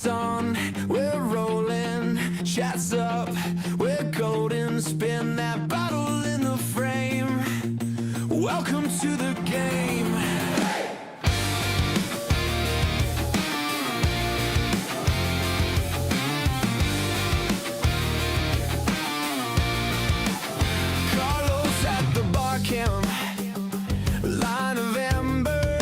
On, we're rolling, shots up, we're golden. Spin that bottle in the frame. Welcome to the game. Carlos at the bar cam, line of amber,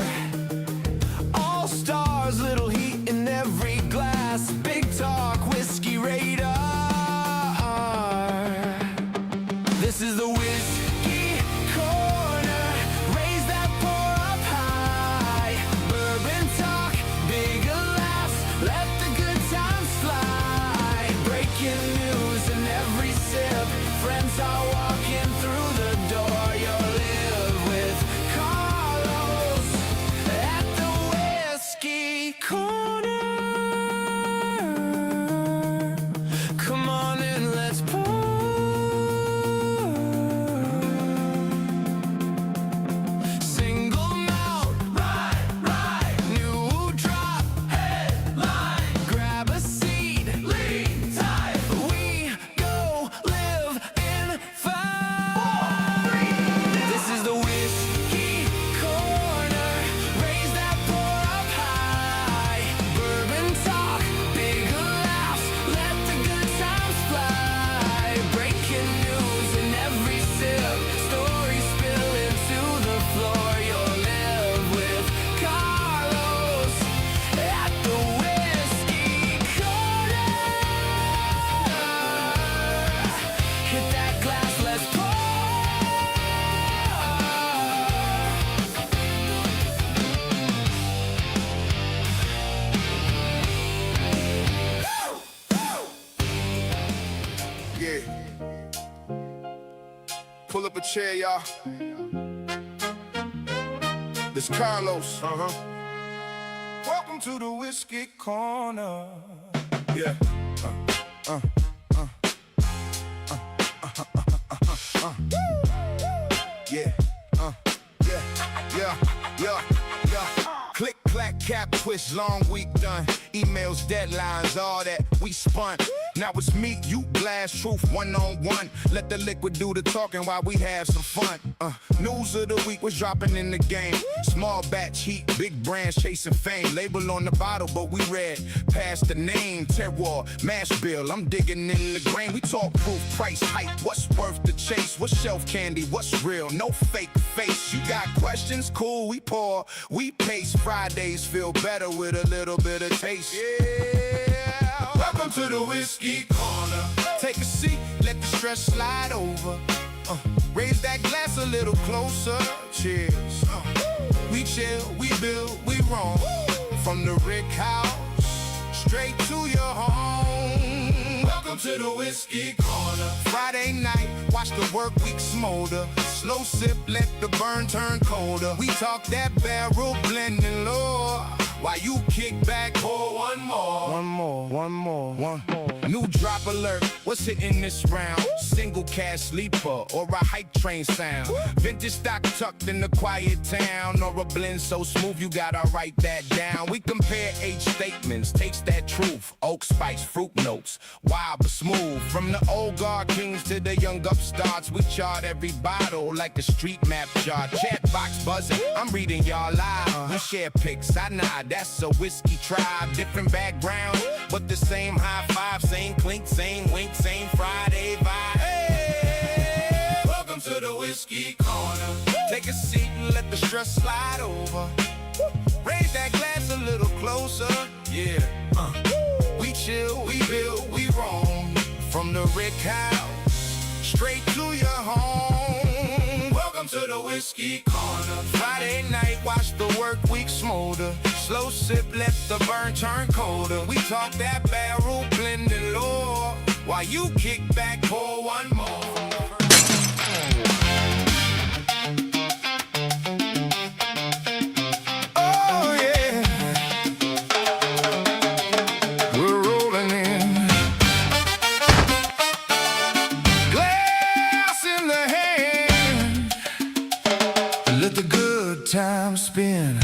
all stars, little heat in every glass. Big talk, whiskey radar. This is the whiskey corner. Raise that pour up high. Bourbon talk, bigger laughs. Let the good times fly. Breaking news in every sip. Friends are walking through the door. You'll live with Carlos at the whiskey corner. Come on in, let's pour. Single malt, right, new drop, headline. Grab a seat, lean tight. We go live in fire. This is the whiskey corner. Raise that pour up high. Bourbon talk, bigger laughs. Let the good times fly. Breaking news in every sip. Stories spill into the floor. You'll live with Carlos at the whiskey corner. Hit that glass, let's pour. Yeah. Pull up a chair, y'all. This Carlos. Welcome to the whiskey corner. Yeah. Yeah. Yeah. Click, clack, cap, twist, long week done. Emails, deadlines, all that we spun. Now it's me, you, glass, truth, one-on-one. Let the liquid do the talking while we have some fun. News of the week was dropping in the game. Small batch heat, big brands chasing fame. Label on the bottle, but we read past the name. Terroir, mash bill, I'm digging in the grain. We talk proof, price, hype, what's worth the chase? What's shelf candy, what's real, no fake face. You got questions, cool, we pour, we pace. Fridays feel better with a little bit of taste. Yeah, welcome to the whiskey corner. Take a seat, let the stress slide over. Raise that glass a little closer. Cheers. We chill, we build, we roam. From the Rick House straight to your home. Welcome to the whiskey corner. Friday night, watch the work week smolder. Slow sip, let the burn turn colder. We talk that barrel blending lore. While you kick back, pour one more. New drop alert, what's hitting this round? Single cash sleeper or a hype train sound. Vintage stock tucked in the quiet town. Or a blend so smooth you gotta write that down. We compare age statements, taste that truth. Oak spice, fruit notes, wild but smooth. From the old guard kings to the young upstarts, we chart every bottle like a street map chart. Chat box buzzing, I'm reading y'all live. We share pics, I nod, that's a whiskey tribe. Different backgrounds, but the same high five. Same clink, same wink, same Friday vibe. Hey, welcome to the whiskey corner. Take a seat and let the stress slide over. Raise that glass a little closer. Yeah. We chill, we build, we roam. From the Rick House straight to your home. Welcome to the whiskey corner. Friday night, watch the work week smolder. Slow sip, let the burn turn colder. We talk that barrel blending lore. While you kick back, pour one more. Time spin.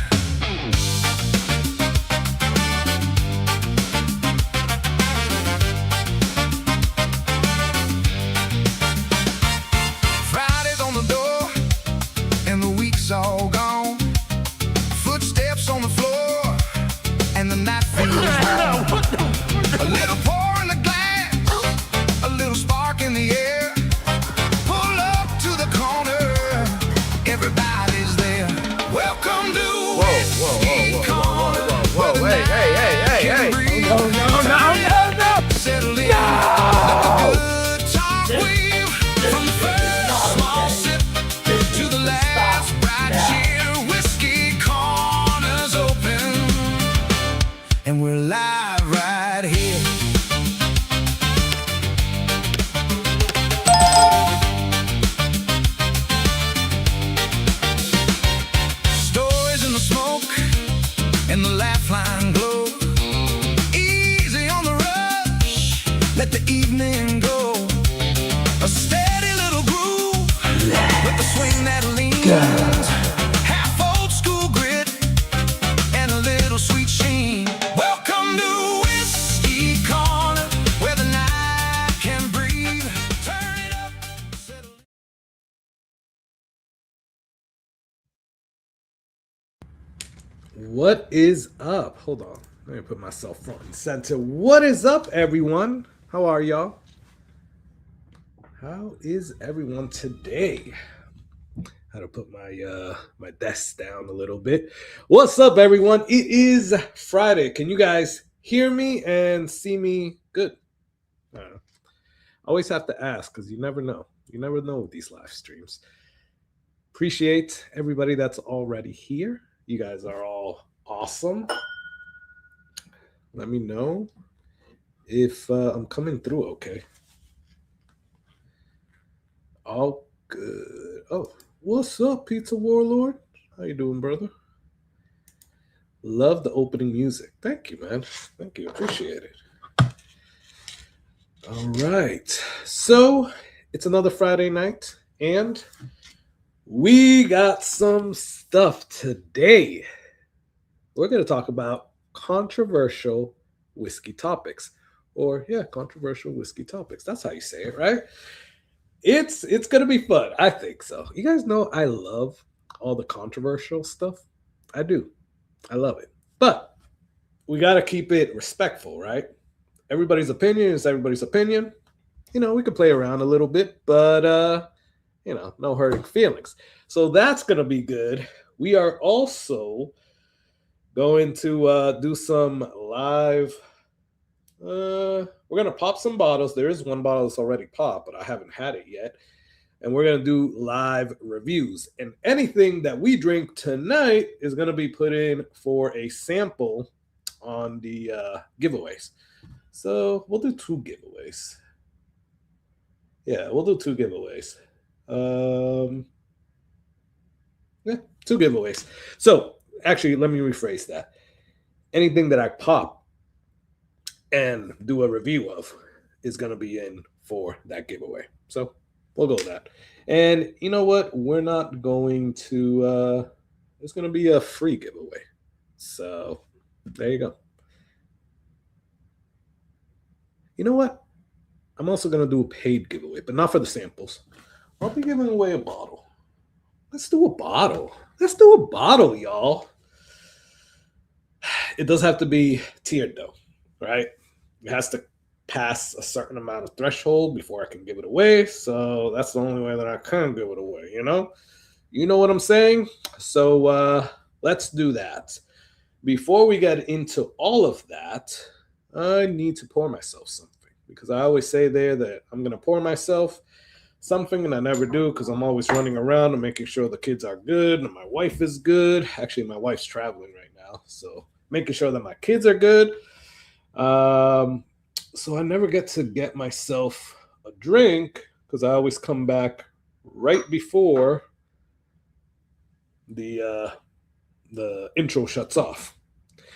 and go. A steady little groove with the swing that leans. Half old school grit and a little sweet sheen. Welcome to Whiskey Corner, where the night can breathe. Turn it up, settle. What is up? Hold on. Let me put myself front and center. What is up, everyone? How are y'all? How is everyone today? How to put my my desk down a little bit. What's up, everyone? It is Friday. Can you guys hear me and see me good? I always have to ask because you never know. You never know with these live streams. Appreciate everybody that's already here. You guys are all awesome. Let me know if I'm coming through okay. All good. Oh, what's up, Pizza Warlord? How you doing, brother? Love the opening music. Thank you, man. Thank you. Appreciate it. All right. So it's another Friday night, and we got some stuff today. We're going to talk about controversial whiskey topics. Or, yeah, controversial whiskey topics. That's how you say it, right? It's going to be fun. I think so. You guys know I love all the controversial stuff. I do. I love it. But we got to keep it respectful, right? Everybody's opinion is everybody's opinion. You know, we could play around a little bit, but, you know, no hurting feelings. So that's going to be good. We are also going to do some live. We're going to pop some bottles. There is one bottle that's already popped, but I haven't had it yet. And we're going to do live reviews. And anything that we drink tonight is going to be put in for a sample on the giveaways. So we'll do 2 giveaways. Yeah, we'll do 2 giveaways. Yeah, 2 giveaways. So actually, let me rephrase that. Anything that I pop and do a review of is going to be in for that giveaway. So we'll go with that. And you know what? We're not going to, it's going to be a free giveaway. So there you go. You know what? I'm also going to do a paid giveaway, but not for the samples. I'll be giving away a bottle. Let's do a bottle. Let's do a bottle, y'all. It does have to be tiered, though, right? It has to pass a certain amount of threshold before I can give it away. So that's the only way that I can give it away, you know? You know what I'm saying? So let's do that. Before we get into all of that, I need to pour myself something because I always say there that I'm going to pour myself something, and I never do because I'm always running around and making sure the kids are good and my wife is good. Actually, my wife's traveling right now, so making sure that my kids are good. So I never get to get myself a drink because I always come back right before the intro shuts off.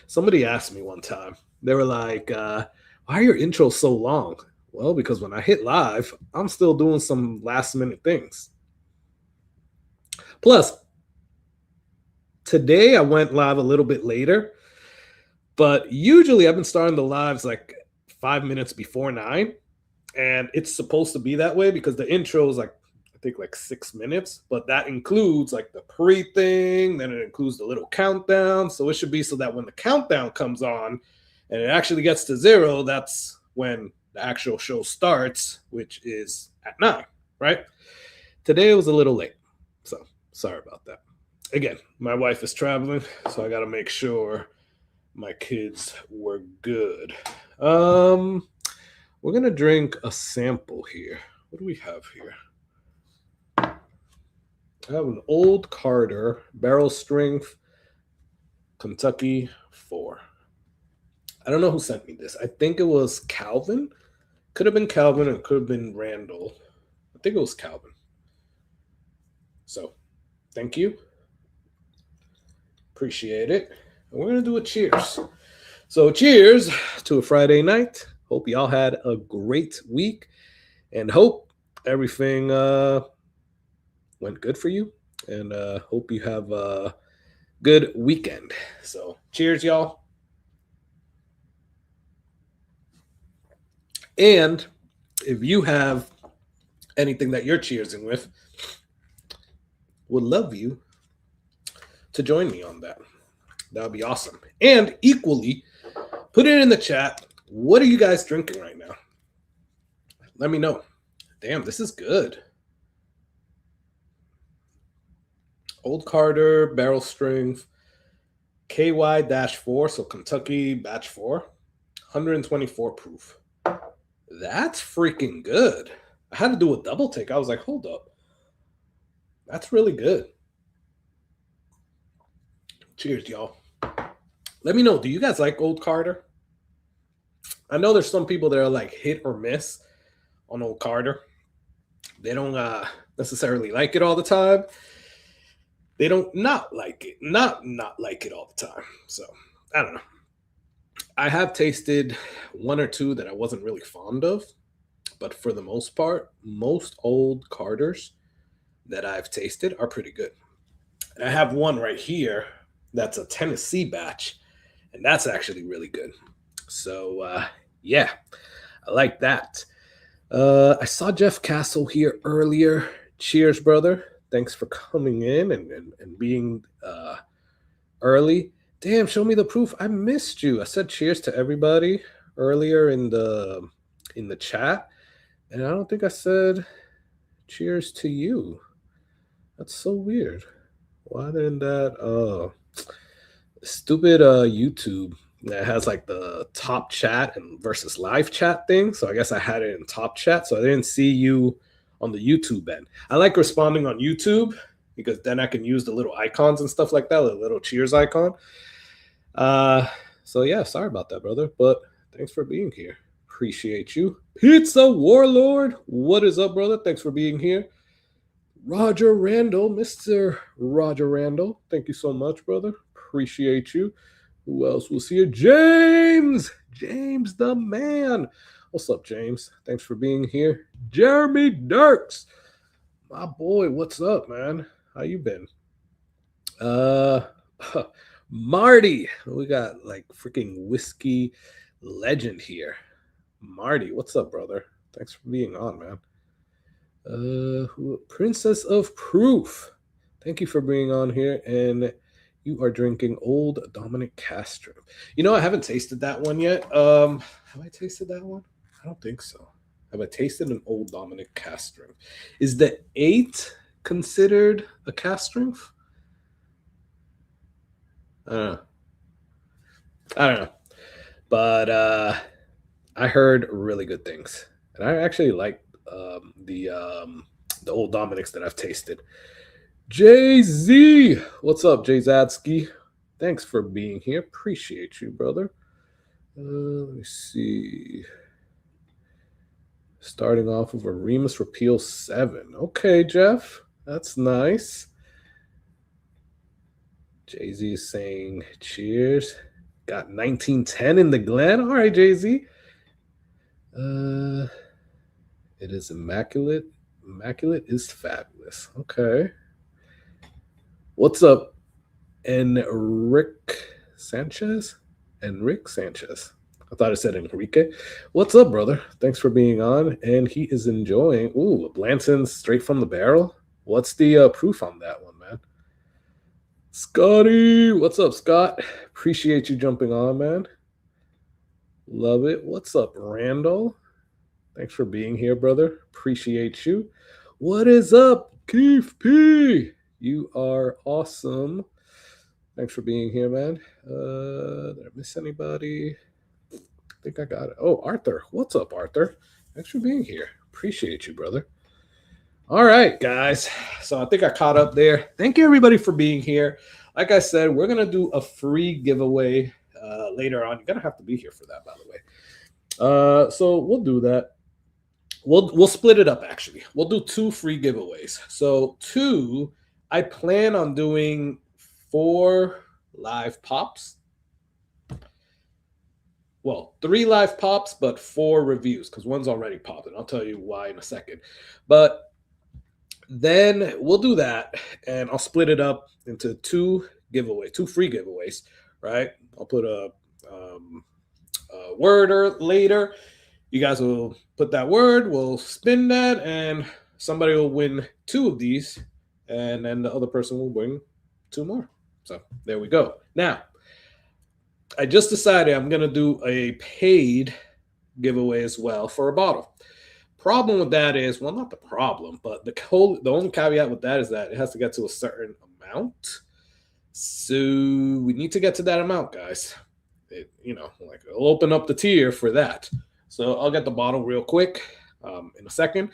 Somebody asked me one time, they were like, why are your intros so long? Well, because when I hit live, I'm still doing some last minute things. Plus, today I went live a little bit later, but usually I've been starting the lives like 5 minutes before 9. And it's supposed to be that way because the intro is like, I think like 6 minutes, but that includes like the pre thing, then it includes the little countdown. So it should be so that when the countdown comes on and it actually gets to 0, that's when the actual show starts, which is at 9, right? Today it was a little late, so sorry about that. Again, my wife is traveling, so I got to make sure my kids were good. We're going to drink a sample here. What do we have here? I have an Old Carter Barrel Strength Kentucky 4. I don't know who sent me this. I think it was Calvin. Could have been Calvin. It could have been Randall. I think it was Calvin. So, thank you. Appreciate it. And we're going to do a cheers. So, cheers to a Friday night. Hope y'all had a great week, and hope everything went good for you, and hope you have a good weekend. So cheers, y'all. And if you have anything that you're cheersing with, would love you to join me on that. That would be awesome. And equally, put it in the chat. What are you guys drinking right now? Let me know. Damn, this is good. Old Carter, barrel strength, KY-4, so Kentucky batch 4, 124 proof. That's freaking good. I had to do a double take. I was like, hold up. That's really good. Cheers, y'all. Let me know, do you guys like Old Carter? I know there's some people that are like hit or miss on Old Carter. They don't necessarily like it all the time. They don't not like it. Not like it all the time. So, I don't know. I have tasted one or two that I wasn't really fond of. But for the most part, most Old Carters that I've tasted are pretty good. And I have one right here that's a Tennessee batch, and that's actually really good. So, yeah, I like that. I saw Jeff Castle here earlier. Cheers, brother. Thanks for coming in and being early. Damn, show me the proof. I missed you. I said cheers to everybody earlier in the chat, and I don't think I said cheers to you. That's so weird. Why didn't that? Stupid YouTube that has like the top chat and versus live chat thing. So I guess I had it in top chat, so I didn't see you on the YouTube end. I like responding on YouTube because then I can use the little icons and stuff like that, the little cheers icon. So yeah, sorry about that, brother, but thanks for being here. Appreciate you. Pizza Warlord, what is up, brother? Thanks for being here. Roger Randall, Mr. Roger Randall, thank you so much, brother. Appreciate you. Who else will see you? James the man. What's up, James? Thanks for being here. Jeremy Dirks, my boy, what's up, man? How you been? Marty, we got like freaking whiskey legend here. Marty, what's up, brother? Thanks for being on, man. Princess of Proof, thank you for being on here. And you are drinking Old Dominic Castro. You know, I haven't tasted that one yet. Have I tasted that one? I don't think so. Have I tasted an Old Dominic Castro? Is the 8 considered a cast strength? I don't know. But I heard really good things. And I actually like the Old Dominics that I've tasted. Jay-Z, what's up, Jay Zadsky? Thanks for being here. Appreciate you, brother. Let me see. Starting off with a Remus Repeal 7. Okay, Jeff, that's nice. Jay-Z is saying cheers. Got 1910 in the Glen. All right, Jay-Z. It is immaculate. Immaculate is fabulous. Okay. What's up, Enrique Sanchez? Enrique Sanchez. I thought it said Enrique. What's up, brother? Thanks for being on. And he is enjoying. Ooh, Blanton straight from the barrel. What's the proof on that one, man? Scotty, what's up, Scott? Appreciate you jumping on, man. Love it. What's up, Randall? Thanks for being here, brother. Appreciate you. What is up, Keith P? You are awesome. Thanks for being here, man. Did I miss anybody? I think I got it. Oh, Arthur. What's up, Arthur? Thanks for being here. Appreciate you, brother. All right, guys. So I think I caught up there. Thank you, everybody, for being here. Like I said, we're going to do a free giveaway later on. You're going to have to be here for that, by the way. So we'll do that. We'll split it up, actually. We'll do 2 free giveaways. So 2, I plan on doing 4 live pops. well, 3 live pops, but 4 reviews because one's already popped, and I'll tell you why in a second. But then we'll do that, and I'll split it up into 2 free giveaways, right? I'll put a word or later. You guys will put that word, we'll spin that, and somebody will win 2 of these, and then the other person will win 2 more. So there we go. Now, I just decided I'm going to do a paid giveaway as well for a bottle. Problem with that is, well, not the problem, but the only caveat with that is that it has to get to a certain amount. So we need to get to that amount, guys. I'll open up the tier for that. So I'll get the bottle real quick in a second,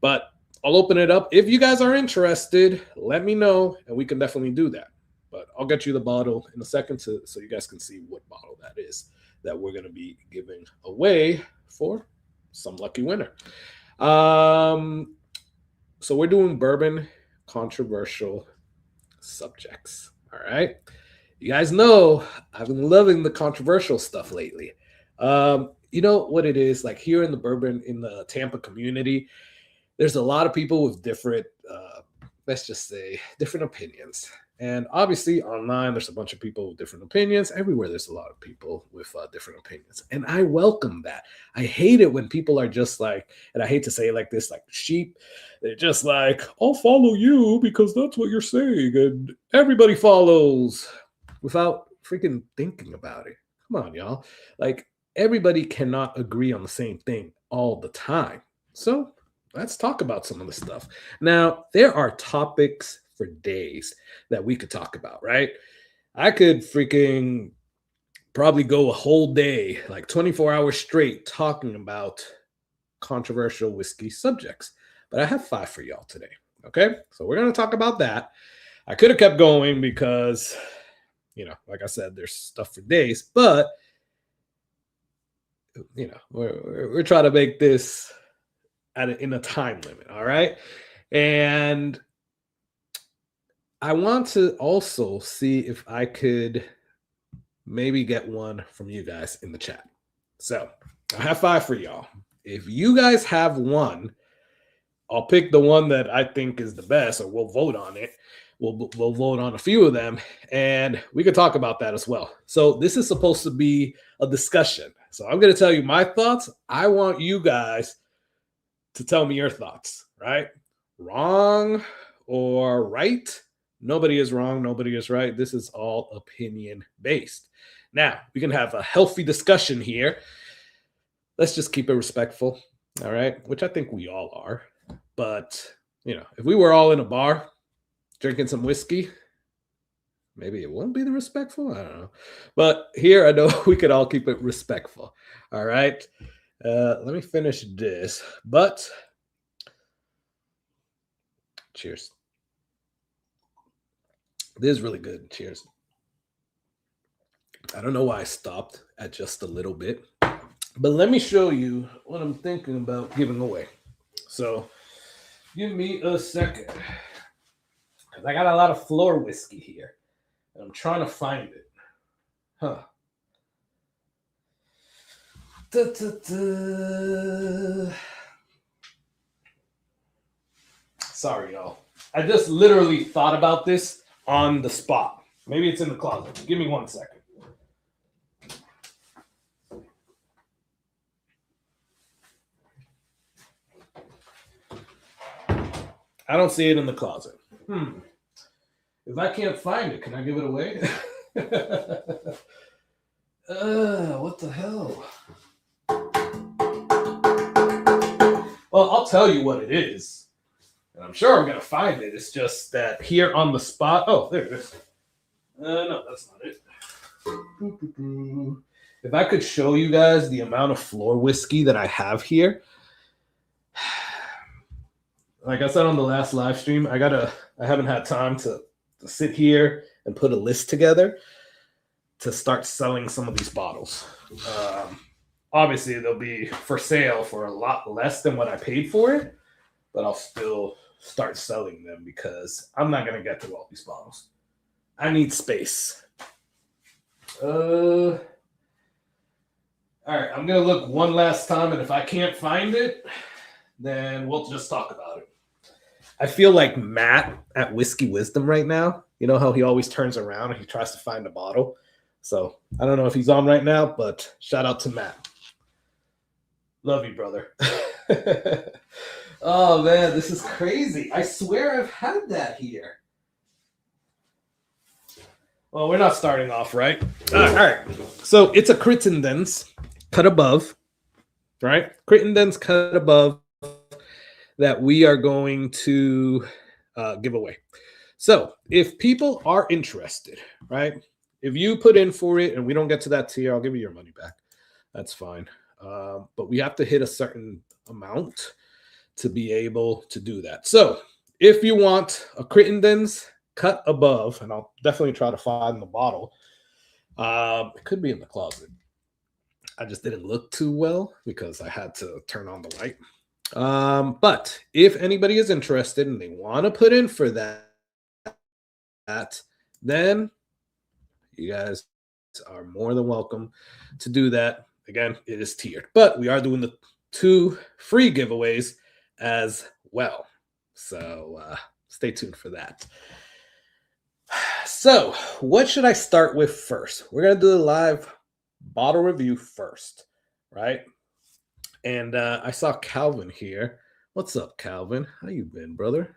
but I'll open it up. If you guys are interested, let me know, and we can definitely do that. But I'll get you the bottle in a second so you guys can see what bottle that is that we're going to be giving away for some lucky winner. So we're doing bourbon controversial subjects. All right. You guys know I've been loving the controversial stuff lately. You know what it is? Like here in the Tampa community, there's a lot of people with different, let's just say, different opinions. And obviously online, there's a bunch of people with different opinions. Everywhere, there's a lot of people with different opinions. And I welcome that. I hate it when people are just like, and I hate to say it like this, like sheep. They're just like, I'll follow you because that's what you're saying. And everybody follows without freaking thinking about it. Come on, y'all. Like everybody cannot agree on the same thing all the time. So let's talk about some of the stuff. Now, there are topics for days that we could talk about, right? I could freaking probably go a whole day, like 24 hours straight, talking about controversial whiskey subjects. But I have 5 for y'all today. Okay. So we're going to talk about that. I could have kept going because, like I said, there's stuff for days, but, we're trying to make this in a time limit. All right. And I want to also see if I could maybe get one from you guys in the chat. So I have 5 for y'all. If you guys have one, I'll pick the one that I think is the best, or we'll vote on it. We'll vote on a few of them, and we could talk about that as well. So this is supposed to be a discussion. So I'm going to tell you my thoughts. I want you guys to tell me your thoughts, right? Wrong or right? Nobody is wrong. Nobody is right. This is all opinion based. Now, we can have a healthy discussion here. Let's just keep it respectful. All right. Which I think we all are. But, if we were all in a bar drinking some whiskey, maybe it wouldn't be the respectful. I don't know. But here, I know we could all keep it respectful. All right. Let me finish this. But cheers. This is really good. Cheers. I don't know why I stopped at just a little bit, but let me show you what I'm thinking about giving away. So give me a second, because I got a lot of floor whiskey here, and I'm trying to find it. Huh. Sorry, y'all. I just literally thought about this on the spot. Maybe it's in the closet. Give me 1 second. I don't see it in the closet. If I can't find it, can I give it away? What the hell? Well, I'll tell you what it is. And I'm sure I'm going to find it. It's just that here on the spot. Oh, there it is. No, that's not it. If I could show you guys the amount of floor whiskey that I have here. Like I said on the last live stream, I haven't had time to sit here and put a list together to start selling some of these bottles. Obviously, they'll be for sale for a lot less than what I paid for it, but I'll still start selling them because I'm not going to get through all these bottles. I need space. All right, I'm gonna look one last time, and if I can't find it, then we'll just talk about it. I feel like Matt at Whiskey Wisdom right now. You know how he always turns around and he tries to find a bottle. So I don't know if he's on right now, but shout out to Matt. Love you, brother. Oh man, this is crazy. I swear I've had that here. Well, we're not starting off right. All right. So it's a Crittendens cut above, right? Crittendens cut above that we are going to give away. So if people are interested, right? If you put in for it and we don't get to that tier, I'll give you your money back. That's fine. But we have to hit a certain amount to be able to do that. So if you want a Crittendens cut above, and I'll definitely try to find the bottle. It could be in the closet. I just didn't look too well because I had to turn on the light. But if anybody is interested and they want to put in for that, then you guys are more than welcome to do that. Again, it is tiered, but we are doing the 2 free giveaways as well. So stay tuned for that. So what should I start with first? We're going to do the live bottle review first, right? And I saw Calvin here. What's up, Calvin? How you been, brother?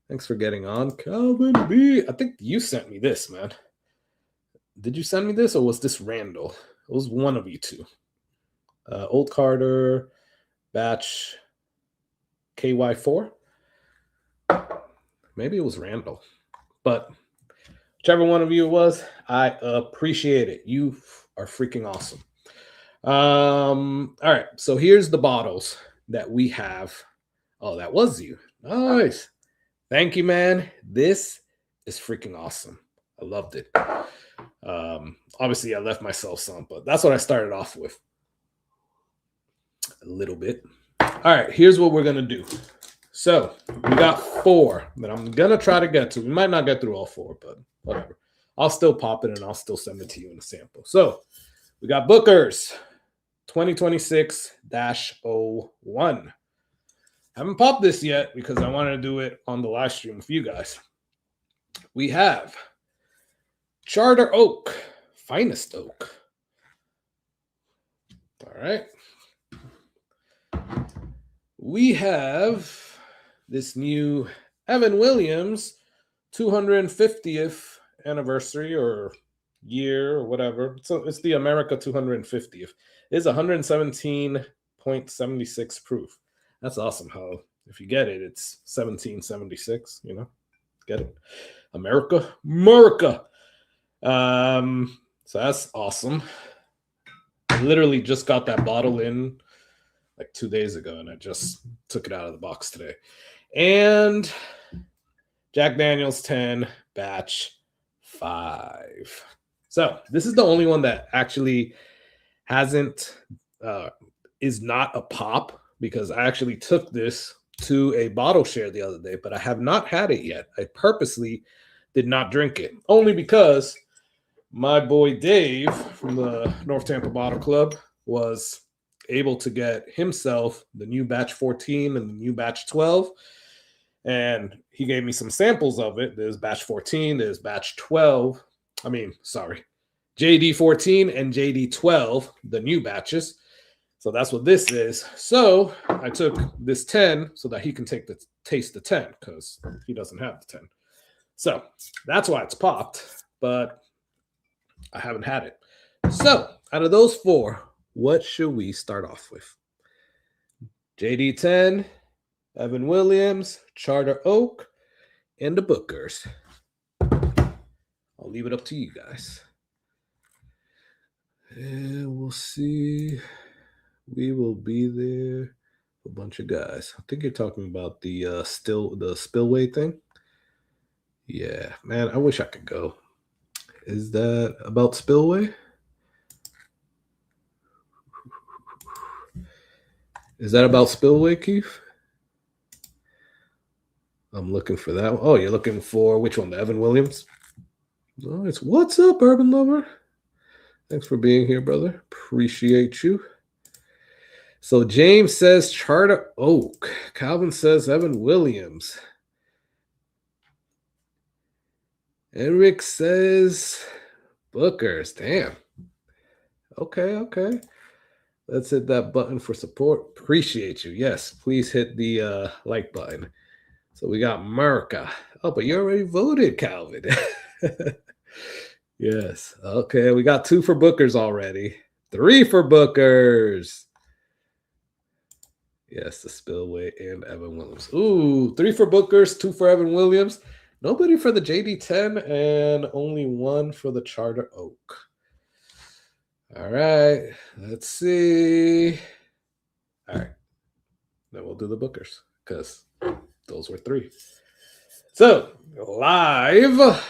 Thanks for getting on. Calvin B. I think you sent me this, man. Did you send me this or was this Randall? It was one of you two. Old Carter, batch KY4. Maybe it was Randall. But whichever one of you it was, I appreciate it. You are freaking awesome. All right, so here's the bottles that we have. Oh, that was you. Nice. Thank you, man. This is freaking awesome. I loved it. Obviously, I left myself some, but that's what I started off with. A little bit. All right, here's what we're going to do. So we got 4 that I'm going to try to get to. We might not get through all 4, but whatever. I'll still pop it and I'll still send it to you in a sample. So we got Booker's 2026-01. Haven't popped this yet because I wanted to do it on the live stream with you guys. We have Charter Oak, Finest Oak. All right. We have this new Evan Williams 250th anniversary or year or whatever. So it's the America 250th. It is 117.76 proof. That's awesome how if you get it, it's 1776, you know. Get it? America. So that's awesome. I literally just got that bottle in like 2 days ago, and I just took it out of the box today. And Jack Daniel's 10, batch 5. So this is the only one that actually hasn't, is not a pop, because I actually took this to a bottle share the other day, but I have not had it yet. I purposely did not drink it, only because my boy Dave from the North Tampa Bottle Club was able to get himself the new batch 14 and the new batch 12. And he gave me some samples of it. There's batch 14, there's batch 12. JD 14 and JD 12, the new batches. So that's what this is. So I took this 10 so that he can taste the 10 because he doesn't have the 10. So that's why it's popped, but I haven't had it. So out of those 4, what should we start off with? JD 10, Evan Williams, Charter Oak, and the Bookers. I'll leave it up to you guys. And we'll see. We will be there. A bunch of guys. I think you're talking about the spillway thing. Yeah, man, I wish I could go. Is that about spillway? Is that about spillway, Keith? I'm looking for that one. Oh, you're looking for which one? The Evan Williams? Oh, it's what's up, Urban Lover? Thanks for being here, brother. Appreciate you. So James says Charter Oak. Calvin says Evan Williams. Eric says Bookers. Damn. Okay. Let's hit that button for support. Appreciate you. Yes, please hit the like button. So we got America. Oh, but you already voted, Calvin. Yes. Okay, we got 2 for Bookers already. 3 for Bookers. Yes, the Spillway and Evan Williams. Ooh, 3 for Bookers, 2 for Evan Williams. Nobody for the JD10 and only 1 for the Charter Oak. All right, let's see. All right, then we'll do the Bookers because those were 3. So, live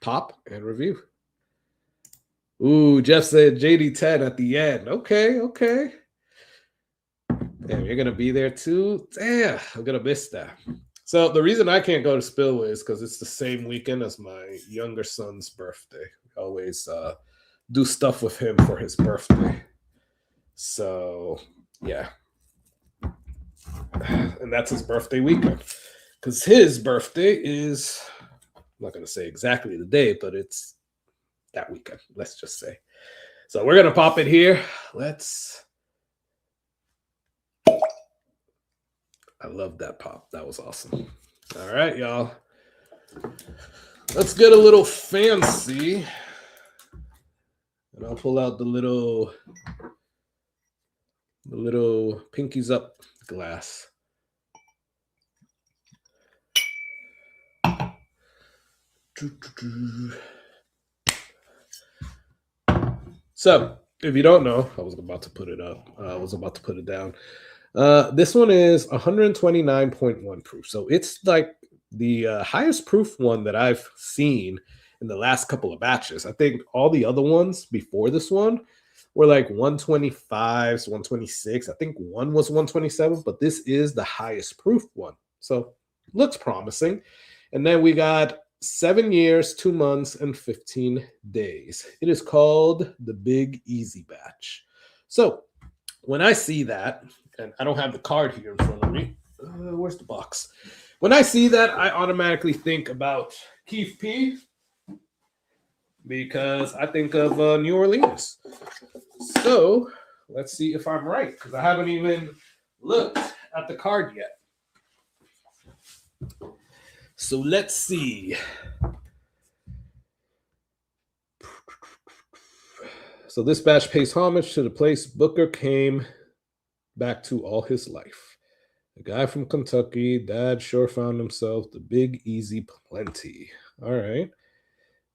pop and review. Ooh, Jeff said JD10 at the end. Okay. Damn, you're going to be there too? Damn, I'm going to miss that. So the reason I can't go to Spillway is because it's the same weekend as my younger son's birthday. We always do stuff with him for his birthday. So, yeah. And that's his birthday weekend. Because his birthday is, I'm not going to say exactly the day, but it's that weekend, let's just say. So we're going to pop it here. I love that pop. That was awesome. All right, y'all. Let's get a little fancy. And I'll pull out the little pinkies up glass. So, if you don't know, I was about to put it up. I was about to put it down. This one is 129.1 proof. So it's like the highest proof one that I've seen in the last couple of batches. I think all the other ones before this one were like 125s, 126. I think one was 127, but this is the highest proof one. So looks promising. And then we got 7 years, 2 months, and 15 days. It is called the Big Easy Batch. So when I see that, and I don't have the card here in front of me. Where's the box? When I see that, I automatically think about Keith P. because I think of New Orleans. So let's see if I'm right, because I haven't even looked at the card yet. So let's see. So this batch pays homage to the place Booker came back to all his life. The guy from Kentucky, Dad sure found himself the Big Easy Plenty. All right.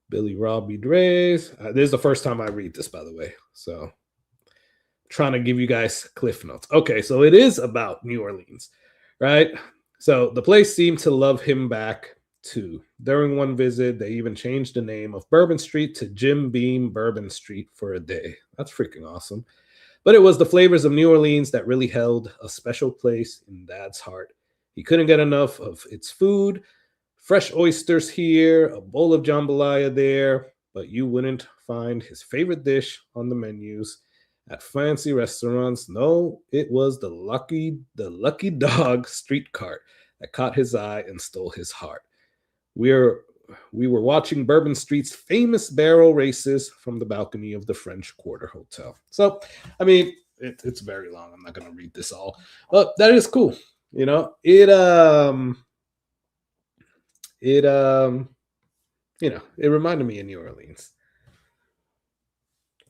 Billy Robbie Dre's. This is the first time I read this, by the way. So trying to give you guys cliff notes. Okay, so it is about New Orleans, right? So the place seemed to love him back too. During one visit, they even changed the name of Bourbon Street to Jim Beam Bourbon Street for a day. That's freaking awesome. But it was the flavors of New Orleans that really held a special place in Dad's heart. He couldn't get enough of its food. Fresh oysters here, a bowl of jambalaya there, but you wouldn't find his favorite dish on the menus at fancy restaurants. No, it was the lucky dog street cart that caught his eye and stole his heart. We were watching Bourbon Street's famous barrel races from the balcony of the French Quarter Hotel. So, I mean, it's very long. I'm not going to read this all, but that is cool. You know, it reminded me of New Orleans.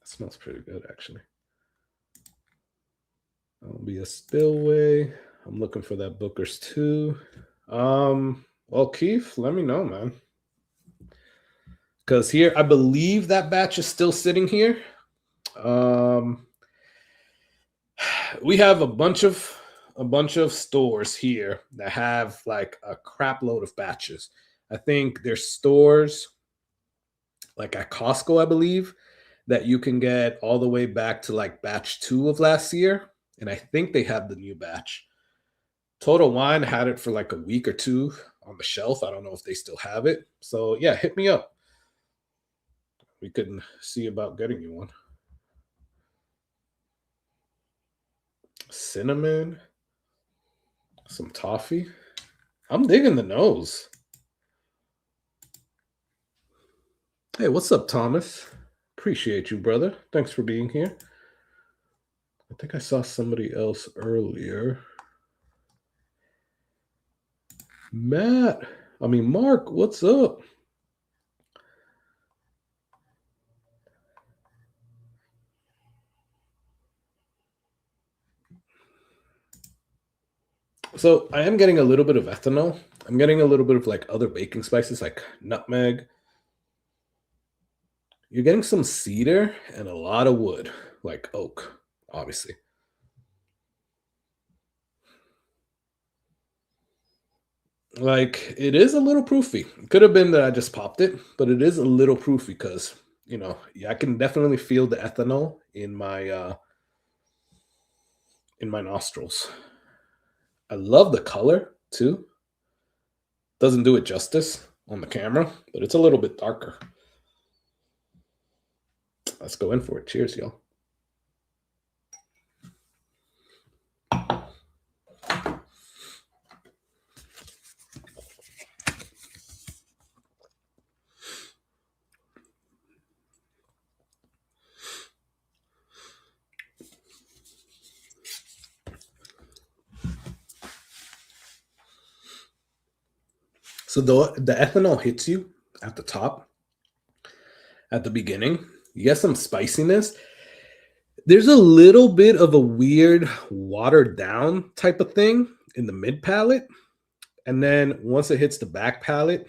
It smells pretty good, actually. That'll be a Spillway. I'm looking for that Booker's too. Well, Keith, let me know, man. Because here, I believe that batch is still sitting here. We have a bunch of stores here that have like a crap load of batches. I think there's stores like at Costco, I believe, that you can get all the way back to like batch 2 of last year. And I think they have the new batch. Total Wine had it for like a week or 2 on the shelf. I don't know if they still have it. So yeah, hit me up. We couldn't see about getting you one. cinnamon, some toffee. I'm digging the nose. Hey, what's up, Thomas? Appreciate you, brother. Thanks for being here. I think I saw somebody else earlier. Mark, what's up? So I am getting a little bit of ethanol. I'm getting a little bit of like other baking spices like nutmeg. You're getting some cedar and a lot of wood, like oak, obviously. Like it is a little proofy. It could have been that I just popped it, but it is a little proofy because I can definitely feel the ethanol in my nostrils. I love the color too. Doesn't do it justice on the camera, but it's a little bit darker. Let's go in for it. Cheers, y'all. So the ethanol hits you at the top, at the beginning. You get some spiciness. There's a little bit of a weird watered down type of thing in the mid palate. And then once it hits the back palate,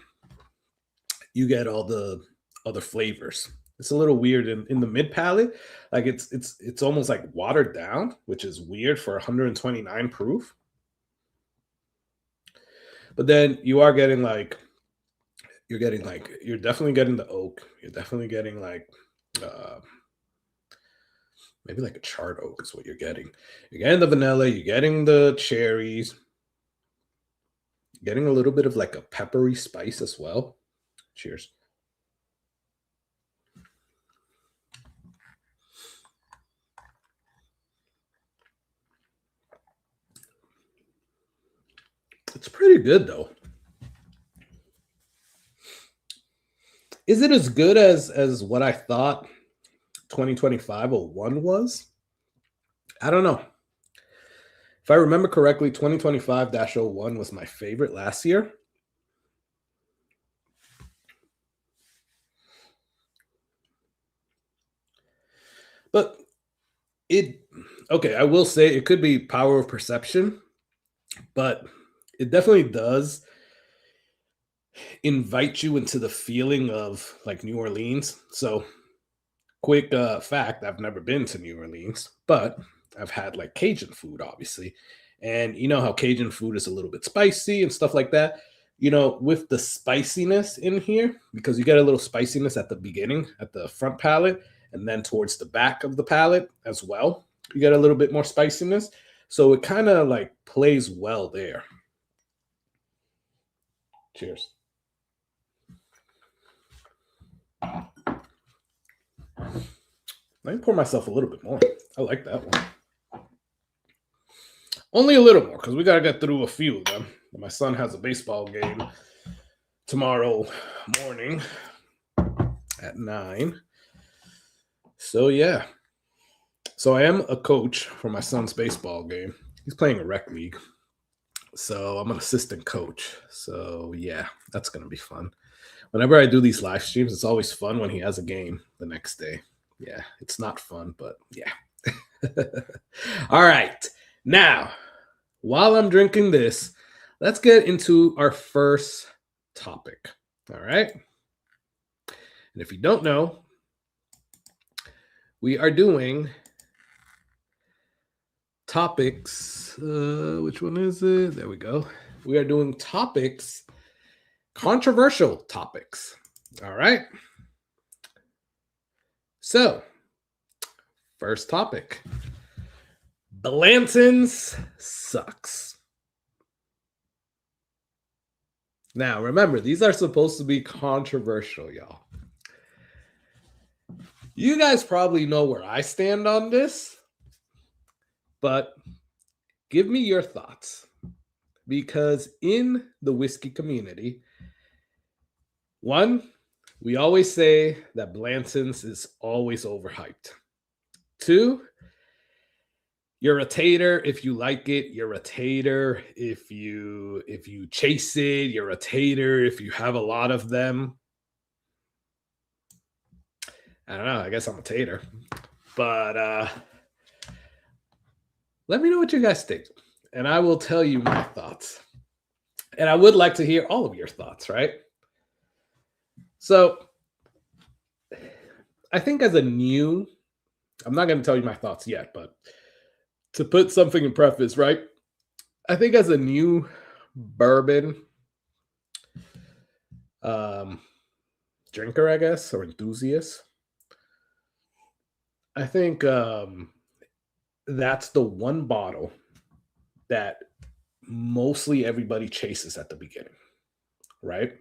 you get all the other flavors. It's a little weird in the mid palate. Like it's almost like watered down, which is weird for 129 proof. But then you're definitely getting the oak. You're definitely getting like maybe like a charred oak is what you're getting. You're getting the vanilla, you're getting the cherries, getting a little bit of like a peppery spice as well. Cheers. It's pretty good though. Is it as good as what I thought 2025-01 was? I don't know. If I remember correctly, 2025-01 was my favorite last year. But I will say it could be power of perception, but it definitely does invite you into the feeling of like New Orleans. So, quick fact, I've never been to New Orleans, but I've had like Cajun food, obviously. And you know how Cajun food is a little bit spicy and stuff like that. With the spiciness in here, because you get a little spiciness at the beginning, at the front palate, and then towards the back of the palate as well. You get a little bit more spiciness. So it kind of like plays well there. Cheers. Let me pour myself a little bit more. I like that one. Only a little more because we got to get through a few of them. My son has a baseball game tomorrow morning at 9. So, yeah. So, I am a coach for my son's baseball game. He's playing a rec league. So, I'm an assistant coach. So, yeah, that's going to be fun. Whenever I do these live streams, it's always fun when he has a game the next day. Yeah, it's not fun, but yeah. All right. Now, while I'm drinking this, let's get into our first topic. All right. And if you don't know, we are doing topics. Which one is it? There we go. We are doing topics, controversial topics. All right. So, first topic. Blanton's sucks. Now, remember, these are supposed to be controversial, y'all. You guys probably know where I stand on this, but give me your thoughts, because in the whiskey community, one, we always say that Blanton's is always overhyped. Two, you're a tater if you like it. You're a tater if you chase it. You're a tater if you have a lot of them. I don't know. I guess I'm a tater. But let me know what you guys think, and I will tell you my thoughts. And I would like to hear all of your thoughts, right? So I think as a new, I'm not going to tell you my thoughts yet, but to put something in preface, right? I think as a new bourbon drinker, I guess, or enthusiast, I think that's the one bottle that mostly everybody chases at the beginning, right?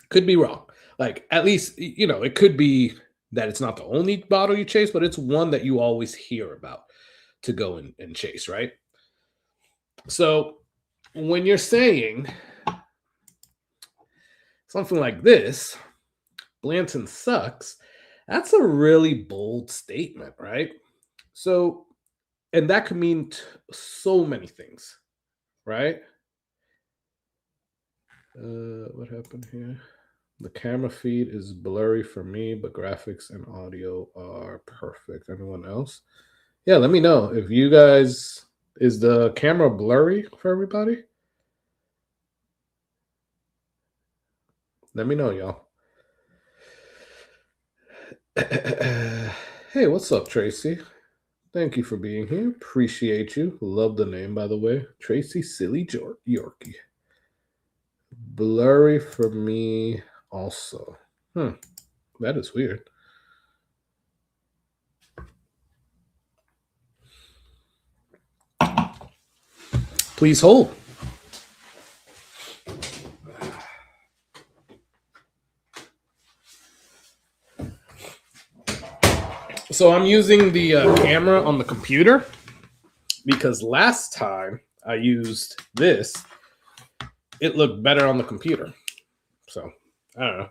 Could be wrong. Like, at least, it could be that it's not the only bottle you chase, but it's one that you always hear about to go and chase, right? So when you're saying something like this, Blanton sucks, that's a really bold statement, right? So, and that could mean so many things, right? What happened here? The camera feed is blurry for me, but graphics and audio are perfect. Anyone else? Yeah, let me know if you guys, is the camera blurry for everybody? Let me know, y'all. Hey, what's up, Tracy? Thank you for being here. Appreciate you. Love the name, by the way. Tracy Silly Yorkie. Blurry for me also. That is weird. Please hold. So I'm using the camera on the computer because last time I used this, it looked better on the computer. So I don't know.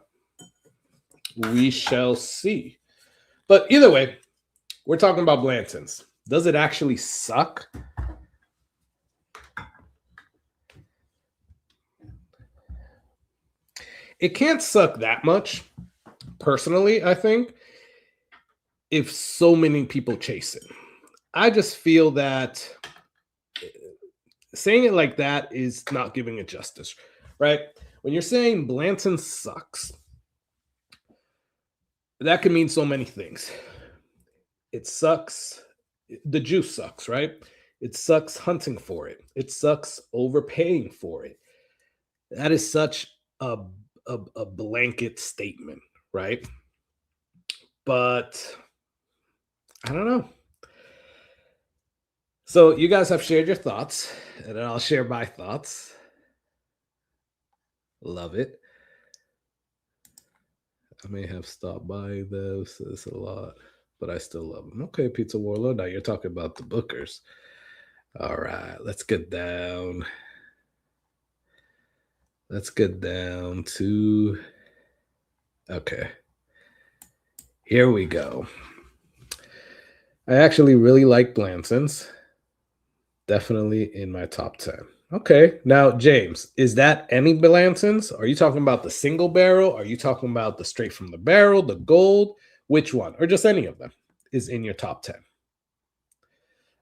We shall see. But either way, we're talking about Blanton's. Does it actually suck? It can't suck that much, personally, I think, if so many people chase it. I just feel that saying it like that is not giving it justice, right? When you're saying Blanton sucks, that can mean so many things. It sucks. The juice sucks, right? It sucks hunting for it. It sucks overpaying for it. That is such a blanket statement, right? But I don't know. So you guys have shared your thoughts, and then I'll share my thoughts. Love it. I may have stopped by this a lot, but I still love them. Okay, Pizza Warlord. Now you're talking about the Bookers. All right, let's get down. Let's get down to. Okay. Here we go. I actually really like Blanton's. Definitely in my top 10. Okay. Now, James, is that any Blanton's? Are you talking about the single barrel? Are you talking about the straight from the barrel, the gold? Which one? Or just any of them is in your top 10?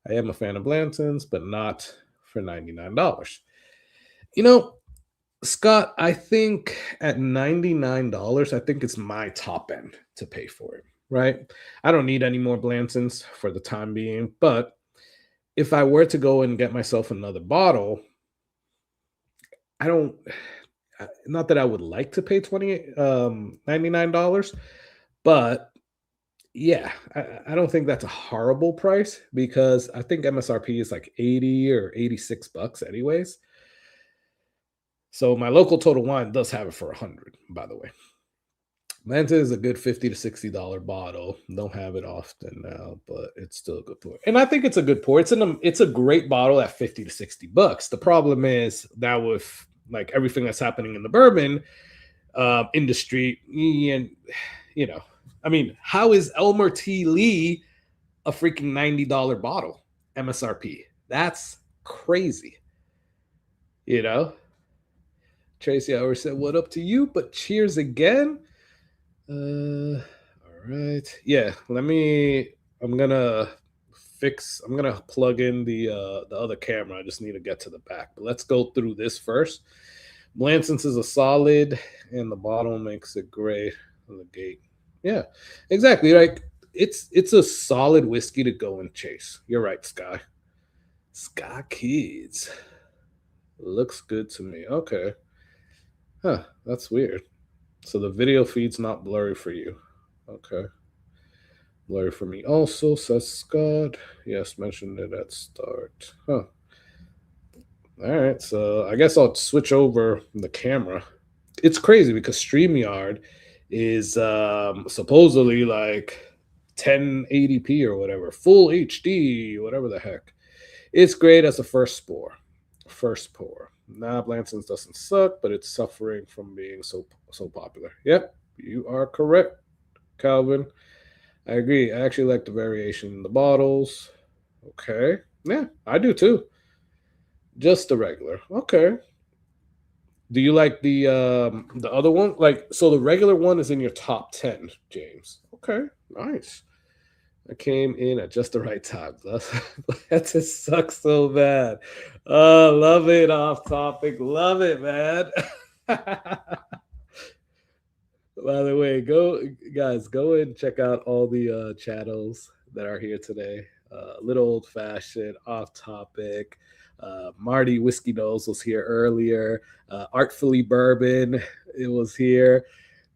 I am a fan of Blanton's, but not for $99. Scott, I think at $99, I think it's my top end to pay for it, right? I don't need any more Blanton's for the time being, but if I were to go and get myself another bottle, not that I would like to pay $99, but yeah, I don't think that's a horrible price because I think MSRP is like 80 or 86 bucks anyways. So my local Total Wine does have it for 100, by the way. Blanton is a good $50 to $60 bottle. Don't have it often now, but it's still a good pour. And I think it's a good pour. It's a great bottle at $50 to $60. The problem is now with like everything that's happening in the bourbon industry, and you know, I mean, how is Elmer T. Lee a freaking $90 bottle MSRP? That's crazy. You know, Tracy always said, "What up to you?" But cheers again. All right. Yeah, I'm gonna plug in the other camera. I just need to get to the back. But let's go through this first. Blanton's is a solid, and the bottle makes it gray on the gate. Yeah, exactly. Like it's a solid whiskey to go and chase. You're right, Sky. Sky Kids. Looks good to me. Okay. Huh, that's weird. So the video feed's not blurry for you. Okay. Blurry for me also, says Scott. Yes, mentioned it at start. Huh. All right, so I guess I'll switch over the camera. It's crazy because StreamYard is supposedly like 1080p or whatever, full HD, whatever the heck. It's great as a first pour. Nah, Blanton's doesn't suck, but it's suffering from being so popular. Yep, you are correct, Calvin. I agree. I actually like the variation in the bottles. Okay. Yeah, I do too. Just the regular. Okay. Do you like the other one? Like, so the regular one is in your top 10, James. Okay, nice. I came in at just the right time. That just sucks so bad. Oh, love it. Off topic. Love it, man. By the way, go and check out all the channels that are here today. Little Old Fashioned, Off Topic. Marty Whiskey Nose was here earlier. Artfully Bourbon, it was here.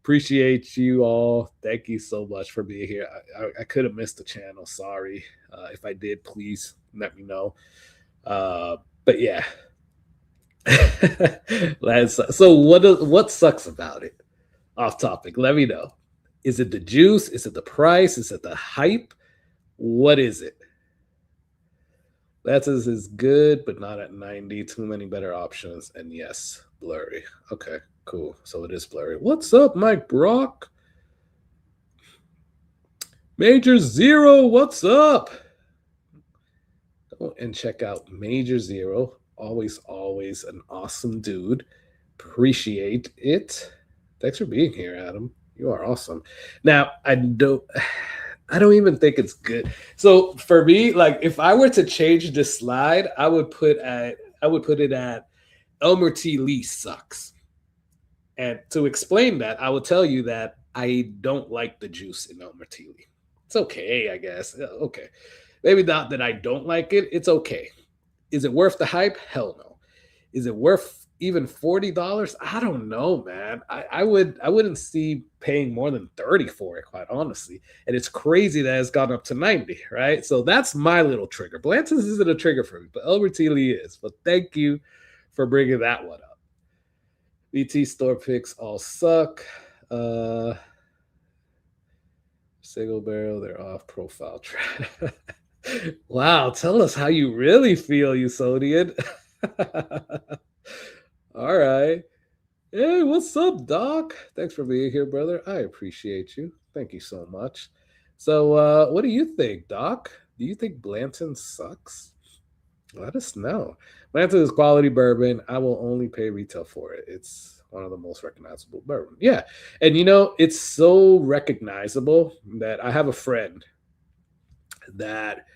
Appreciate you all. Thank you so much for being here. I could have missed the channel. Sorry. If I did, please let me know. But yeah. So what sucks about it? Off topic. Let me know. Is it the juice? Is it the price? Is it the hype? What is it? That is good, but not at 90. Too many better options. And yes, blurry. Okay, cool. So it is blurry. What's up, Mike Brock? Major Zero, what's up? Go and check out Major Zero. Always an awesome dude. Appreciate it. Thanks for being here, Adam. You are awesome. Now, I don't even think it's good. So for me, like if I were to change this slide, I would put it at Elmer T. Lee sucks. And to explain that, I will tell you that I don't like the juice in Elmer T. Lee. It's okay, I guess. Okay. Maybe not that I don't like it. It's okay. Is it worth the hype? Hell no. Is it worth even $40? I don't know, man. I wouldn't see paying more than 30 for it, quite honestly. And it's crazy that it's gone up to 90, right? So that's my little trigger. Blanton's isn't a trigger for me, but Elmer T. Lee is. But thank you for bringing that one up. BT store picks all suck. Single barrel, they're off profile track. Wow, tell us how you really feel, Usodian. All right. Hey, what's up, Doc? Thanks for being here, brother. I appreciate you. Thank you so much. So, what do you think, Doc? Do you think Blanton sucks? Let us know. Blanton is quality bourbon. I will only pay retail for it. It's one of the most recognizable bourbon. Yeah. And, it's so recognizable that I have a friend that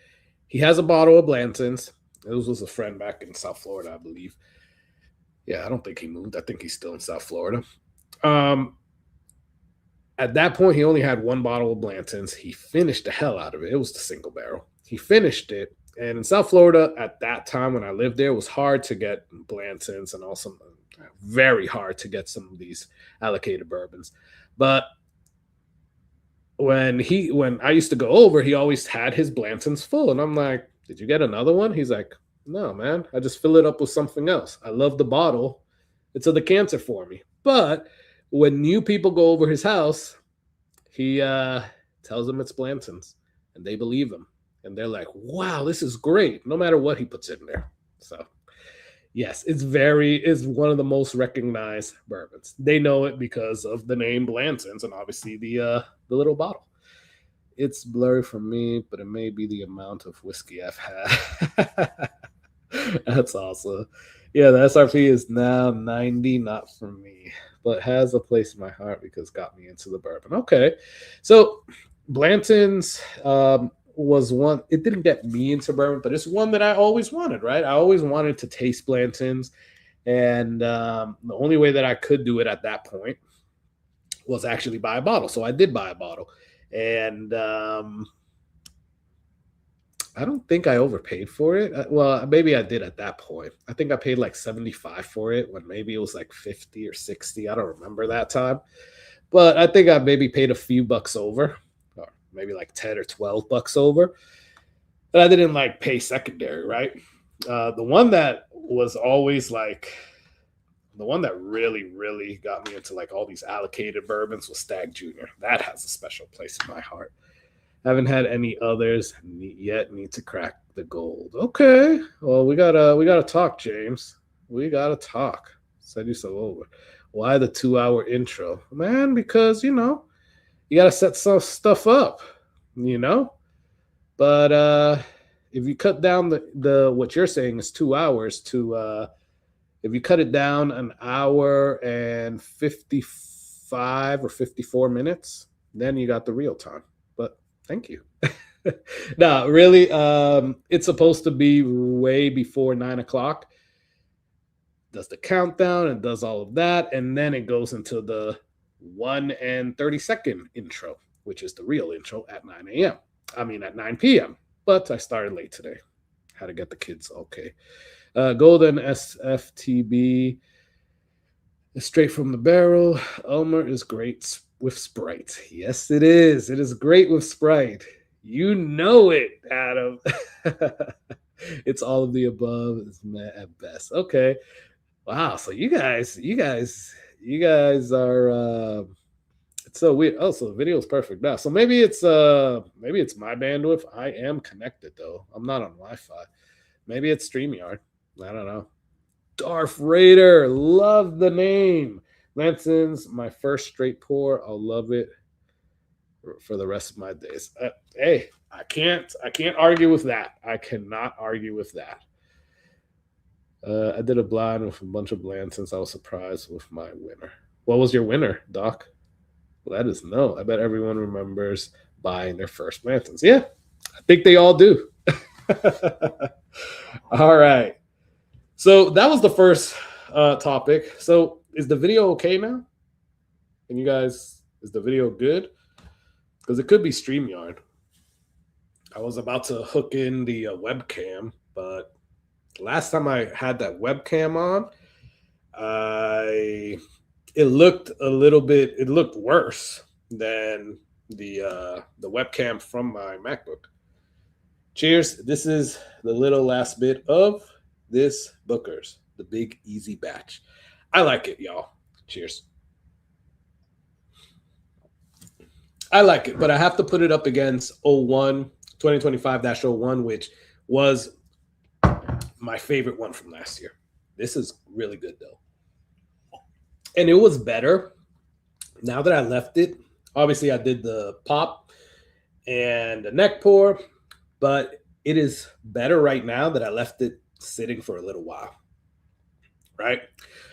he has a bottle of Blanton's. This was a friend back in South Florida, I believe. Yeah, I don't think he moved. I think he's still in South Florida. At that point, he only had one bottle of Blanton's. He finished the hell out of it. It was the single barrel. He finished it. And in South Florida, at that time when I lived there, it was hard to get Blanton's and also very hard to get some of these allocated bourbons. But when I used to go over, he always had his Blanton's full. And I'm like, did you get another one? He's like, no, man, I just fill it up with something else. I love the bottle. It's a decanter for me. But when new people go over his house, he tells them it's Blanton's, and they believe him, and they're like, "Wow, this is great!" No matter what he puts in there. So, yes, it's one of the most recognized bourbons. They know it because of the name Blanton's, and obviously the little bottle. It's blurry for me, but it may be the amount of whiskey I've had. That's awesome. Yeah, the SRP is now 90, not for me, but has a place in my heart because it got me into the bourbon. Okay. So Blanton's was one, it didn't get me into bourbon, but it's one that I always wanted, right? I always wanted to taste Blanton's. And the only way that I could do it at that point was actually buy a bottle. So I did buy a bottle. And I don't think I overpaid for it. Well, maybe I did at that point. I think I paid like 75 for it when maybe it was like 50 or 60. I don't remember that time. But I think I maybe paid a few bucks over, or maybe like 10 or 12 bucks over. But I didn't like pay secondary, right? The one that was always like, the one that really, really got me into like all these allocated bourbons was Stag Jr. That has a special place in my heart. Haven't had any others yet. Need to crack the gold. Okay. Well, we gotta talk, James. We gotta talk. Said you so over. Why the 2-hour intro, man? Because you gotta set some stuff up, But if you cut down the what you're saying is 2 hours to if you cut it down an hour and 55 or 54 minutes, then you got the real time. But thank you. No, really, it's supposed to be way before 9 o'clock. Does the countdown and does all of that, and then it goes into the 1 and 30-second intro, which is the real intro at 9 a.m. I mean at 9 p.m. But I started late today. Had to get the kids okay. Golden SFTB is straight from the barrel. Elmer is great with Sprite. Yes, it is. It is great with Sprite. You know it, Adam. It's all of the above. It's at best. Okay. Wow. So you guys are. It's so weird. Oh, so the video is perfect now. So maybe it's my bandwidth. I am connected though. I'm not on Wi-Fi. Maybe it's StreamYard. I don't know. Darth Raider. Love the name. Lanson's my first straight pour. I'll love it for the rest of my days. Hey, I can't argue with that. I cannot argue with that. I did a blind with a bunch of Blantons. I was surprised with my winner. What was your winner, Doc? Let us know. I bet everyone remembers buying their first Blantons. Yeah, I think they all do. All right. So that was the first topic. So is the video okay now? And you guys, is the video good? Because it could be StreamYard. I was about to hook in the webcam, but last time I had that webcam on, it looked worse than the webcam from my MacBook. Cheers. This is the little last bit of this Booker's, the Big Easy Batch. I like it, y'all. Cheers. I like it, but I have to put it up against 2025-01, which was my favorite one from last year. This is really good, though. And it was better now that I left it. Obviously, I did the pop and the neck pour, but it is better right now that I left it sitting for a little while. Right?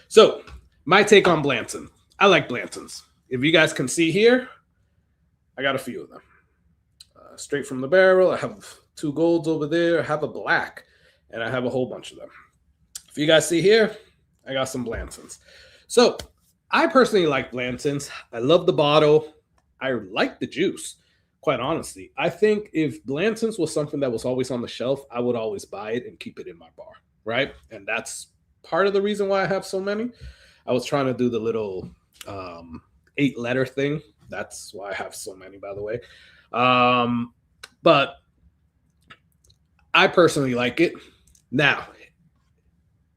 So, my take on Blanton. I like Blantons. If you guys can see here, I got a few of them. Straight from the barrel. I have 2 golds over there. I have a black, and I have a whole bunch of them. If you guys see here, I got some Blantons. So, I personally like Blantons. I love the bottle. I like the juice, quite honestly. I think if Blanton's was something that was always on the shelf, I would always buy it and keep it in my bar, right? And that's part of the reason why I have so many. I was trying to do the little 8-letter thing. That's why I have so many, by the way. But I personally like it. Now,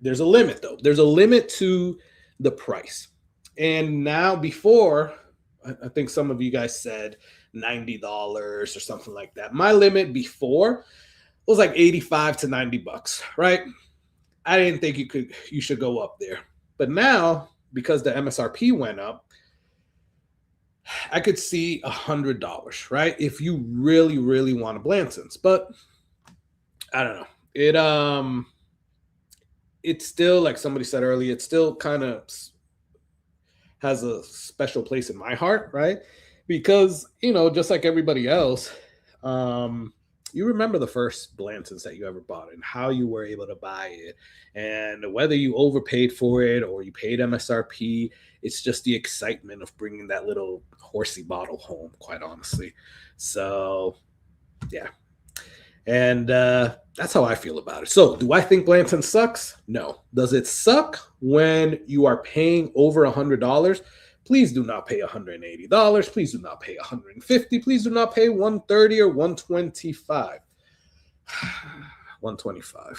there's a limit, though. There's a limit to the price. And now before, I think some of you guys said $90 or something like that. My limit before was like 85 to 90 bucks, right? I didn't think you should go up there. But now, because the MSRP went up, I could see $100, right? If you really, really want a Blanton's. But I don't know. It's still, like somebody said earlier, it still kind of has a special place in my heart, right? Because, just like everybody else, you remember the first Blantons that you ever bought and how you were able to buy it, and whether you overpaid for it or you paid MSRP. It's just the excitement of bringing that little horsey bottle home, quite honestly. So, yeah. And that's how I feel about it. So, do I think Blanton sucks? No. Does it suck when you are paying over $100? Please do not pay $180. Please do not pay $150. Please do not pay $130 or $125. $125.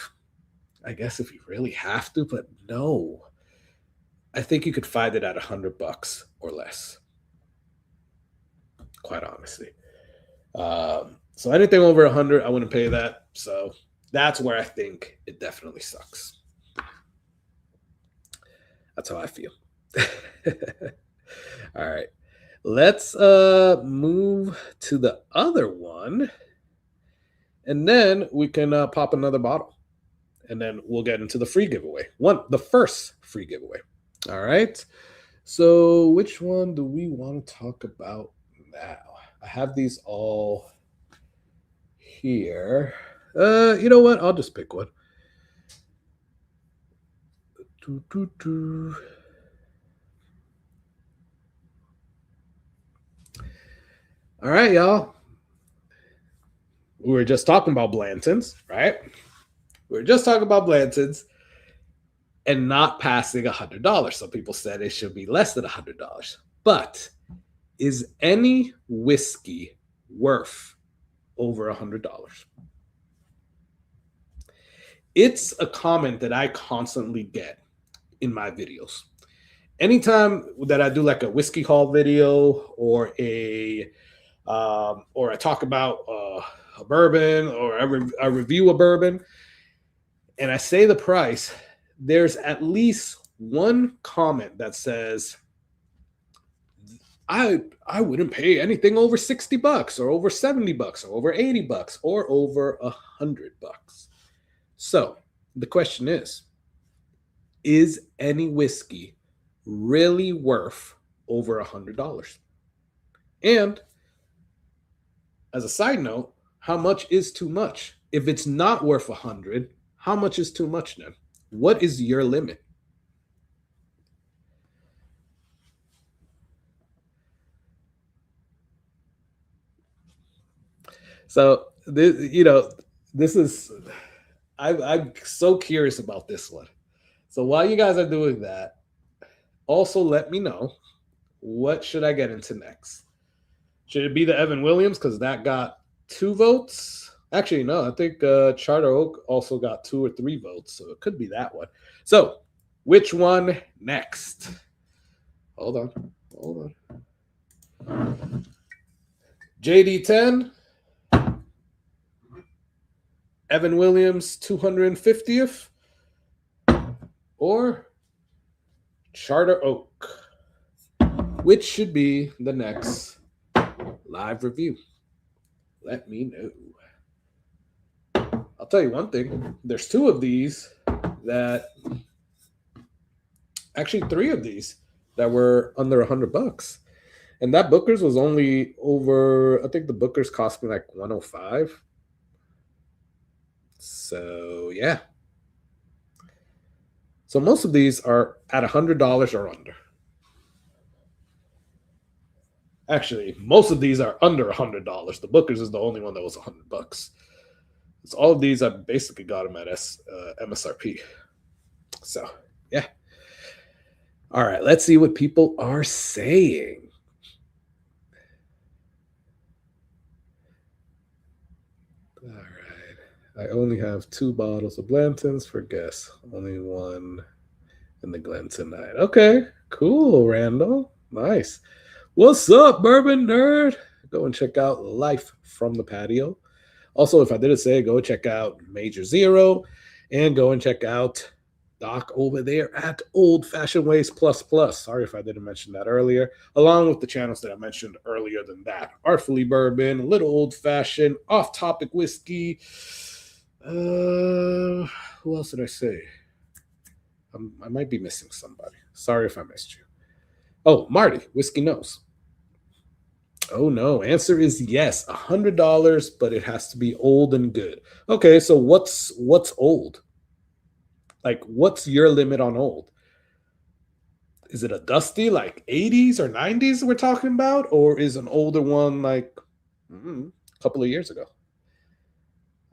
I guess if you really have to, but no. I think you could find it at $100 or less. Quite honestly. So anything over 100, I wouldn't pay that. So that's where I think it definitely sucks. That's how I feel. All right. Let's move to the other one. And then we can pop another bottle. And then we'll get into the free giveaway. The first free giveaway. All right. So which one do we want to talk about now? I have these all here. You know what? I'll just pick one. All right, y'all. We were just talking about Blantons, right? We were just talking about Blantons and not passing $100. Some people said it should be less than $100. But is any whiskey worth over $100? It's a comment that I constantly get in my videos. Anytime that I do like a whiskey haul video or I talk about a bourbon or I review a bourbon and I say the price, there's at least one comment that says, I wouldn't pay anything over $60 or over $70 or over $80 or over $100. So the question is any whiskey really worth over $100? And as a side note, how much is too much? If it's not worth 100, how much is too much then? What is your limit? So this is I'm so curious about this one. So while you guys are doing that, also let me know, what should I get into next? Should it be the Evan Williams because that got 2 votes? Actually, no, I think Charter Oak also got 2 or 3 votes, so it could be that one. So which one next? Hold on. JD10, Evan Williams 250th, or Charter Oak? Which should be the next live review? Let me know. I'll tell you one thing. There's 2 of these actually 3 of these that were under $100. And that Booker's was only over, I think the Booker's cost me like $105. So, yeah. So most of these are at $100 or under. Actually, most of these are under $100. The Booker's is the only one that was $100. So all of these, I basically got them at MSRP. So, yeah. All right, let's see what people are saying. All right. I only have 2 bottles of Blantons for guests. Only 1 in the Glen tonight. Okay, cool, Randall. Nice. What's up, bourbon nerd? Go and check out Life from the Patio. Also, if I didn't say it, go check out Major Zero and go and check out Doc over there at Old Fashioned Ways Plus Plus. Sorry if I didn't mention that earlier, along with the channels that I mentioned earlier than that. Artfully Bourbon, Little Old Fashioned, Off Topic Whiskey. Who else did I say? I might be missing somebody. Sorry if I missed you. Oh, Marty, Whiskey Knows. Oh no, answer is yes, $100, but it has to be old and good. Okay, so what's old? Like, what's your limit on old? Is it a dusty like 80s or 90s we're talking about, or is an older one like a couple of years ago?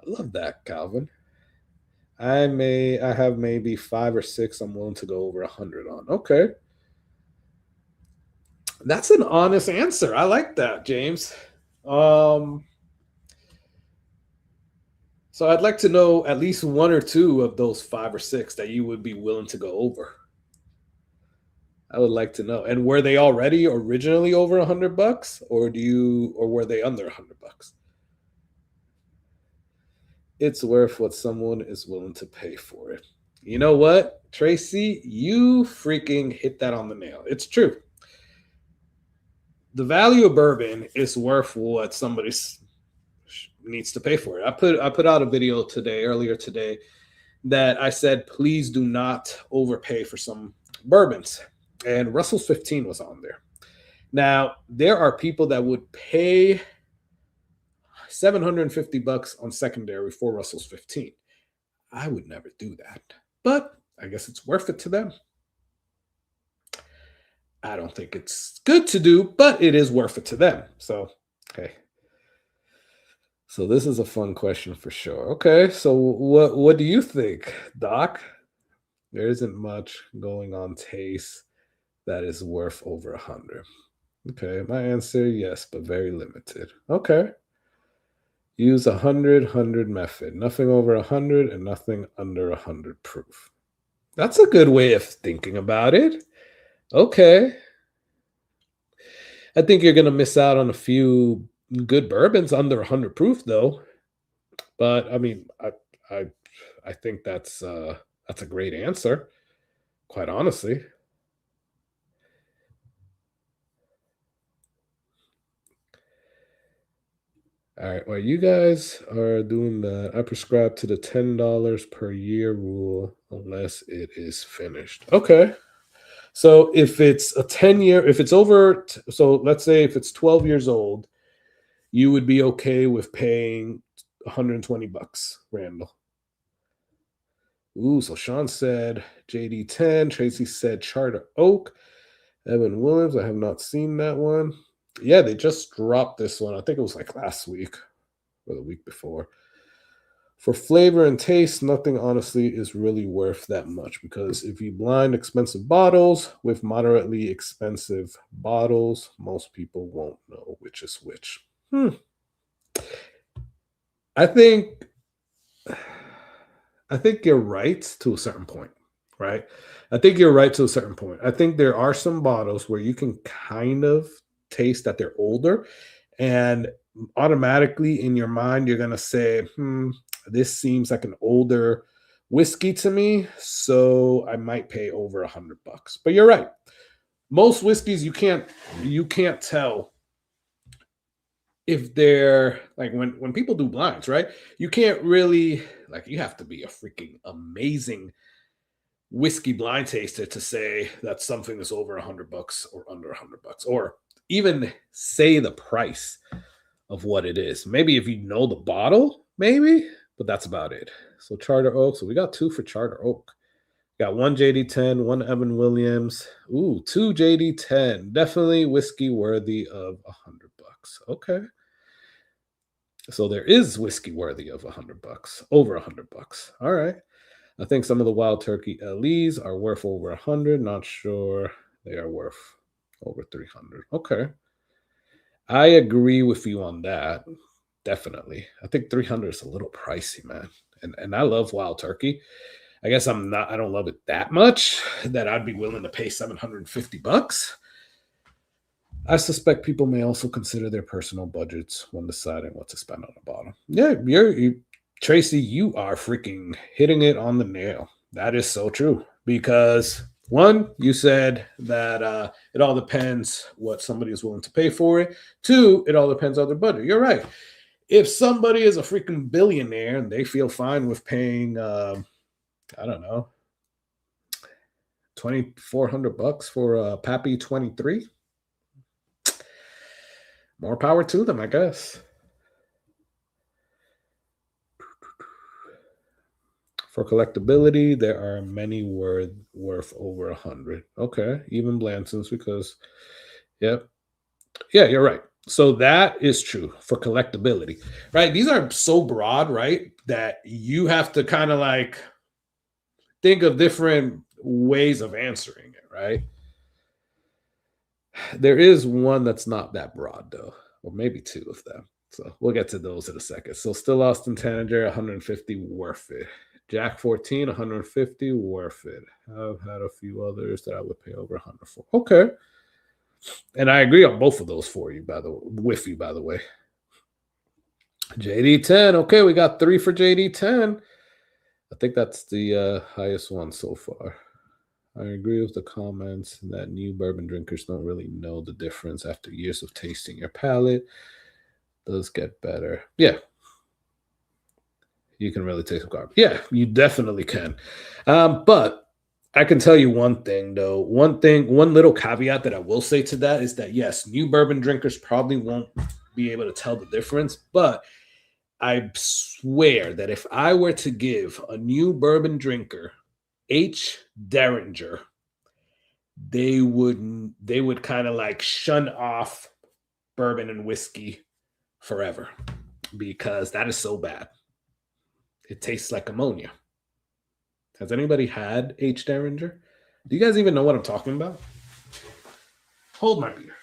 I love that, Calvin. I have maybe 5 or 6 I'm willing to go over 100 on. Okay. That's an honest answer. I like that, James. So I'd like to know at least 1 or 2 of those 5 or 6 that you would be willing to go over. I would like to know. And were they already originally over $100, or were they under $100? It's worth what someone is willing to pay for it. You know what, Tracy? You freaking hit that on the nail. It's true. The value of bourbon is worth what somebody needs to pay for it. I put out a video earlier today, that I said, please do not overpay for some bourbons. And Russell's 15 was on there. Now, there are people that would pay $750 on secondary for Russell's 15. I would never do that, but I guess it's worth it to them. I don't think it's good to do, but it is worth it to them. So, okay. So this is a fun question for sure. Okay, so what do you think, Doc? There isn't much going on taste that is worth over 100. Okay, my answer, yes, but very limited. Okay. Use 100 method. Nothing over 100 and nothing under 100 proof. That's a good way of thinking about it. Okay. I think you're going to miss out on a few good bourbons under 100 proof, though. But I mean, I think that's a great answer, quite honestly. All right, while you guys are doing that, I prescribe to the $10 per year rule unless it is finished. Okay. So if it's a 10-year, if it's over, so let's say if it's 12 years old, you would be okay with paying $120, Randall. Ooh, so Sean said JD10. Tracy said Charter Oak. Evan Williams, I have not seen that one. Yeah, they just dropped this one. I think it was like last week or the week before. For flavor and taste, nothing honestly is really worth that much, because if you blind expensive bottles with moderately expensive bottles, most people won't know which is which. I think you're right to a certain point, right? I think you're right to a certain point. I think there are some bottles where you can kind of taste that they're older, and automatically in your mind you're going to say, this seems like an older whiskey to me, so I might pay over $100. But you're right. Most whiskeys you can't tell if they're like, when people do blinds, right? You can't really, like, you have to be a freaking amazing whiskey blind taster to say that something is over $100 or under $100, or even say the price of what it is. Maybe if you know the bottle, maybe, but that's about it. So Charter Oak. So we got 2 for Charter Oak. Got 1 JD10, 1 Evan Williams. Ooh, 2 JD10. Definitely whiskey worthy of $100. Okay. So there is whiskey worthy of $100, over $100. All right. I think some of the Wild Turkey LEs are worth over 100. Not sure they are worth over 300. Okay. I agree with you on that. Definitely. I think 300 is a little pricey, man. And I love Wild Turkey. I guess I don't love it that much that I'd be willing to pay $750. I suspect people may also consider their personal budgets when deciding what to spend on a bottle. Yeah, Tracy, you are freaking hitting it on the nail. That is so true. Because one, you said that it all depends what somebody is willing to pay for it. Two, it all depends on their budget. You're right. If somebody is a freaking billionaire and they feel fine with paying, I don't know, $2,400 for a Pappy 23, more power to them, I guess. For collectability, there are many worth over 100. Okay, even Blantons, because, yep. Yeah, you're right. So that is true for collectability, right? These are so broad, right? That you have to kind of like think of different ways of answering it, right? There is one that's not that broad, though, or maybe two of them. So we'll get to those in a second. So still Austin Tanager, 150, worth it. Jack 14, 150, worth it. I've had a few others that I would pay over 100 for. Okay. And I agree on both of those for you, with you, by the way. JD10. Okay, we got 3 for JD10. I think that's the highest one so far. I agree with the comments that new bourbon drinkers don't really know the difference after years of tasting. Your palate does get better. Yeah. You can really taste garbage. Yeah, you definitely can. But I can tell you one thing, though. One little caveat that I will say to that is that, yes, new bourbon drinkers probably won't be able to tell the difference. But I swear that if I were to give a new bourbon drinker H. Derringer, they would kind of like shun off bourbon and whiskey forever, because that is so bad. It tastes like ammonia. Has anybody had H. Derringer? Do you guys even know what I'm talking about? Hold my beer.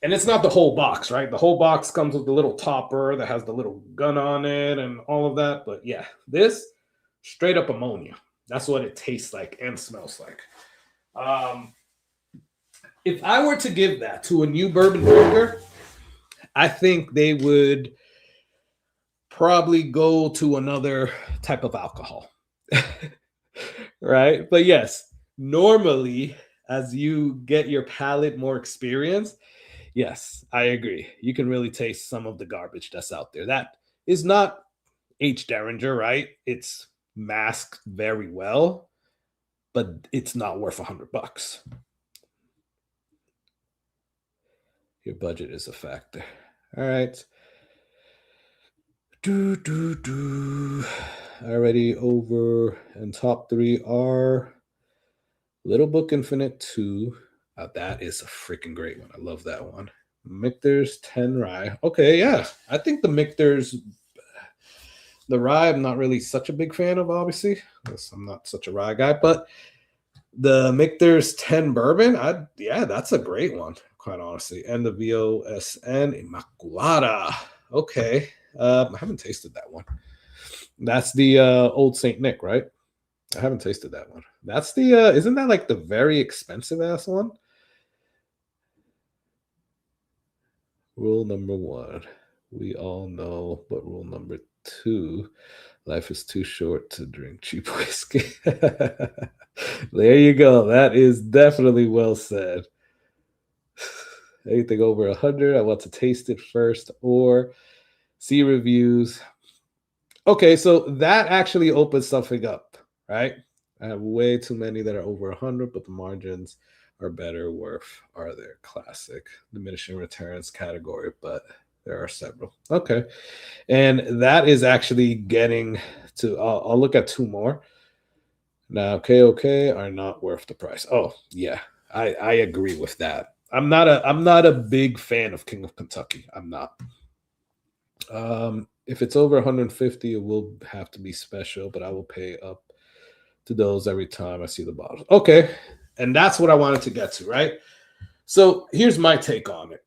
And it's not the whole box, right? The whole box comes with the little topper that has the little gun on it and all of that. But yeah, this straight up ammonia. That's what it tastes like and smells like. If I were to give that to a new bourbon drinker, I think they would probably go to another type of alcohol. Right? But yes, normally, as you get your palate more experienced, yes, I agree. You can really taste some of the garbage that's out there. That is not H. Derringer, right? It's masked very well, but it's not worth $100. Your budget is a factor. All right. Already over, and top 3 are Little Book Infinite 2. That is a freaking great one. I love that one. Michter's 10 Rye. Okay, yeah. I think the Michter's, the rye, I'm not really such a big fan of, obviously, because I'm not such a rye guy, but the Michter's 10 Bourbon, yeah, that's a great one, quite honestly. And the VOSN Immaculata. Okay. I haven't tasted that one. That's the Old Saint Nick, right? I haven't tasted that one. That's the, isn't that like the very expensive ass one? Rule number 1, we all know, but rule number 2, life is too short to drink cheap whiskey. There you go. That is definitely well said. Anything over 100, I want to taste it first or see reviews. Okay, so that actually opens something up, right? I have way too many that are over 100, but the margins are better. Worth are there? Classic, diminishing returns category, but there are several. Okay, and that is actually getting to. I'll look at 2 more. Now, KOK are not worth the price. Oh yeah, I agree with that. I'm not a big fan of King of Kentucky. I'm not. If it's over 150, it will have to be special, but I will pay up to those every time I see the bottles. Okay, and that's what I wanted to get to, right? So here's my take on it.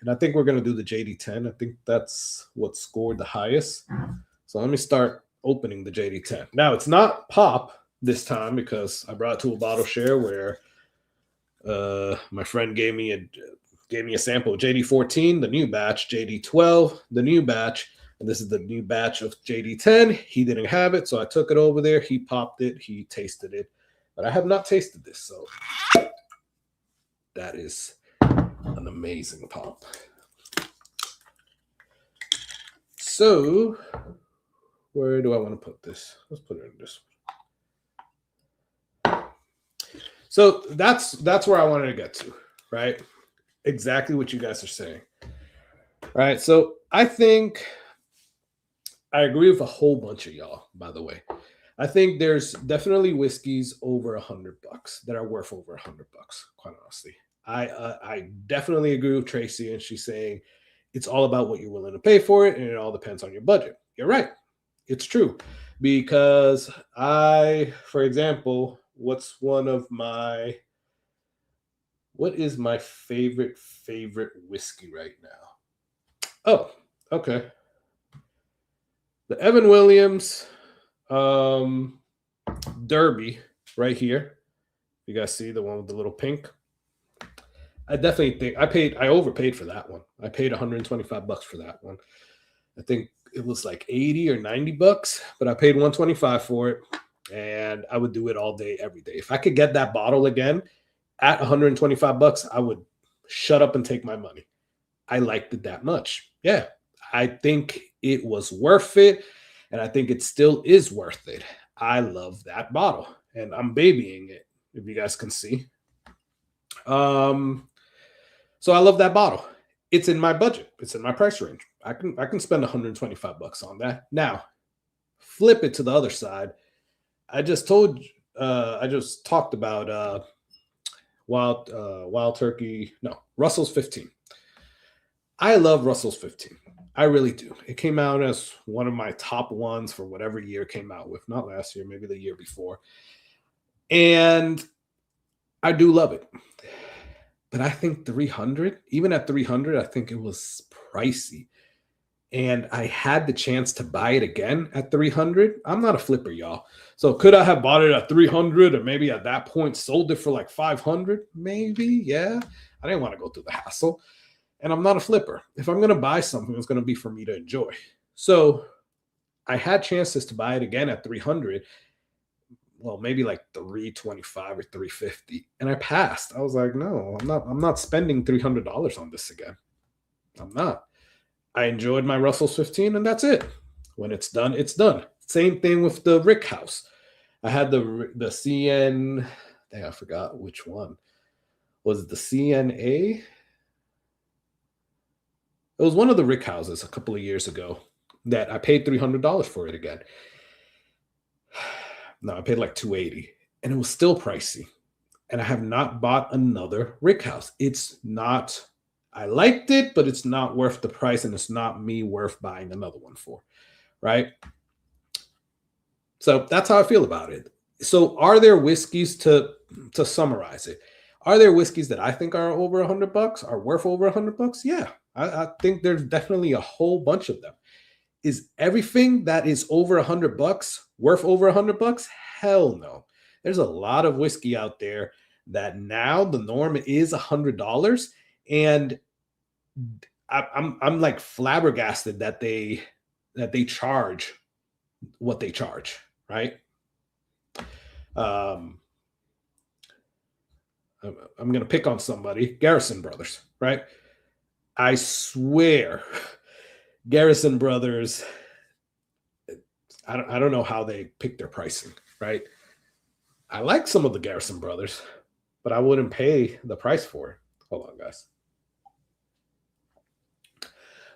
And I think we're going to do the JD10. I think that's what scored the highest. So let me start opening the JD10. Now, it's not pop. this time because I brought it to a bottle share where my friend gave me a sample of JD14, the new batch, JD12, the new batch, and this is the new batch of JD10. He didn't have it, so I took it over there. He popped it, he tasted it, but I have not tasted this, so that is an amazing pop. So, where do I want to put this? Let's put it in this one. So that's where I wanted to get to, right? Exactly what you guys are saying. Right. So I think I agree with a whole bunch of y'all, by the way. I think there's definitely whiskeys over $100 that are worth over $100, quite honestly. I definitely agree with Tracy, and she's saying it's all about what you're willing to pay for it, and it all depends on your budget. You're right. It's true. Because for example, what is my favorite whiskey right now? Oh, okay. The Evan Williams Derby right here. You guys see the one with the little pink? I definitely think I overpaid for that one. I paid $125 for that one. I think it was like $80 or $90, but I paid $125 for it, and I would do it all day, every day. If I could get that bottle again at $125, I would shut up and take my money. I liked it that much. Yeah, I think it was worth it, and I think it still is worth it. I love that bottle, and I'm babying it, if you guys can see. So I love that bottle. It's in my budget. It's in my price range. I can spend $125 on that. Now, flip it to the other side. I just talked about Wild Turkey. No, Russell's 15. I love Russell's 15. I really do. It came out as one of my top ones for whatever year it came out with. Not last year, maybe the year before. And I do love it. But I think 300, even at 300, I think it was pricey. And I had the chance to buy it again at 300. I'm not a flipper, y'all. So could I have bought it at 300 and maybe at that point sold it for like 500? Maybe, yeah. I didn't want to go through the hassle. And I'm not a flipper. If I'm going to buy something, it's going to be for me to enjoy. So I had chances to buy it again at 300. Well, maybe like 325 or 350. And I passed. I was like, no, I'm not spending $300 on this again. I'm not. I enjoyed my Russell's 15, and that's it. When it's done, it's done. Same thing with the Rick House. I had the CN, I forgot which one. Was it the CNA? It was one of the Rick Houses a couple of years ago that I paid $300 for it again. No, I paid like $280, and it was still pricey. And I have not bought another Rick House. It's not, I liked it, but it's not worth the price, and it's not me worth buying another one for, right? So that's how I feel about it. So are there whiskeys, to summarize it, are there whiskeys that I think are over $100, are worth over $100? Yeah, I think there's definitely a whole bunch of them. Is everything that is over $100 worth over $100? Hell no. There's a lot of whiskey out there that now the norm is $100, and I'm like flabbergasted that they charge what they charge, right? I'm gonna pick on somebody, Garrison Brothers, right? I swear. Garrison Brothers, I don't know how they pick their pricing, right? I like some of the Garrison Brothers, but I wouldn't pay the price for it. Hold on, guys.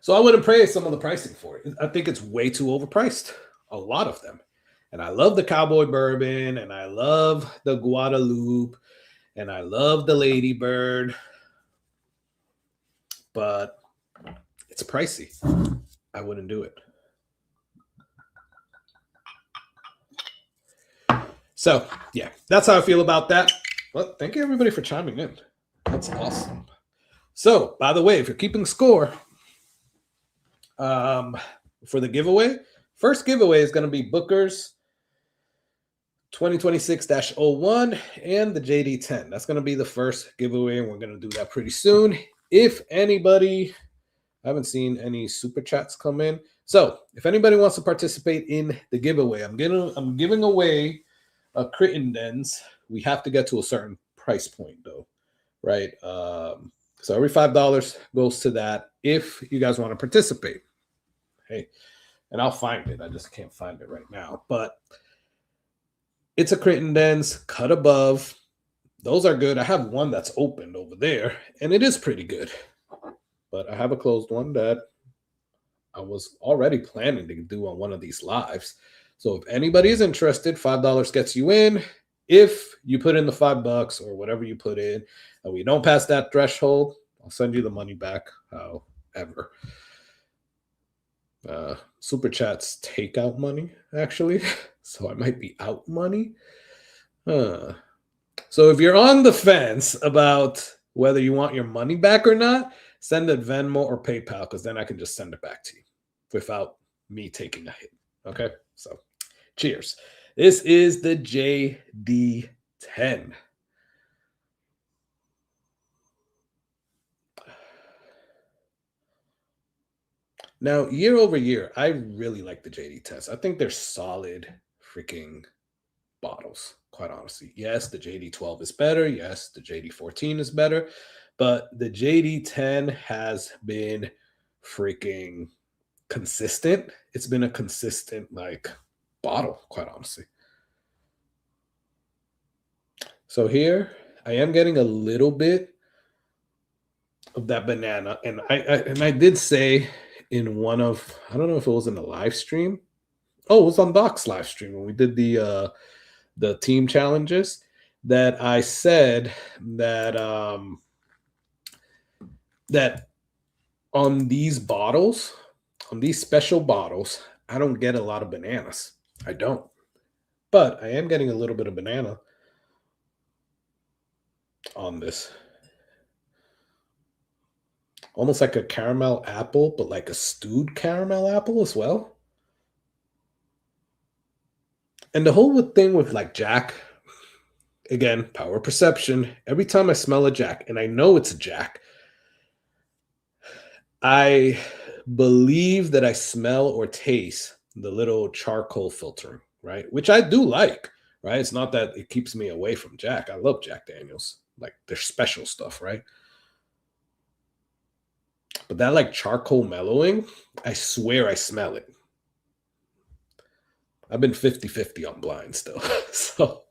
So I wouldn't pay some of the pricing for it. I think it's way too overpriced, a lot of them. And I love the Cowboy Bourbon, and I love the Guadalupe, and I love the Lady Bird, but it's pricey. I wouldn't do it. So, yeah, that's how I feel about that. Well, thank you, everybody, for chiming in. That's awesome. So, by the way, if you're keeping score, for the giveaway, first giveaway is going to be Booker's 2026-01 and the JD10. That's going to be the first giveaway, and we're going to do that pretty soon. If anybody, I haven't seen any super chats come in. So if anybody wants to participate in the giveaway, I'm giving away a Crittendens. We have to get to a certain price point though, right? So every $5 goes to that if you guys want to participate. Hey, and I'll find it. I just can't find it right now. But it's a Crittendens cut above. Those are good. I have one that's opened over there, and it is pretty good. But I have a closed one that I was already planning to do on one of these lives. So if anybody is interested, $5 gets you in. If you put in the $5 or whatever you put in, and we don't pass that threshold, I'll send you the money back. However, super chats take out money actually, so I might be out money. So if you're on the fence about whether you want your money back or not, send it Venmo or PayPal, because then I can just send it back to you without me taking a hit. Okay, so cheers. This is the JD10. Now, year over year, I really like the JD10s. I think they're solid freaking bottles, quite honestly. Yes, the JD12 is better. Yes, the JD14 is better. But the JD10 has been freaking consistent. It's been a consistent, like, bottle, quite honestly. So here, I am getting a little bit of that banana. And I did say in one of, I don't know if it was in the live stream. Oh, it was on Doc's live stream when we did the team challenges, that I said that that on these bottles, on these special bottles, I don't get a lot of bananas. I don't. But I am getting a little bit of banana on this. Almost like a caramel apple, but like a stewed caramel apple as well. And the whole thing with like Jack, again, power perception. Every time I smell a Jack, and I know it's a Jack, I believe that I smell or taste the little charcoal filtering, right? Which I do like, right? It's not that it keeps me away from Jack. I love Jack Daniels, like their special stuff, right? But that like charcoal mellowing, I swear I smell it. I've been 50-50 on blind still. So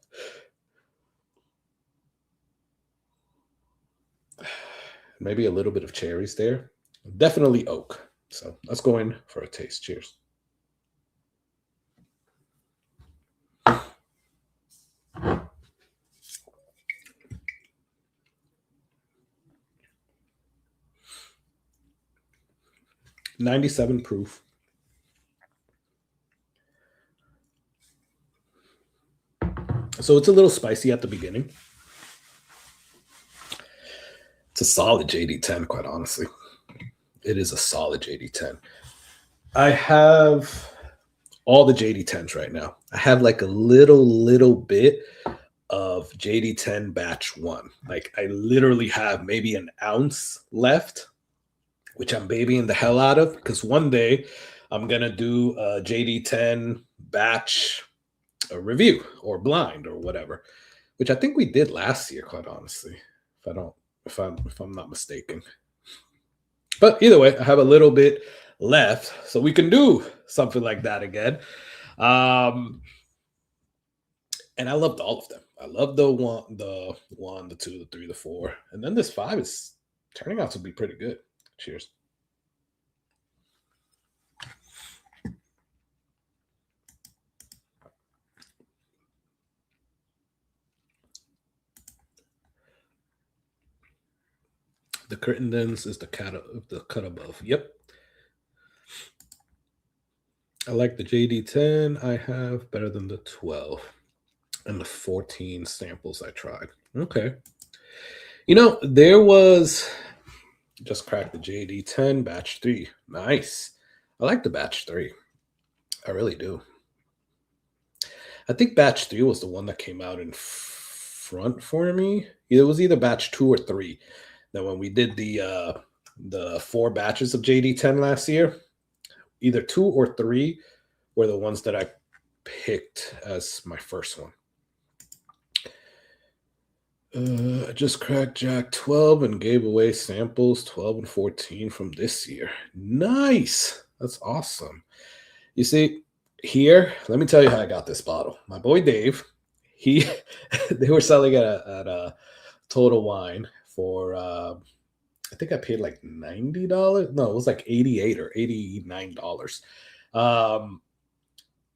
maybe a little bit of cherries there. Definitely oak. So let's go in for a taste. Cheers. $97 proof. So it's a little spicy at the beginning. It's a solid JD10, quite honestly. It is a solid JD10. I have all the JD10s right now. I have like a little bit of JD10 batch 1. Like I literally have maybe an ounce left, which I'm babying the hell out of, because one day I'm going to do a JD10 batch review or blind or whatever, which I think we did last year, quite honestly, if I'm not mistaken. But either way, I have a little bit left, so we can do something like that again. And I loved all of them. I love the one, the 2, the 3, the 4, and then this 5 is turning out to be pretty good. Cheers. The Crittendens is the cut above. Yep. I like the JD10 I have better than the 12 and the 14 samples I tried. Okay. You know, there was, just cracked the JD10 batch 3. Nice. I like the batch 3. I really do. I think batch 3 was the one that came out in front for me. It was either batch 2 or 3. Then when we did the 4 batches of JD10 last year, either 2 or 3 were the ones that I picked as my first one. I just cracked Jack 12 and gave away samples 12 and 14 from this year. Nice. That's awesome. You see, here, let me tell you how I got this bottle. My boy Dave, they were selling it at a Total Wine for I think I paid like $90. No, it was like $88 or $89.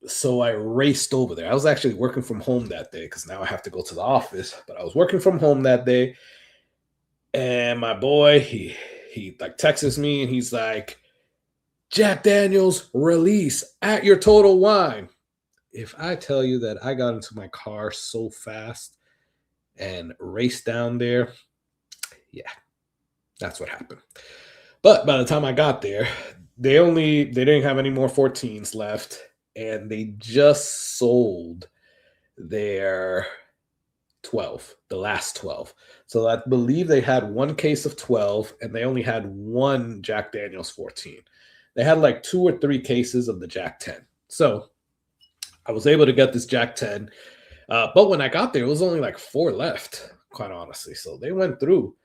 So I raced over there. I was actually working from home that day because now I have to go to the office. But I was working from home that day, and my boy, he like texts me and he's like, Jack Daniels release at your Total Wine. If I tell you that I got into my car so fast and raced down there, yeah, that's what happened. But by the time I got there, they didn't have any more 14s left, and they just sold their 12, the last 12. So I believe they had one case of 12, and they only had one Jack Daniels 14. They had like 2 or 3 cases of the Jack 10. So I was able to get this Jack 10. But when I got there, it was only like 4 left, quite honestly. So they went through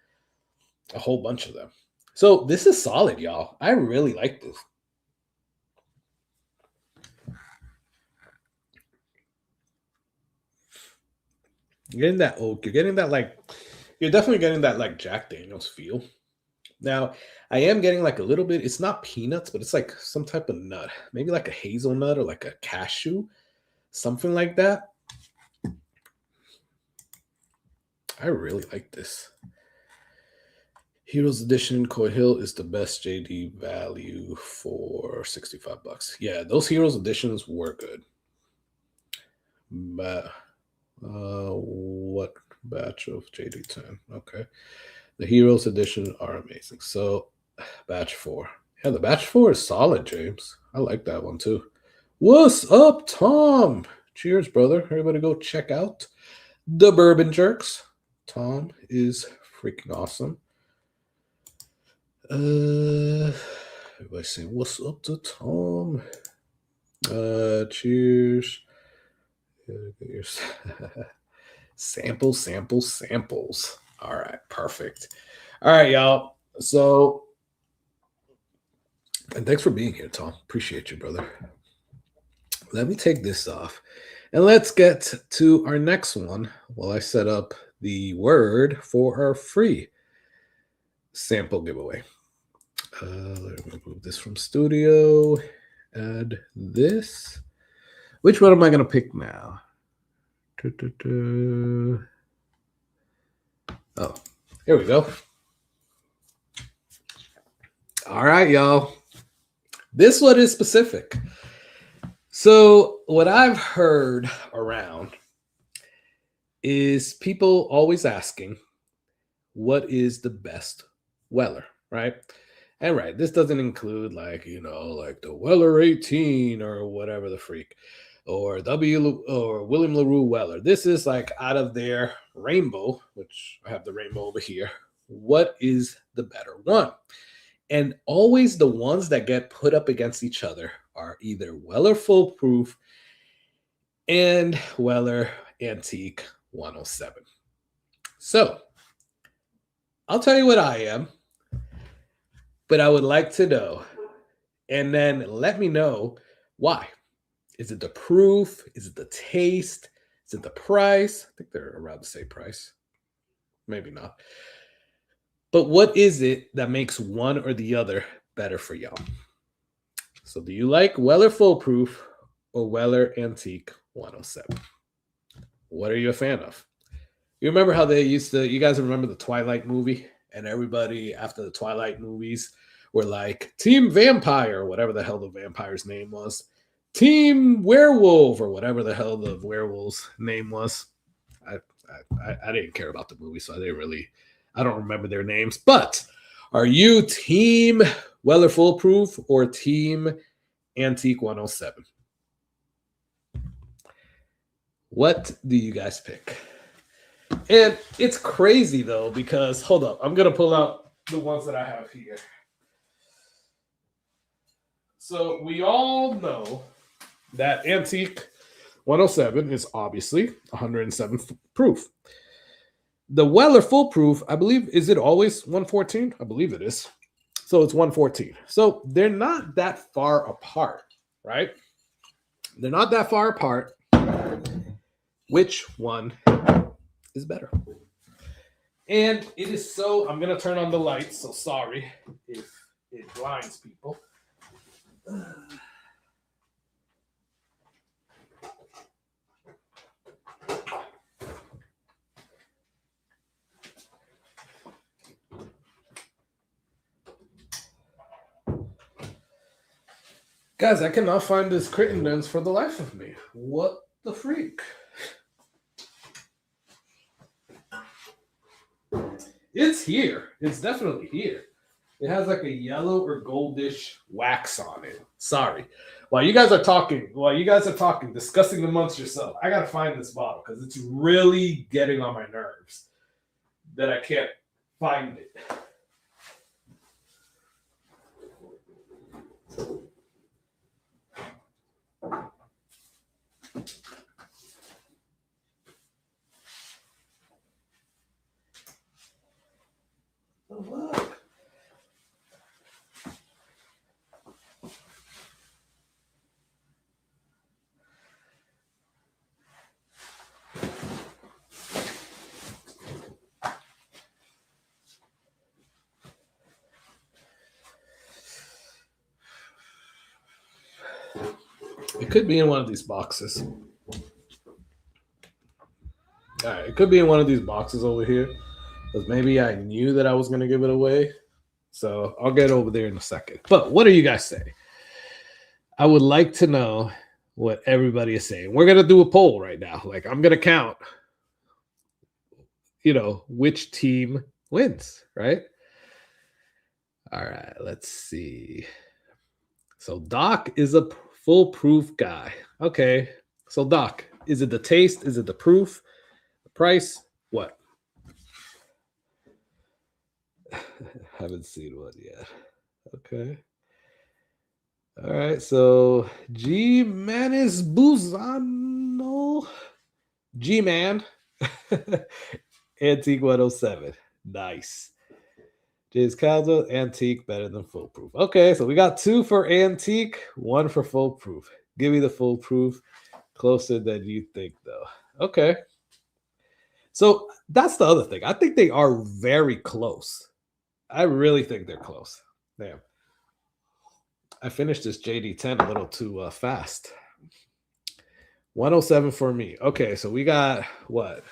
a whole bunch of them. So this is solid, y'all. I really like this. You're getting that oak. You're getting that you're definitely getting that like Jack Daniels feel. Now, I am getting like a little bit, it's not peanuts, but it's like some type of nut. Maybe like a hazelnut or like a cashew, something like that. I really like this. Heroes Edition Coy Hill is the best JD value for $65. Yeah, those Heroes Editions were good. But what batch of JD10? Okay. The Heroes Edition are amazing. So, batch 4. Yeah, the batch 4 is solid, James. I like that one too. What's up, Tom? Cheers, brother. Everybody go check out the Bourbon Jerks. Tom is freaking awesome. Everybody saying, what's up to Tom? Cheers. Samples. All right, perfect. All right, y'all. So, and thanks for being here, Tom. Appreciate you, brother. Let me take this off, and let's get to our next one while I set up the word for our free sample giveaway. Let me move this from studio. Add this. Which one am I going to pick now? Oh, here we go. All right, y'all. This one is specific. So what I've heard around is people always asking, what is the best Weller, right? And right, this doesn't include like the Weller 18 or whatever the freak, or William LaRue Weller. This is like out of their rainbow, which I have the rainbow over here. What is the better one? And always the ones that get put up against each other are either Weller Full Proof and Weller Antique 107. So I'll tell you what I am, but I would like to know, and then let me know why. Is it the proof? Is it the taste? Is it the price? I think they're around the same price. Maybe not. But what is it that makes one or the other better for y'all? So do you like Weller Full Proof or Weller Antique 107? What are you a fan of? You remember how they you guys remember the Twilight movie? And everybody after the Twilight movies were like, Team Vampire, whatever the hell the vampire's name was. Team Werewolf, or whatever the hell the werewolf's name was. I didn't care about the movie, so I don't remember their names. But are you Team Weller Full Proof or Team Antique 107? What do you guys pick? And it's crazy though, because hold up, I'm gonna pull out the ones that I have here. So we all know that Antique 107 is obviously 107 proof. The Weller Full Proof, I believe, is it always 114? I believe it is. So it's 114. So they're not that far apart, right? They're not that far apart. Which one is better? And it is so, I'm going to turn on the lights, so sorry if it blinds people. Guys, I cannot find this Crittendens for the life of me. What the freak? It's here. It's definitely here. It has like a yellow or goldish wax on it. Sorry. While you guys are talking, discussing amongst yourself, I gotta find this bottle because it's really getting on my nerves that I can't find it. Oh, look. It could be in one of these boxes. All right, it could be in one of these boxes over here. Because maybe I knew that I was going to give it away. So I'll get over there in a second. But what do you guys say? I would like to know what everybody is saying. We're going to do a poll right now. Like, I'm going to count, which team wins, right? All right, let's see. So Doc is a foolproof guy. Okay. So Doc, is it the taste? Is it the proof? The price? What? Haven't seen one yet. Okay. All right. So G Man is Buzano. G Man. Antique 107. Nice. James Calzo, Antique better than foolproof. Okay, so we got 2 for Antique, 1 for foolproof. Give me the foolproof. Closer than you think, though. Okay. So that's the other thing. I think they are very close. I really think they're close. Damn. I finished this JD10 a little too fast. 107 for me. Okay, so we got what?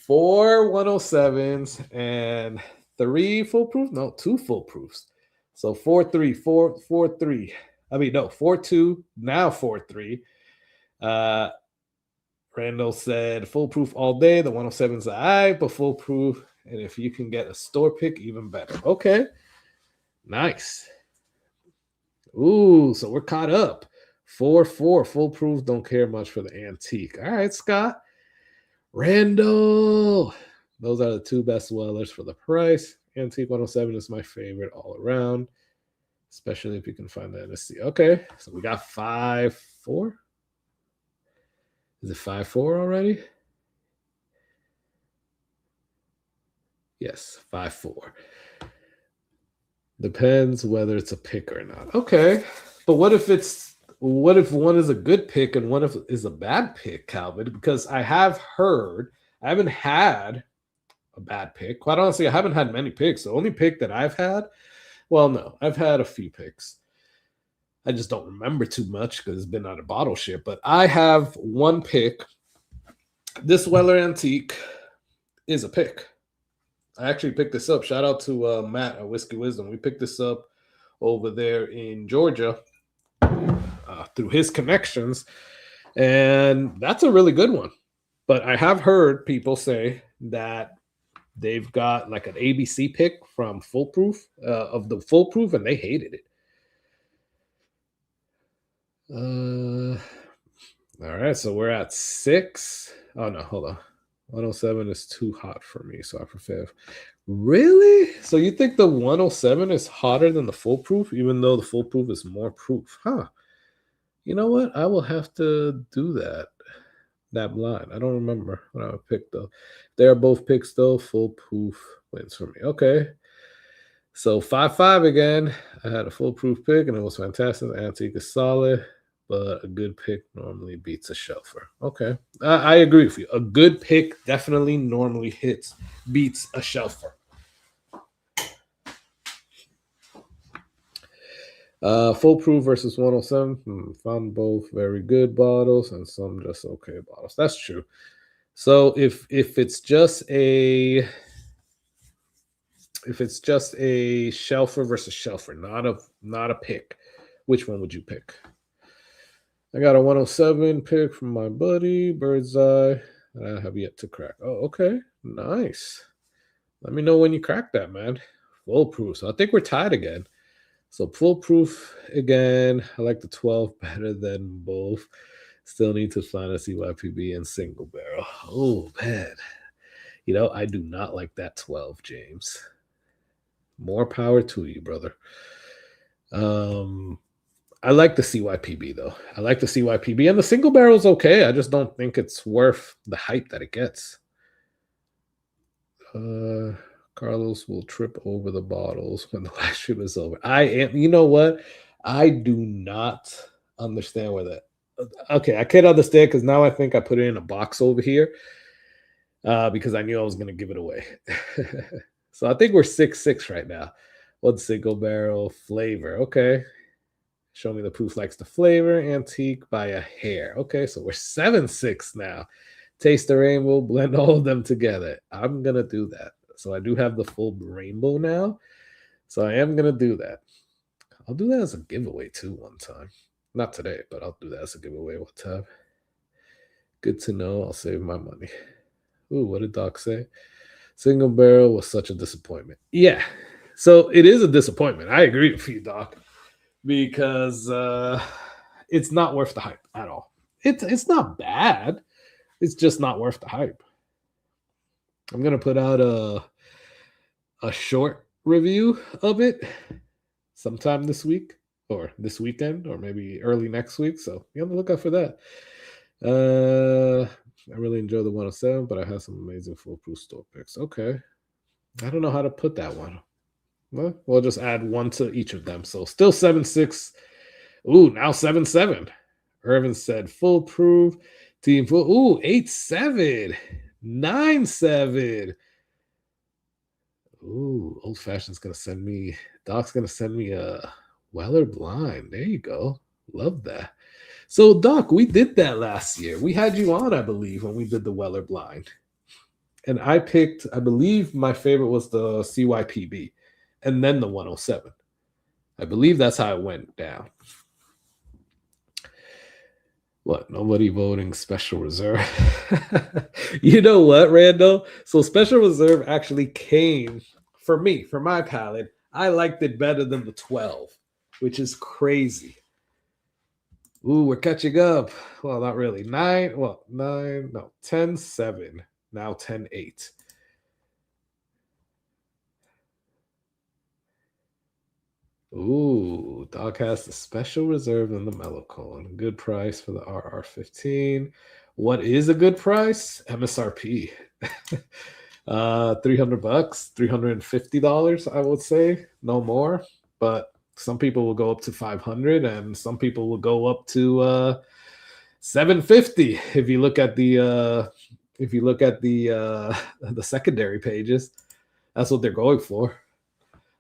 4 107s and 3 foolproof? No, 2 foolproofs. So 4-3, 4-3. I mean, no, 4-2, now 4-3. Randall said foolproof all day. The 107's the eye, but foolproof. And if you can get a store pick, even better. Okay. Nice. Ooh, so we're caught up. 4-4. Foolproof. Don't care much for the antique. All right, Scott. Randall. Those are the 2 best Wellers for the price. Antique 107 is my favorite all around, especially if you can find the NSC. Okay, so we got 5-4. Is it 5-4 already? Yes, 5-4. Depends whether it's a pick or not. Okay, but what if one is a good pick and one is a bad pick, Calvin? Because I have heard, I haven't had a bad pick. Quite honestly, I haven't had many picks. The only pick that I've had, well, no, I've had a few picks. I just don't remember too much because it's been on a bottle ship. But I have one pick. This Weller Antique is a pick. I actually picked this up. Shout out to Matt at Whiskey Wisdom. We picked this up over there in Georgia through his connections. And that's a really good one. But I have heard people say that they've got like an ABC pick from Foolproof, of the Foolproof, and they hated it. All right, so we're at 6. Oh no, hold on. 107 is too hot for me, so I prefer. Really? So you think the 107 is hotter than the foolproof, even though the foolproof is more proof? Huh. You know what? I will have to do that blind. I don't remember what I would pick though. They are both picks though. Foolproof wins for me. Okay. So 5-5 again. I had a foolproof pick and it was fantastic. Antique is solid, but a good pick normally beats a shelfer. Okay. I agree with you. A good pick definitely normally beats a shelfer. Foolproof versus 107. Found both very good bottles and some just okay bottles. That's true. So if it's just a shelfer versus shelfer, not a pick, which one would you pick? I got a 107 pick from my buddy Bird's Eye that I have yet to crack. Oh, okay, nice. Let me know when you crack that, man. Foolproof. So I think we're tied again. So foolproof again. I like the 12 better than both. Still need to find a CYPB and single barrel. Oh, man. You know, I do not like that 12, James. More power to you, brother. I like the CYPB, though. I like the CYPB. And the single barrel is okay. I just don't think it's worth the hype that it gets. Carlos will trip over the bottles when the last trip is over. You know what? I do not understand where that. Okay, I can't understand because now I think I put it in a box over here because I knew I was going to give it away. So I think we're 6-6 right now. One single barrel flavor. Okay. Show me the proof likes the flavor. Antique by a hair. Okay, so we're 7-6 now. Taste the rainbow, blend all of them together. I'm going to do that. So I do have the full rainbow now. So I am going to do that. I'll do that as a giveaway too one time. Not today, but I'll do that as a giveaway one time. Good to know. I'll save my money. Ooh, what did Doc say? Single barrel was such a disappointment. Yeah. So it is a disappointment. I agree with you, Doc. Because it's not worth the hype at all. It's not bad. It's just not worth the hype. I'm gonna put out a short review of it sometime this week or this weekend or maybe early next week. So be on the lookout for that. I really enjoy the 107, but I have some amazing foolproof store picks. Okay. I don't know how to put that one. Well, we'll just add one to each of them. So still 7-6. Ooh, now 7-7. Irvin said foolproof. Team full. Ooh, 8-7. 9-7. Ooh, Old Fashioned's gonna send me. Doc's gonna send me a Weller blind. There you go. Love that. So, Doc, we did that last year. We had you on, I believe, when we did the Weller blind. And I picked, I believe my favorite was the CYPB and then the 107. I believe that's how it went down. What? Nobody voting Special Reserve? You know what, Randall? So Special Reserve actually came, for me, for my palate, I liked it better than the 12, which is crazy. Ooh, we're catching up. Well, not really. 10-7. Now 10-8. Ooh, Dog has the Special Reserve and the Mellow Cone. Good price for the RR15. What is a good price? MSRP. $300, $350, I would say. No more. But some people will go up to 500 and some people will go up to 750 if you look at the the secondary pages. That's what they're going for.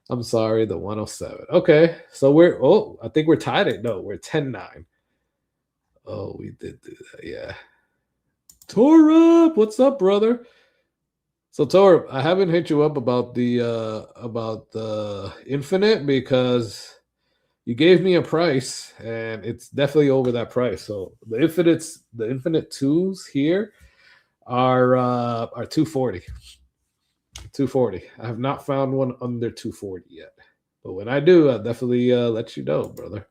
I'm sorry, the 107. Okay, so I think we're tied. No, we're 10-9. Oh, we did do that, yeah. Torup, what's up, brother? So Torup, I haven't hit you up about the Infinite because you gave me a price and it's definitely over that price. So the Infinite 2s here are 240. 240. I have not found one under 240 yet. But when I do, I'll definitely let you know, brother.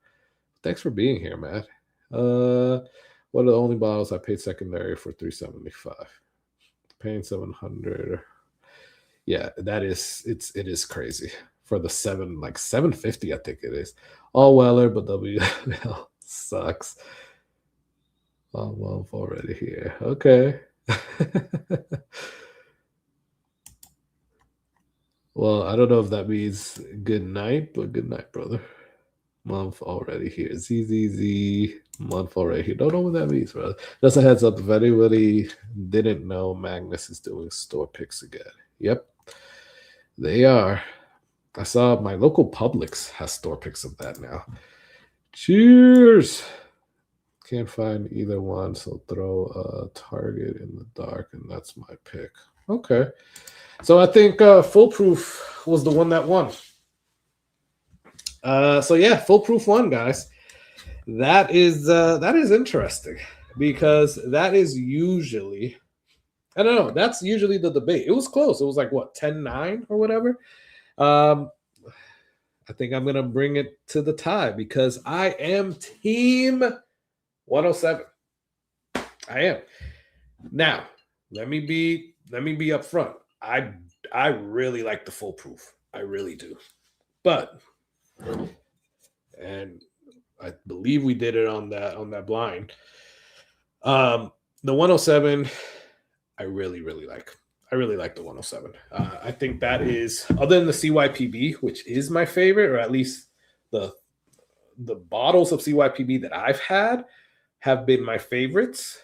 Thanks for being here, man. What are the only bottles I paid secondary for $375? Paying $700. Yeah, it is crazy for the $750. I think it is. All Weller, but WL sucks. Oh well, I'm already here. Okay. Well, I don't know if that means good night, but good night, brother. Month already here. ZZZ month already here. Don't know what that means, brother. Just a heads up, if anybody didn't know, Magnus is doing store picks again. Yep, they are. I saw my local Publix has store picks of that now. Cheers. Can't find either one, so throw a Target in the dark, and that's my pick. Okay. So I think Foolproof was the one that won. So yeah, Foolproof won, guys. That is interesting because that is usually, I don't know, that's usually the debate. It was close. It was like what, 10-9 or whatever. I think I'm gonna bring it to the tie because I am team 107. I am. Now, let me be upfront. I really like the Foolproof. I really do. But and I believe we did it on that blind. The 107, I really like. I really like the 107. I think that is, other than the CYPB, which is my favorite, or at least the bottles of CYPB that I've had have been my favorites.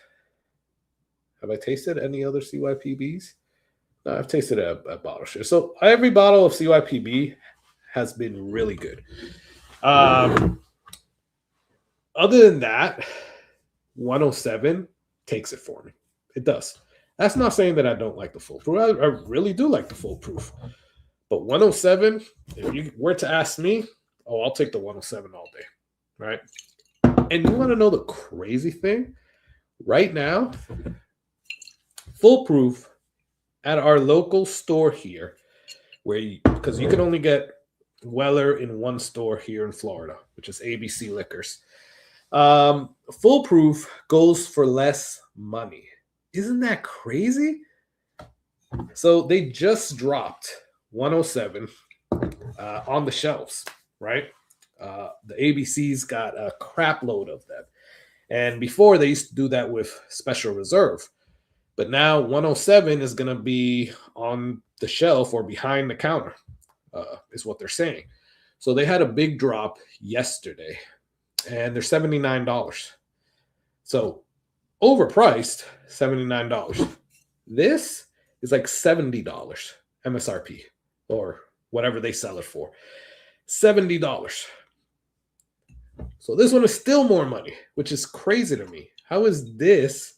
Have I tasted any other CYPBs? No, I've tasted a bottle share. So every bottle of CYPB has been really good. Other than that, 107 takes it for me. It does. That's not saying that I don't like the Foolproof. I really do like the Foolproof. But 107, if you were to ask me, I'll take the 107 all day. Right? And you want to know the crazy thing? Right now, Foolproof at our local store here, because you can only get Weller in one store here in Florida, which is ABC Liquors. Foolproof goes for less money. Isn't that crazy? So they just dropped 107 on the shelves, right? The ABC's got a crap load of them. And before they used to do that with Special Reserve. But now 107 is going to be on the shelf or behind the counter, is what they're saying. So they had a big drop yesterday, and they're $79. So overpriced, $79. This is like $70 MSRP or whatever they sell it for. $70. So this one is still more money, which is crazy to me. How is this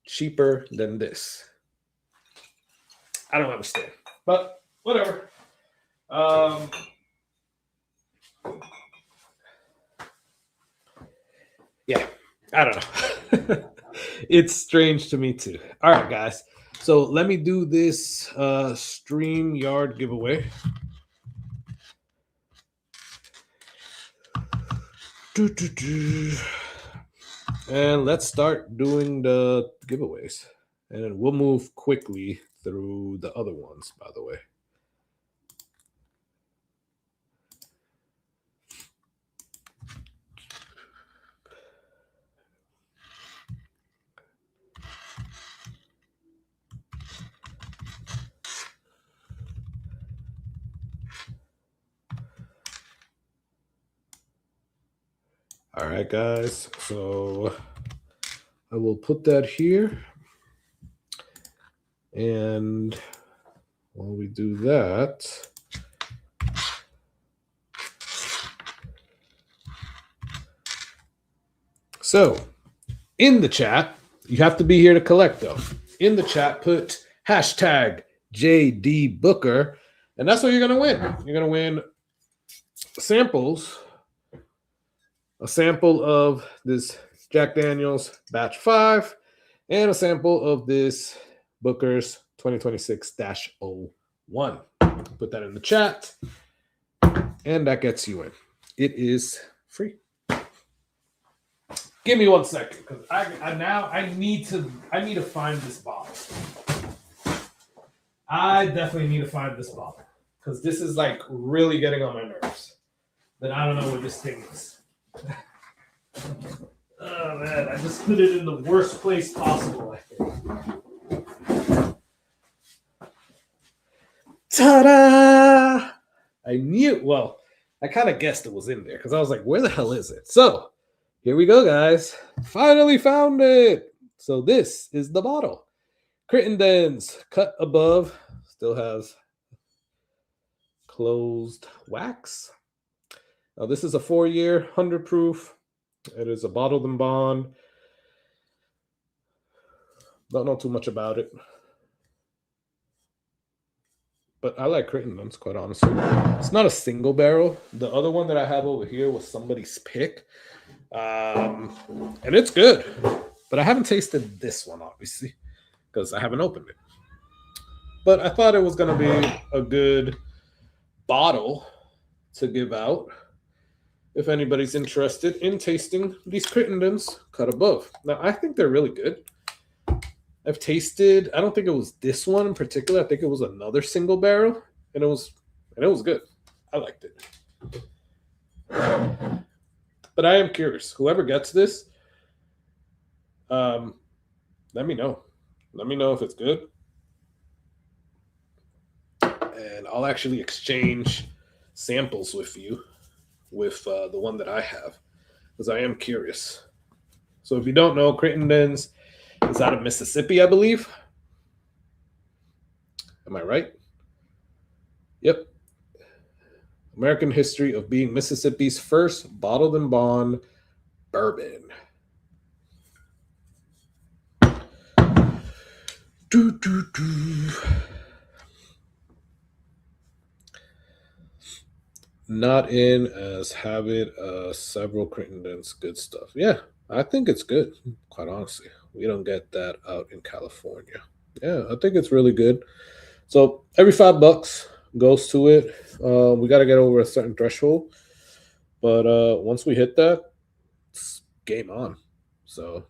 cheaper than this? I don't understand, but whatever. Yeah, I don't know. It's strange to me too. All right, guys. So let me do this StreamYard giveaway. And let's start doing the giveaways. And we'll move quickly through the other ones, by the way. All right, guys. So I will put that here. And while we do that, so in the chat, you have to be here to collect, though. In the chat, put hashtag JD Booker, and that's what you're going to win. You're going to win samples. A sample of this Jack Daniel's Batch 5 and a sample of this Booker's 2026-01. Put that in the chat, and that gets you in. It is free. Give me 1 second, because I need to find this bottle. I definitely need to find this bottle, because this is like really getting on my nerves. That I don't know what this thing is. Oh man, I just put it in the worst place possible, I think. Ta-da! I knew, well, I kind of guessed it was in there because I was like, where the hell is it? So here we go, guys. Finally found it. So this is the bottle. Crittenden's cut above, still has closed wax. Now this is a 4-year, 100 proof. It is a bottled and bond. Don't know too much about it. But I like Crittenden's, quite honestly. It's not a single barrel. The other one that I have over here was somebody's pick. And it's good. But I haven't tasted this one, obviously, because I haven't opened it. But I thought it was going to be a good bottle to give out if anybody's interested in tasting these Crittenden's cut above. Now, I think they're really good. I've tasted, I don't think it was this one in particular. I think it was another single barrel, and it was good. I liked it. But I am curious. Whoever gets this, let me know. Let me know if it's good. And I'll actually exchange samples with you with the one that I have, because I am curious. So if you don't know, Crittenden's is out of Mississippi, I believe. Am I right? Yep. American history of being Mississippi's first bottled and bond bourbon. Not in as have it several Crittenden's good stuff. Yeah, I think it's good, quite honestly. We don't get that out in California. Yeah, I think it's really good. So every $5 goes to it. We got to get over a certain threshold. But once we hit that, it's game on. So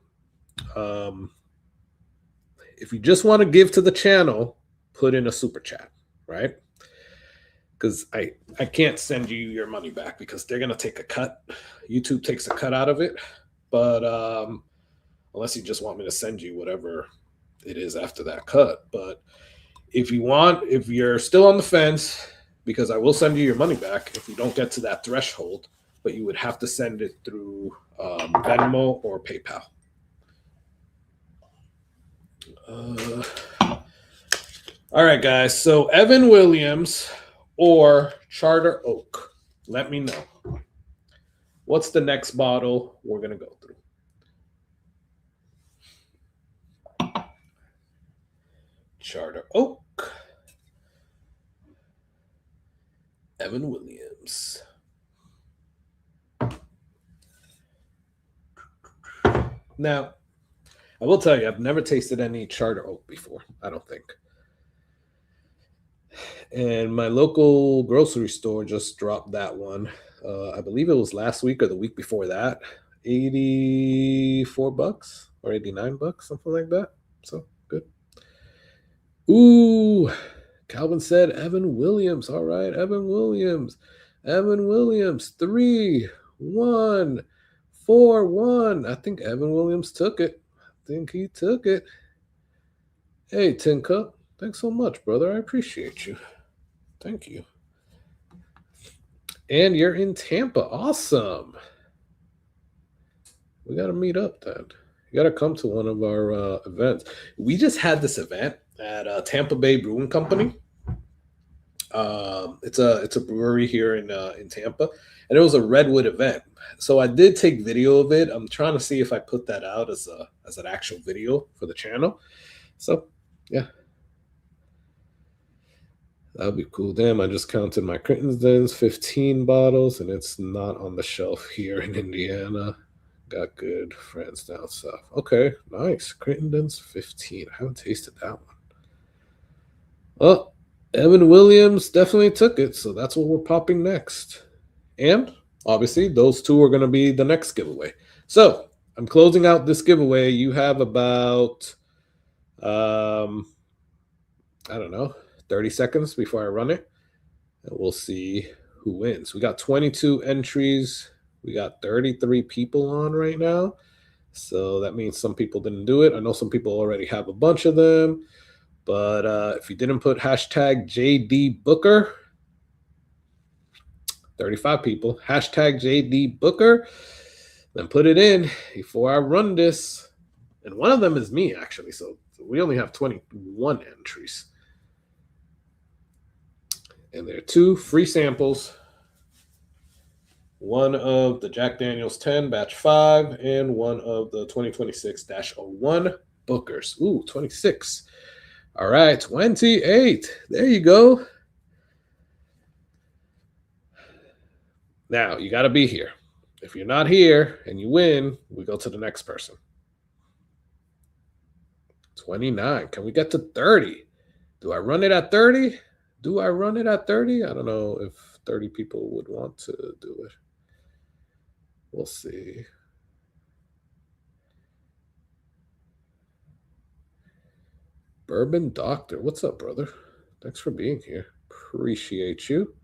if you just want to give to the channel, put in a super chat, right? Because I can't send you your money back because they're going to take a cut. YouTube takes a cut out of it. But unless you just want me to send you whatever it is after that cut. But if you want, if you're still on the fence, because I will send you your money back if you don't get to that threshold, but you would have to send it through Venmo or PayPal. All right, guys. So Evan Williams or Charter Oak. Let me know. What's the next bottle we're going to go through? Charter Oak. Evan Williams. Now, I will tell you, I've never tasted any Charter Oak before, I don't think. And my local grocery store just dropped that one. I believe it was last week or the week before that. $84 or $89, something like that. So good. Ooh, Calvin said Evan Williams. All right, Evan Williams. Evan Williams, 3-1, 4-1. I think Evan Williams took it. I think he took it. Hey, Tin Cup. Thanks so much, brother. I appreciate you. Thank you. And you're in Tampa. Awesome. We got to meet up then. You got to come to one of our events. We just had this event at Tampa Bay Brewing Company. It's a brewery here in Tampa, and it was a Redwood event. So I did take video of it. I'm trying to see if I put that out as an actual video for the channel. So yeah. That would be cool. Damn, I just counted my Crittenden's 15 bottles, and it's not on the shelf here in Indiana. Got good friends down south. Okay, nice. Crittenden's 15. I haven't tasted that one. Well, Evan Williams definitely took it, so that's what we're popping next. And obviously, those two are going to be the next giveaway. So I'm closing out this giveaway. You have about, I don't know, 30 seconds before I run it. And we'll see who wins. We got 22 entries. We got 33 people on right now. So that means some people didn't do it. I know some people already have a bunch of them. But if you didn't put hashtag JD Booker, 35 people, hashtag JD Booker, then put it in before I run this. And one of them is me, actually. So we only have 21 entries. And there are 2 free samples. One of the Jack Daniels 10 batch 5 and one of the 2026-01 Bookers. Ooh, 26. All right, 28. There you go. Now, you got to be here. If you're not here and you win, we go to the next person. 29. Can we get to 30? Do I run it at 30? Do I run it at 30? I don't know if 30 people would want to do it. We'll see. Bourbon Doctor. What's up, brother? Thanks for being here. Appreciate you.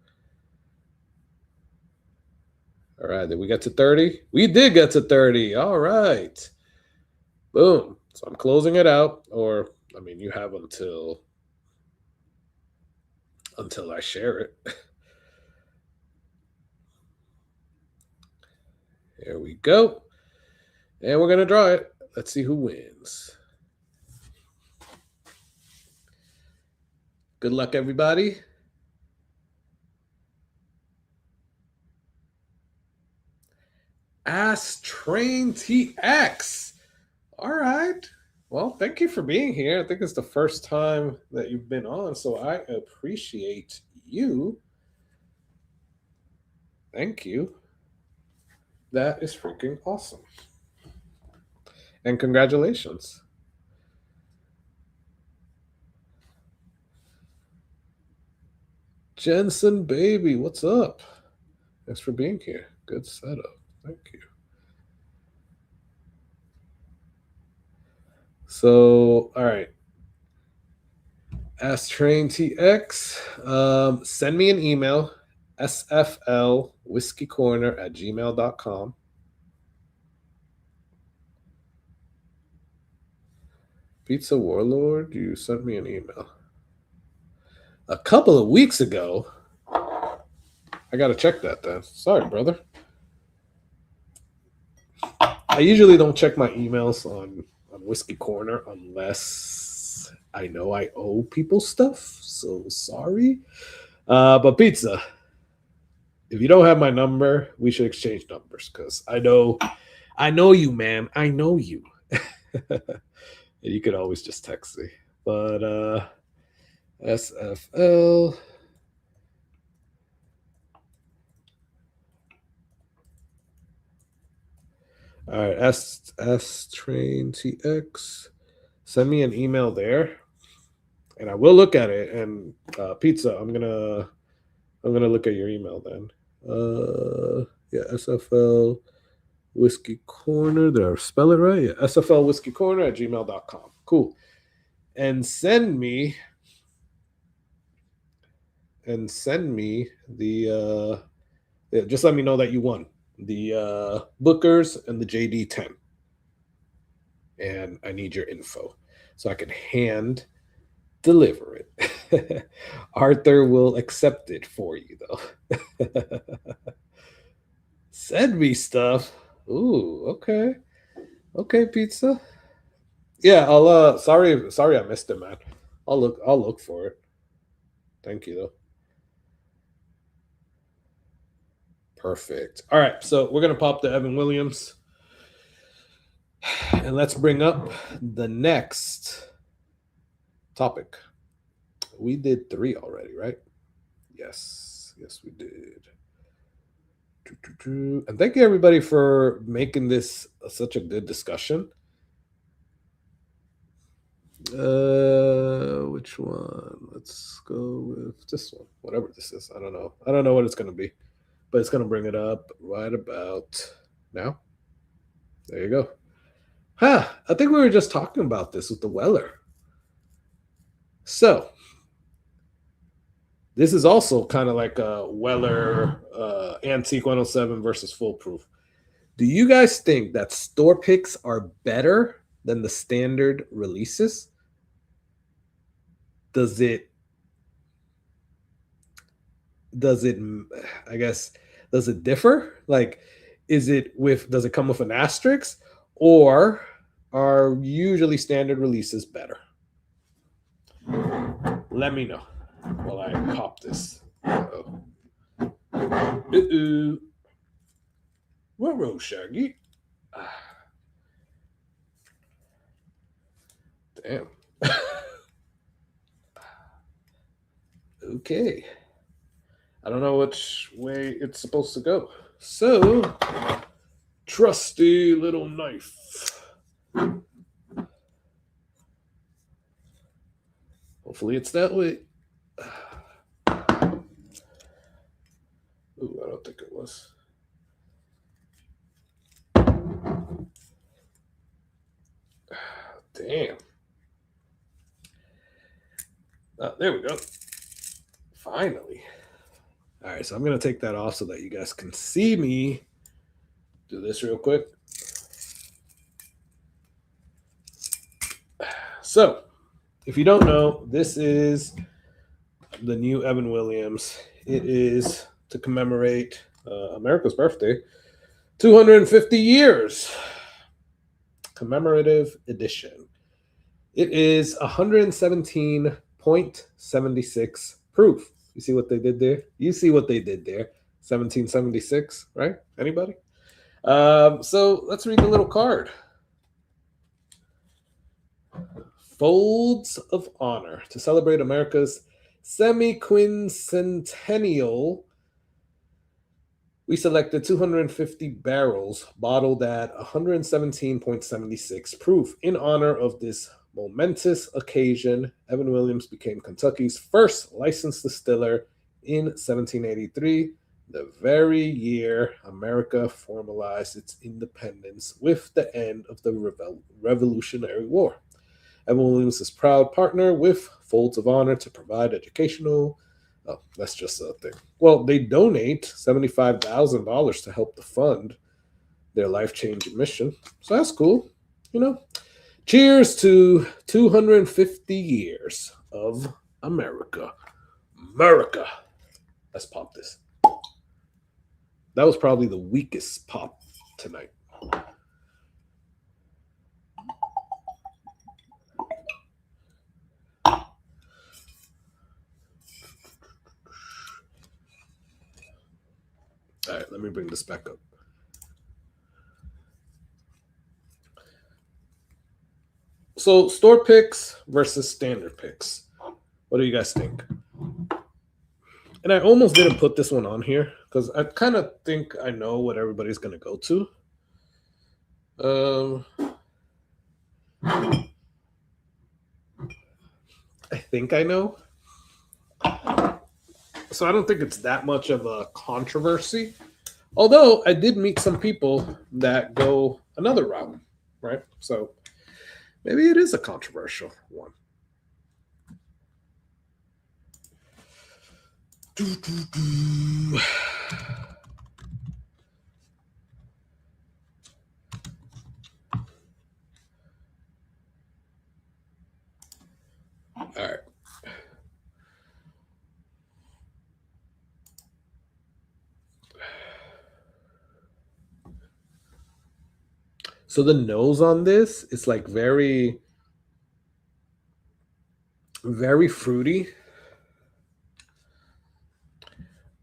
All right, did we get to 30? We did get to 30. All right. Boom. So I'm closing it out. Or, I mean, you have until I share it. Here we go. And we're going to draw it. Let's see who wins. Good luck, everybody. Ask Train TX. All right. Well, thank you for being here. I think it's the first time that you've been on, so I appreciate you. Thank you. That is freaking awesome. And congratulations. Jensen Baby, what's up? Thanks for being here. Good setup. Thank you. So, all right. Ask Train TX. Send me an email, sflwhiskeycorner@gmail.com. Pizza Warlord, you sent me an email. A couple of weeks ago. I got to check that then. Sorry, brother. I usually don't check my emails on Whiskey Corner unless I know I owe people stuff. So sorry. But Pizza, if you don't have my number, we should exchange numbers because I know you, man. I know you. You could always just text me. But SFL. All right, S Train TX. Send me an email there, and I will look at it. And Pizza, I'm gonna look at your email then. Yeah, SFL Whiskey Corner. Did I spell it right? Yeah, SFL Whiskey Corner at gmail.com. Cool. And send me the yeah, just let me know that you won the Bookers and the JD 10. And I need your info so I can hand deliver it. Arthur will accept it for you, though. Send me stuff. Ooh, okay. Okay, Pizza. Yeah, I'll sorry I missed it, man. I'll look for it. Thank you, though. Perfect. All right, so we're gonna pop the Evan Williams. And let's bring up the next topic. We did 3 already, right? Yes, we did. And thank you, everybody, for making this such a good discussion. Which one? Let's go with this one. Whatever this is. I don't know. I don't know what it's going to be. But it's going to bring it up right about now. There you go. Huh, I think we were just talking about this with the Weller. So, this is also kind of like a Weller Antique 107 versus Foolproof. Do you guys think that store picks are better than the standard releases? Does it does it I guess does it differ? Like does it come with an asterisk, or are usually standard releases better? Let me know while I pop this. Uh-oh. Uh-oh. What road, Shaggy? Damn. Okay. I don't know which way it's supposed to go. So, trusty little knife. Hopefully it's that way. Ooh, I don't think it was. Damn. There we go. Finally. All right, so I'm going to take that off so that you guys can see me do this real quick. So, if you don't know, this is the new Evan Williams. It is to commemorate America's birthday, 250 years. Commemorative edition. It is 117.76 proof. You see what they did there? You see what they did there. 1776, right? Anybody? So let's read the little card. Folds of Honor to celebrate America's semi-quincentennial. We selected 250 barrels bottled at 117.76 proof. In honor of this momentous occasion, Evan Williams became Kentucky's first licensed distiller in 1783, the very year America formalized its independence with the end of the Revolutionary War. Evan Williams is proud partner with Folds of Honor to provide educational. Oh, that's just a thing. Well, they donate $75,000 to help to fund their life-changing mission. So that's cool. You know, cheers to 250 years of America. America. Let's pop this. That was probably the weakest pop tonight. All right, let me bring this back up. So, store picks versus standard picks. What do you guys think? And I almost didn't put this one on here because I kind of think I know what everybody's going to go to. I think I know. So I don't think it's that much of a controversy. Although I did meet some people that go another route, right? So maybe it is a controversial one. All right. So the nose on this is like very, very fruity,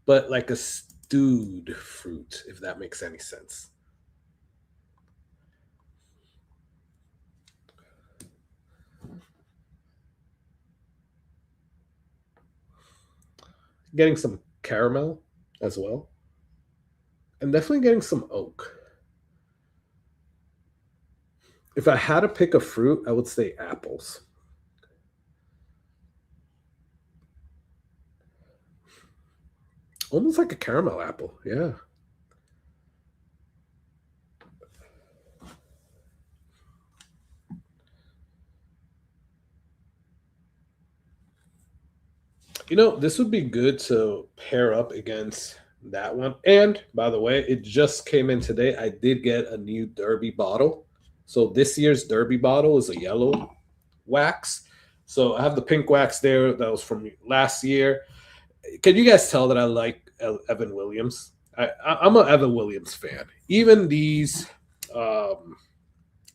but like a stewed fruit, if that makes any sense. Getting some caramel as well. And definitely getting some oak. If I had to pick a fruit, I would say apples. Almost like a caramel apple, yeah. You know, this would be good to pair up against that one. And by the way, it just came in today. I did get a new Derby bottle. So this year's Derby bottle is a yellow wax. So I have the pink wax there that was from last year. Can you guys tell that I like Evan Williams? I'm an Evan Williams fan. Even these um,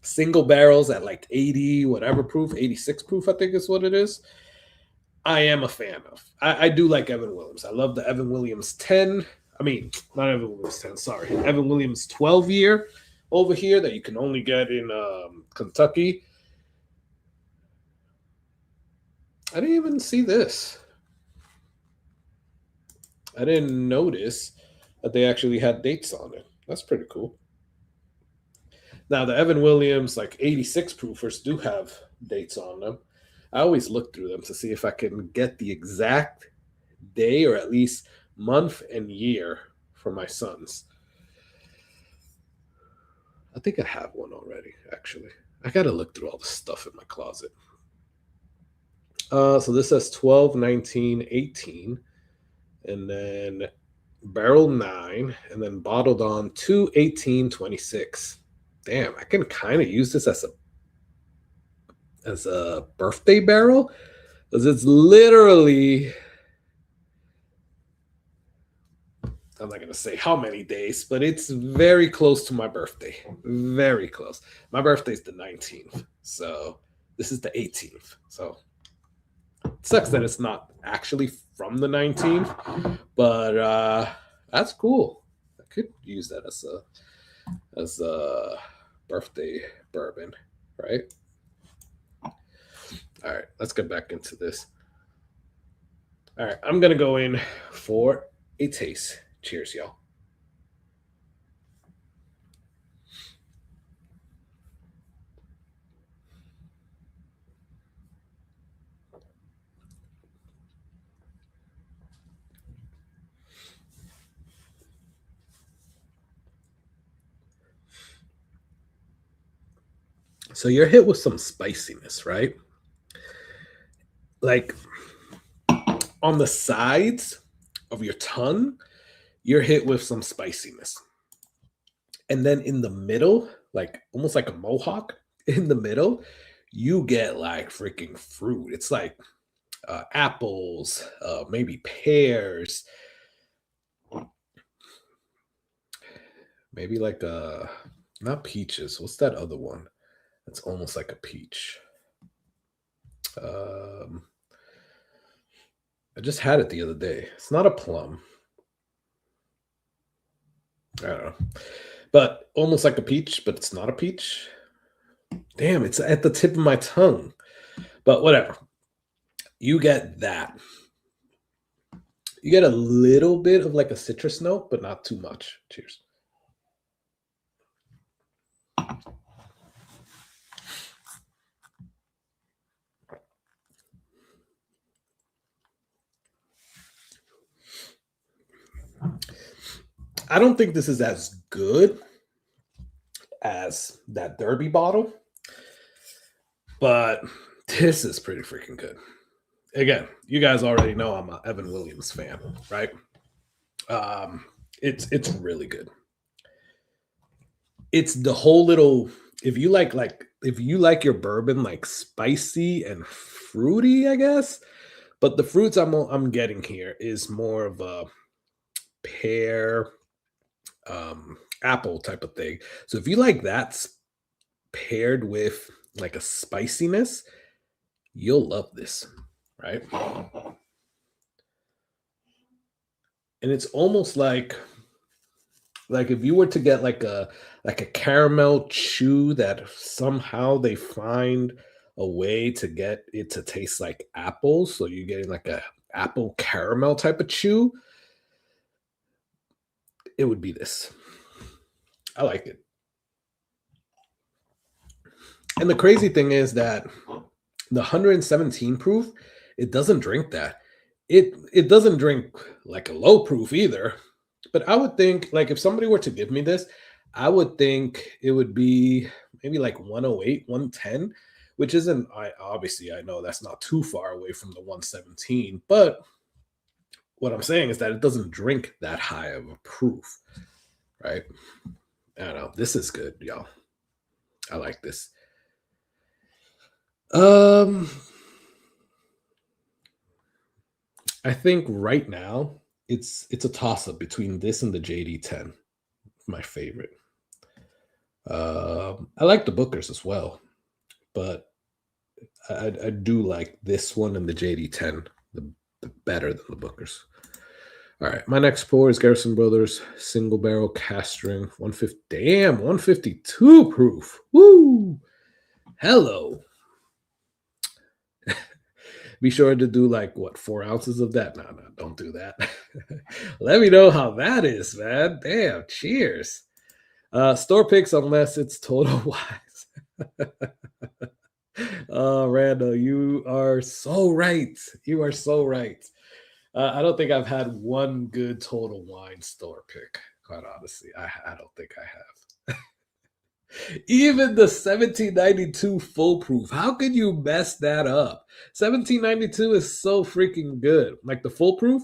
single barrels at like 80, whatever proof, 86 proof, I think is what it is. I am a fan of. I do like Evan Williams. I love the Evan Williams 10. I mean, not Evan Williams 10, sorry. Evan Williams 12 year over here that you can only get in Kentucky. I didn't even see this. I didn't notice that they actually had dates on it. That's pretty cool. Now, the Evan Williams, like 86 proofers, do have dates on them. I always look through them to see if I can get the exact day or at least month and year for my sons. I think I have one already, actually. I got to look through all the stuff in my closet. So this says 12, 19, 18, and then barrel 9, and then bottled on 2, 18, 26. Damn, I can kind of use this as a birthday barrel because it's literally, I'm not going to say how many days, but it's very close to my birthday. Very close. My birthday's the 19th. So this is the 18th. So it sucks that it's not actually from the 19th, but that's cool. I could use that as a birthday bourbon, right? All right, let's get back into this. All right, I'm going to go in for a taste. Cheers, y'all. So you're hit with some spiciness, right? Like on the sides of your tongue, you're hit with some spiciness. And then in the middle, like almost like a mohawk in the middle, you get like freaking fruit. It's like apples, maybe pears, maybe like not peaches. What's that other one? It's almost like a peach. I just had it the other day. It's not a plum. I don't know. But almost like a peach, but it's not a peach. Damn, it's at the tip of my tongue. But whatever. You get that. You get a little bit of like a citrus note, but not too much. Cheers. I don't think this is as good as that Derby bottle, but this is pretty freaking good. Again, you guys already know I'm an Evan Williams fan, right? It's really good. It's the whole little, if you like your bourbon like spicy and fruity, I guess. But the fruits I'm getting here is more of a pear, apple type of thing. So if you like that paired with like a spiciness, you'll love this, right? And it's almost like if you were to get like a caramel chew that somehow they find a way to get it to taste like apples, so you're getting like a apple caramel type of chew, it would be this. I like it. And the crazy thing is that the 117 proof, it doesn't drink that. It doesn't drink like a low proof either. But I would think, like, if somebody were to give me this, I would think it would be maybe like 108, 110, which isn't, I obviously I know that's not too far away from the 117, but what I'm saying is that it doesn't drink that high of a proof, right? I don't know. This is good, y'all. I like this. I think right now it's a toss up between this and the JD10, my favorite. I like the Bookers as well, but I do like this one and the JD10 the better than the Bookers. All right, my next pour is Garrison Brothers Single Barrel Cast String 150. Damn, 152 proof. Woo! Hello. Be sure to do like what 4 ounces of that. No, don't do that. Let me know how that is, man. Damn, cheers. Store picks unless it's total wise. Oh, Randall, you are so right. You are so right. I don't think I've had one good Total Wine store pick, quite honestly. I don't think I have. Even the 1792 full proof. How could you mess that up? 1792 is so freaking good. Like the full proof.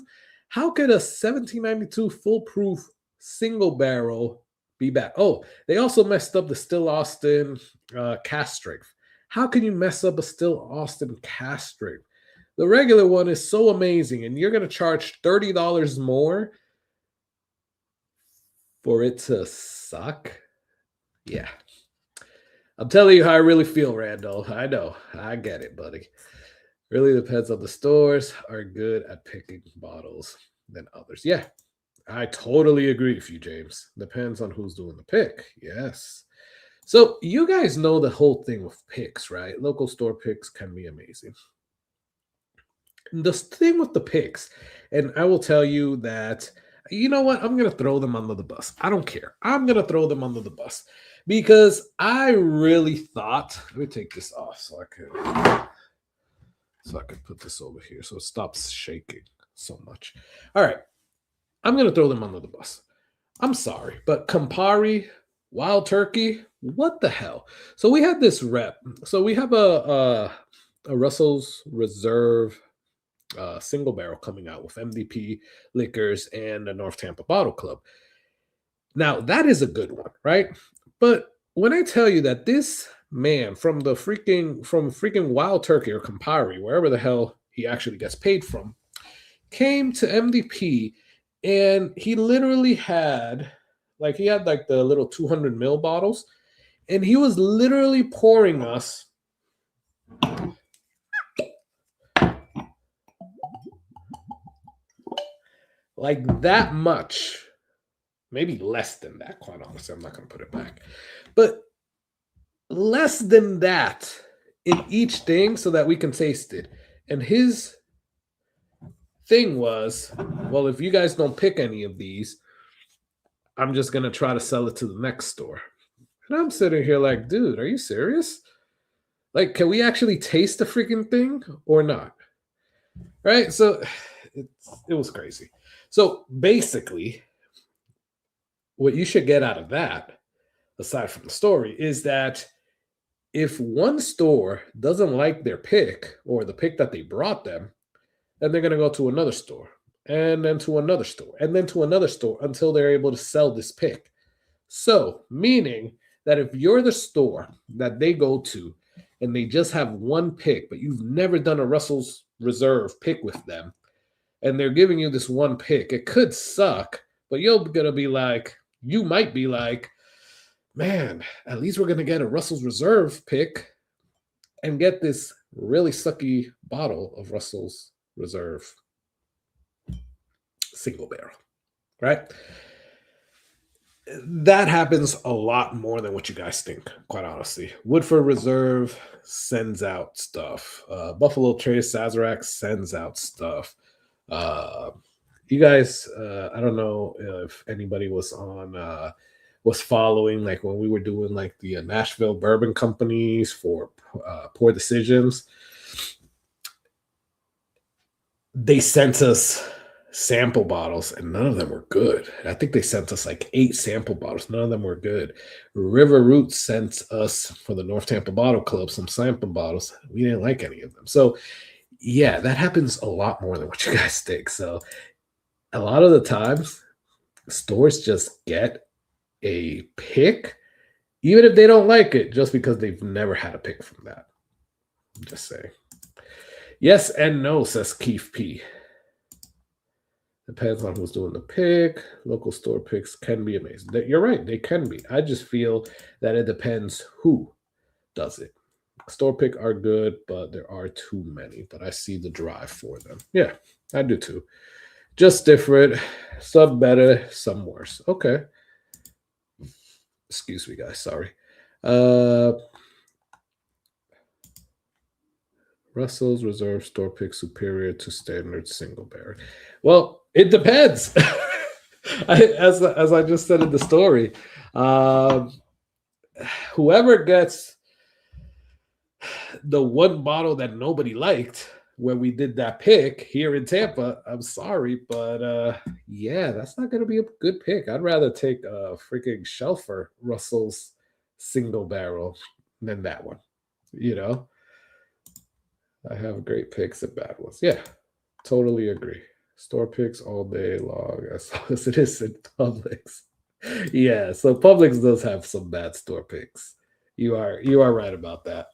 How could a 1792 full proof single barrel be bad? Oh, they also messed up the Still Austin cast strength. How can you mess up a Still Austin cast strength? The regular one is so amazing, and you're going to charge $30 more for it to suck? Yeah. I'm telling you how I really feel, Randall. I know. I get it, buddy. Really depends on the stores are good at picking bottles than others. Yeah, I totally agree with you, James. Depends on who's doing the pick. Yes. So you guys know the whole thing with picks, right? Local store picks can be amazing. The thing with the picks, and I will tell you that, you know what? I'm going to throw them under the bus. I don't care. I'm going to throw them under the bus because I really thought, let me take this off so I can put this over here so it stops shaking so much. All right. I'm going to throw them under the bus. I'm sorry, but Campari, Wild Turkey, what the hell? So we had this rep. So we have a Russell's Reserve single barrel coming out with MDP Liquors and the North Tampa Bottle Club. Now that is a good one, right? But when I tell you that this man from freaking Wild Turkey or Campari, wherever the hell he actually gets paid from, came to MDP and he literally had the little 200 ml bottles, and he was literally pouring us like that much, maybe less than that, quite honestly. I'm not going to put it back, but less than that in each thing so that we can taste it. And his thing was, well, if you guys don't pick any of these, I'm just going to try to sell it to the next store. And I'm sitting here like, dude, are you serious? Like, can we actually taste the freaking thing or not? Right? So it was crazy. So basically, what you should get out of that, aside from the story, is that if one store doesn't like their pick or the pick that they brought them, then they're going to go to another store and then to another store and then to another store until they're able to sell this pick. So, meaning that if you're the store that they go to and they just have one pick, but you've never done a Russell's Reserve pick with them, and they're giving you this one pick, it could suck, but you might be like, man, at least we're going to get a Russell's Reserve pick and get this really sucky bottle of Russell's Reserve single barrel, right? That happens a lot more than what you guys think, quite honestly. Woodford Reserve sends out stuff. Buffalo Trace Sazerac sends out stuff. You guys, I don't know if anybody was following, like when we were doing like the Nashville bourbon companies for Poor Decisions. They sent us sample bottles and none of them were good. I think they sent us like 8 sample bottles. None of them were good. River Roots sent us for the North Tampa Bottle Club some sample bottles. We didn't like any of them. So yeah, that happens a lot more than what you guys think. So a lot of the times stores just get a pick, even if they don't like it, just because they've never had a pick from that. I'm just saying. Yes and no, says Keith P. Depends on who's doing the pick. Local store picks can be amazing. You're right, they can be. I just feel that it depends who does it. Store pick are good, but there are too many. But I see the drive for them. Yeah, I do too. Just different. Some better, some worse. Okay. Excuse me, guys. Sorry. Russell's Reserve store pick superior to standard single barrel. Well, it depends. As I just said in the story, whoever gets the one bottle that nobody liked when we did that pick here in Tampa, I'm sorry, but yeah, that's not going to be a good pick. I'd rather take a freaking Shelfer Russell's single barrel than that one. You know, I have great picks and bad ones. Yeah, totally agree. Store picks all day long, as long as it is in Publix. Yeah, so Publix does have some bad store picks. You are right about that.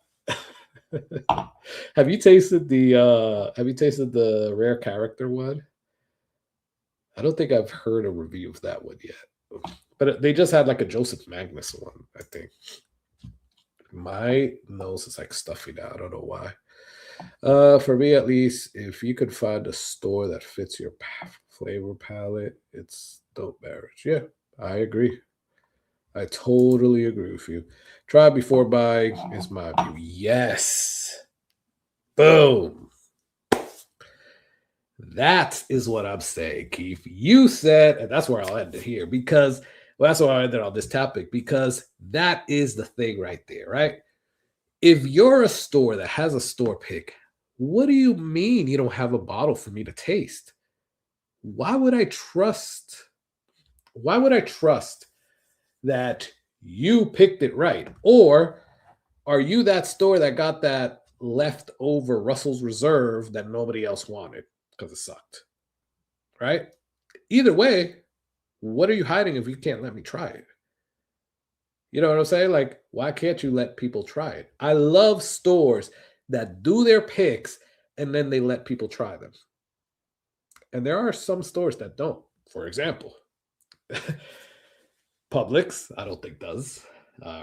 Have you tasted the rare character one? I don't think I've heard a review of that one yet. But they just had like a Joseph Magnus one, I think. My nose is like stuffy now. I don't know why. For me, at least, if you could find a store that fits your flavor palette, it's dope beverage. Yeah, I agree. I totally agree with you. Try before buying is my view. Yes. Boom. That is what I'm saying, Keith. You said, and that's where I'll end it here because that's why I ended on this topic because that is the thing right there, right? If you're a store that has a store pick, what do you mean you don't have a bottle for me to taste? Why would I trust that you picked it right? Or are you that store that got that leftover Russell's Reserve that nobody else wanted because it sucked? Right? Either way, what are you hiding if you can't let me try it? You know what I'm saying? Like, why can't you let people try it? I love stores that do their picks and then they let people try them. And there are some stores that don't. For example, Publix, I don't think does,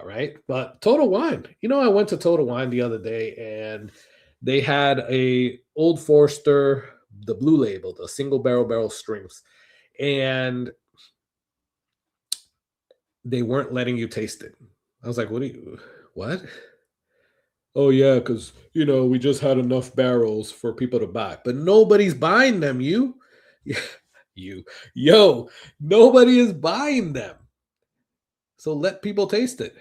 right? But Total Wine. You know, I went to Total Wine the other day and they had a Old Forester, the blue label, the single barrel strengths. And they weren't letting you taste it. I was like, what? Oh, yeah, because, we just had enough barrels for people to buy. But nobody's buying them, nobody is buying them. So let people taste it.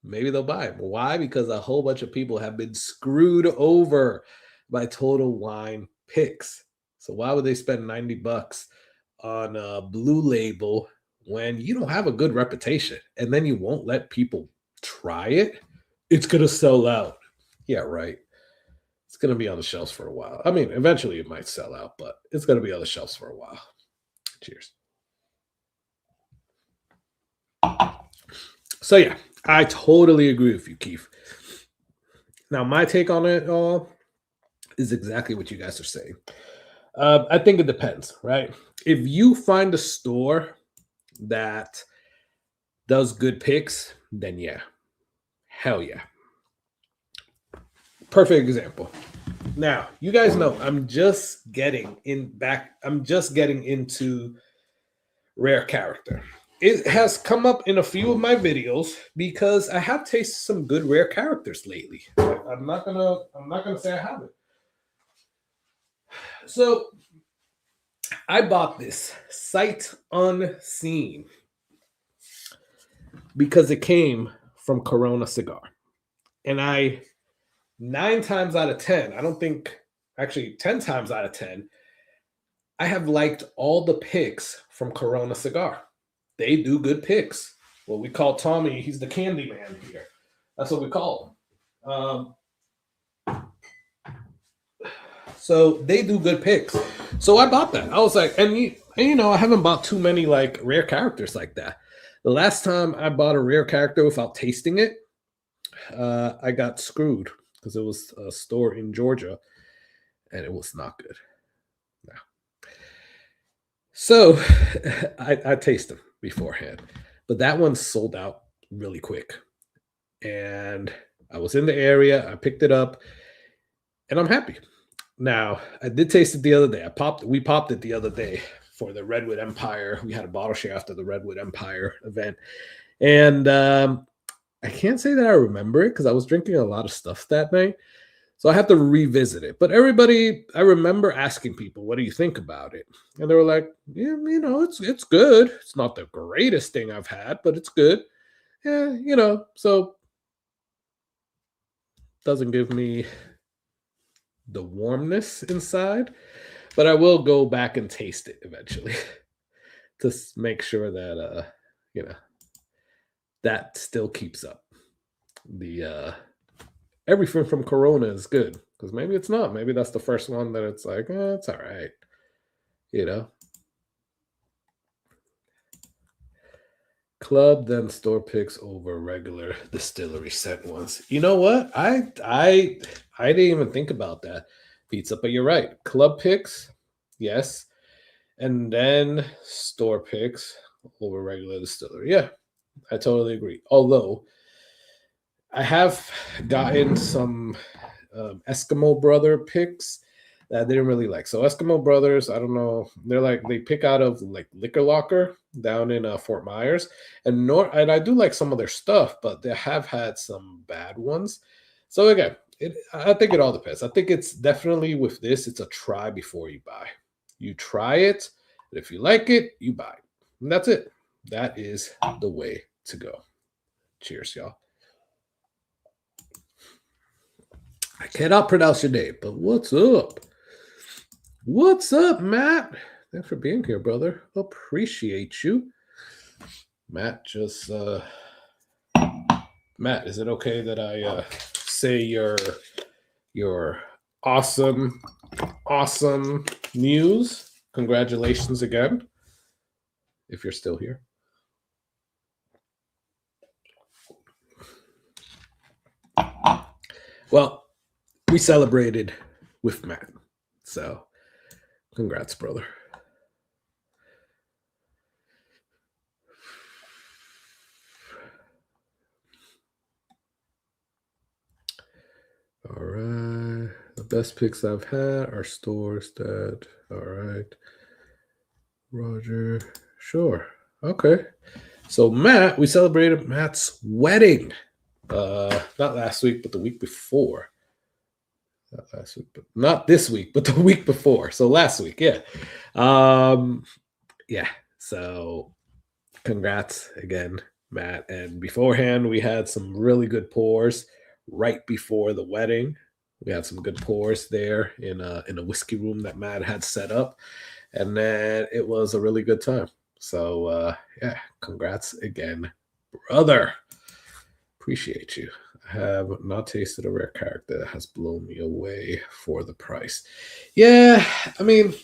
Maybe they'll buy it. Why? Because a whole bunch of people have been screwed over by Total Wine picks. So why would they spend $90 on a blue label when you don't have a good reputation and then you won't let people try it? It's going to sell out. Yeah, right. It's going to be on the shelves for a while. I mean, eventually it might sell out, but it's going to be on the shelves for a while. Cheers. So yeah, I totally agree with you, Keith. Now, my take on it all is exactly what you guys are saying. I think it depends, right? If you find a store that does good picks, then yeah. Hell yeah. Perfect example. Now, you guys know I'm just getting into rare character. It has come up in a few of my videos because I have tasted some good rare characters lately. I'm not gonna say I haven't. So I bought this sight unseen because it came from Corona Cigar. And 9 times out of 10, I don't think, actually 10 times out of 10, I have liked all the picks from Corona Cigar. They do good picks. Well, we call Tommy, he's the candy man here. That's what we call him. So they do good picks. So I bought that. I was like, and And, you know, I haven't bought too many like rare characters like that. The last time I bought a rare character without tasting it, I got screwed because it was a store in Georgia and it was not good. No. So I taste them beforehand, but that one sold out really quick. And I was in the area, I picked it up, and I'm happy. Now, I did taste it the other day. We popped it the other day for the Redwood Empire. We had a bottle share after the Redwood Empire event. And I can't say that I remember it because I was drinking a lot of stuff that night. So I have to revisit it. But everybody, I remember asking people, what do you think about it? And they were like, yeah, you know, it's good. It's not the greatest thing I've had, but it's good. Yeah, you know, so doesn't give me the warmness inside, but I will go back and taste it eventually to make sure that you know, that still keeps up. The everything from Corona is good because maybe it's not. Maybe that's the first one that it's like, it's all right, you know. Club then store picks over regular distillery scent ones. You know what? I didn't even think about that, pizza. But you're right. Club picks, yes, and then store picks over regular distillery. Yeah, I totally agree. Although I have gotten some Eskimo Brother picks that I didn't really like. So Eskimo Brothers, I don't know, they pick out of like Liquor Locker down in Fort Myers, and I do like some of their stuff, but they have had some bad ones. So again, I think it all depends. I think it's definitely with this, it's a try before you buy. You try it, and if you like it, you buy it. And that's it. That is the way to go. Cheers, y'all. I cannot pronounce your name, but what's up? What's up, Matt? Thanks for being here, brother. Appreciate you. Matt just Matt, is it okay that I say your awesome news? Congratulations again. If you're still here. Well, we celebrated with Matt. So, congrats, brother. All right. The best picks I've had are stores that. All right. Roger. Sure. Okay. So, Matt, we celebrated Matt's wedding. Not last week, but the week before. Not last week, but not this week, but the week before. So last week, yeah. Yeah. So congrats again, Matt. And beforehand, we had some really good pours right before the wedding. We had some good pours there in a whiskey room that Matt had set up. And then it was a really good time. So yeah, congrats again, brother. Appreciate you. I have not tasted a rare character that has blown me away for the price. Yeah, I mean,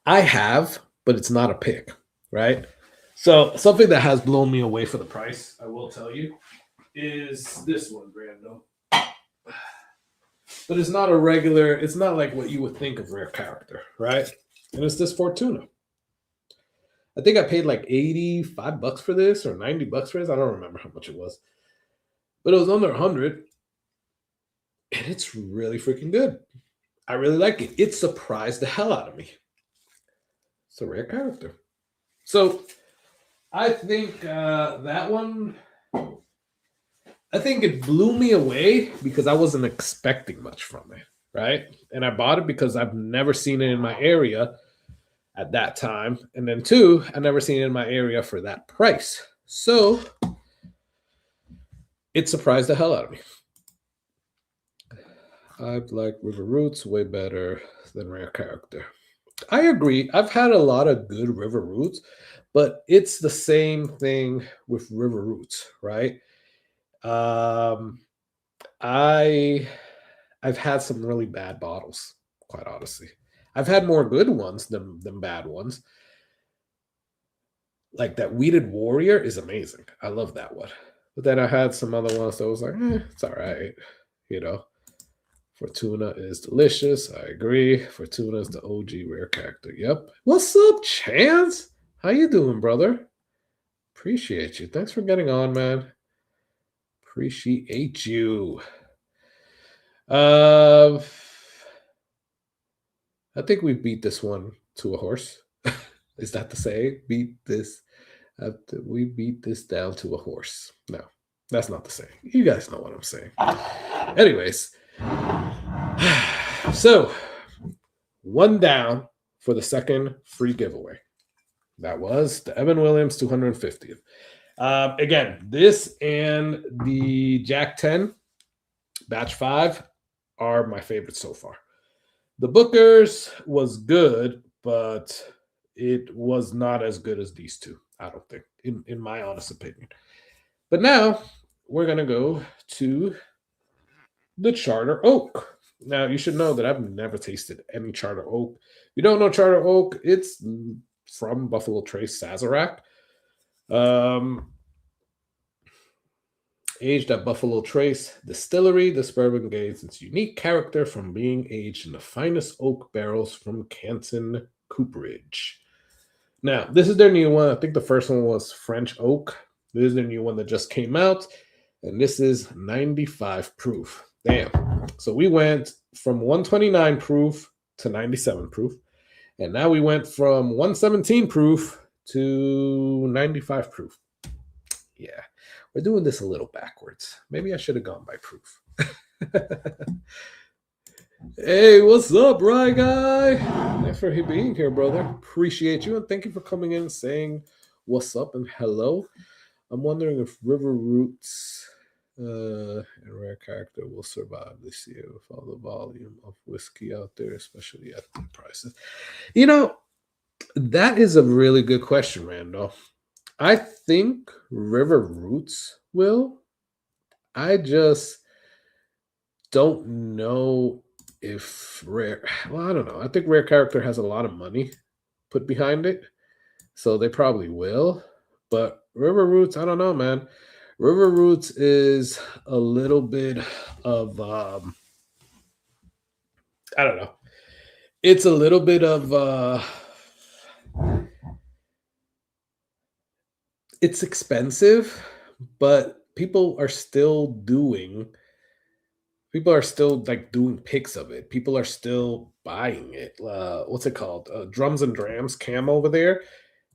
I have, but it's not a pick, right? So something that has blown me away for the price, I will tell you, is this one, Brando. But it's not a regular, it's not like what you would think of rare character, right? And it's this Fortuna. I think I paid like $85 for this or $90 for this. I don't remember how much it was. But it was under 100. And it's really freaking good. I really like it. It surprised the hell out of me. It's a rare character. So I think that one, I think it blew me away because I wasn't expecting much from it, right? And I bought it because I've never seen it in my area at that time. And then two, I never seen it in my area for that price. So it surprised the hell out of me. I've liked River Roots way better than Rare Character. I agree. I've had a lot of good River Roots, but it's the same thing with River Roots, right? I've had some really bad bottles, quite honestly. I've had more good ones than bad ones. Like that Weeded Warrior is amazing. I love that one. But then I had some other ones that was like, it's all right. You know, Fortuna is delicious. I agree. Fortuna is the OG rare character. Yep. What's up, Chance? How you doing, brother? Appreciate you. Thanks for getting on, man. Appreciate you. I think we beat this one to a horse. Is that the saying? Beat this. We beat this down to a horse. No, that's not the saying. You guys know what I'm saying. Anyways, so one down for the second free giveaway. That was the Evan Williams 250th. Again, this and the Jack 10 batch 5 are my favorites so far. The Booker's was good, but it was not as good as these two, I don't think, in my honest opinion. But now we're going to go to the Charter Oak. Now, you should know that I've never tasted any Charter Oak. If you don't know Charter Oak, it's from Buffalo Trace Sazerac. Aged at Buffalo Trace Distillery, this bourbon gains its unique character from being aged in the finest oak barrels from Canton Cooperage. Now, this is their new one. I think the first one was French Oak. This is their new one that just came out, and this is 95 proof. Damn. So we went from 129 proof to 97 proof, and now we went from 117 proof to 95 proof. Yeah. We're doing this a little backwards. Maybe I should have gone by proof. Hey, what's up, Rye Guy? Thanks for being here, brother. Appreciate you, and thank you for coming in and saying what's up and hello. I'm wondering if River Roots and Rare Character will survive this year with all the volume of whiskey out there, especially at the prices. You know, that is a really good question, Randolph. I think River Roots will. I just don't know if Rare... Well, I don't know. I think Rare Character has a lot of money put behind it, so they probably will. But River Roots, I don't know, man. River Roots is a little bit of... I don't know. It's a little bit of... It's expensive, but people are still like doing pics of it. People are still buying it. What's it called? Drums and Drams Cam over there.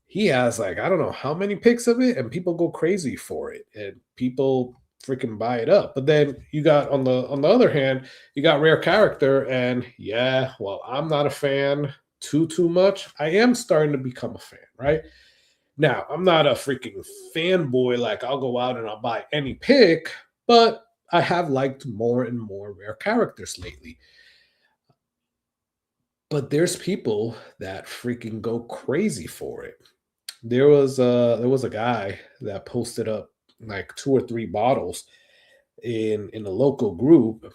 He has like, I don't know how many pics of it, and people go crazy for it, and people freaking buy it up. But then you got on the other hand, you got Rare Character, and yeah, well, I'm not a fan too much. I am starting to become a fan, right? Now, I'm not a freaking fanboy, like I'll go out and I'll buy any pick, but I have liked more and more Rare Characters lately. But there's people that freaking go crazy for it. There was a guy that posted up like 2 or 3 bottles in a local group,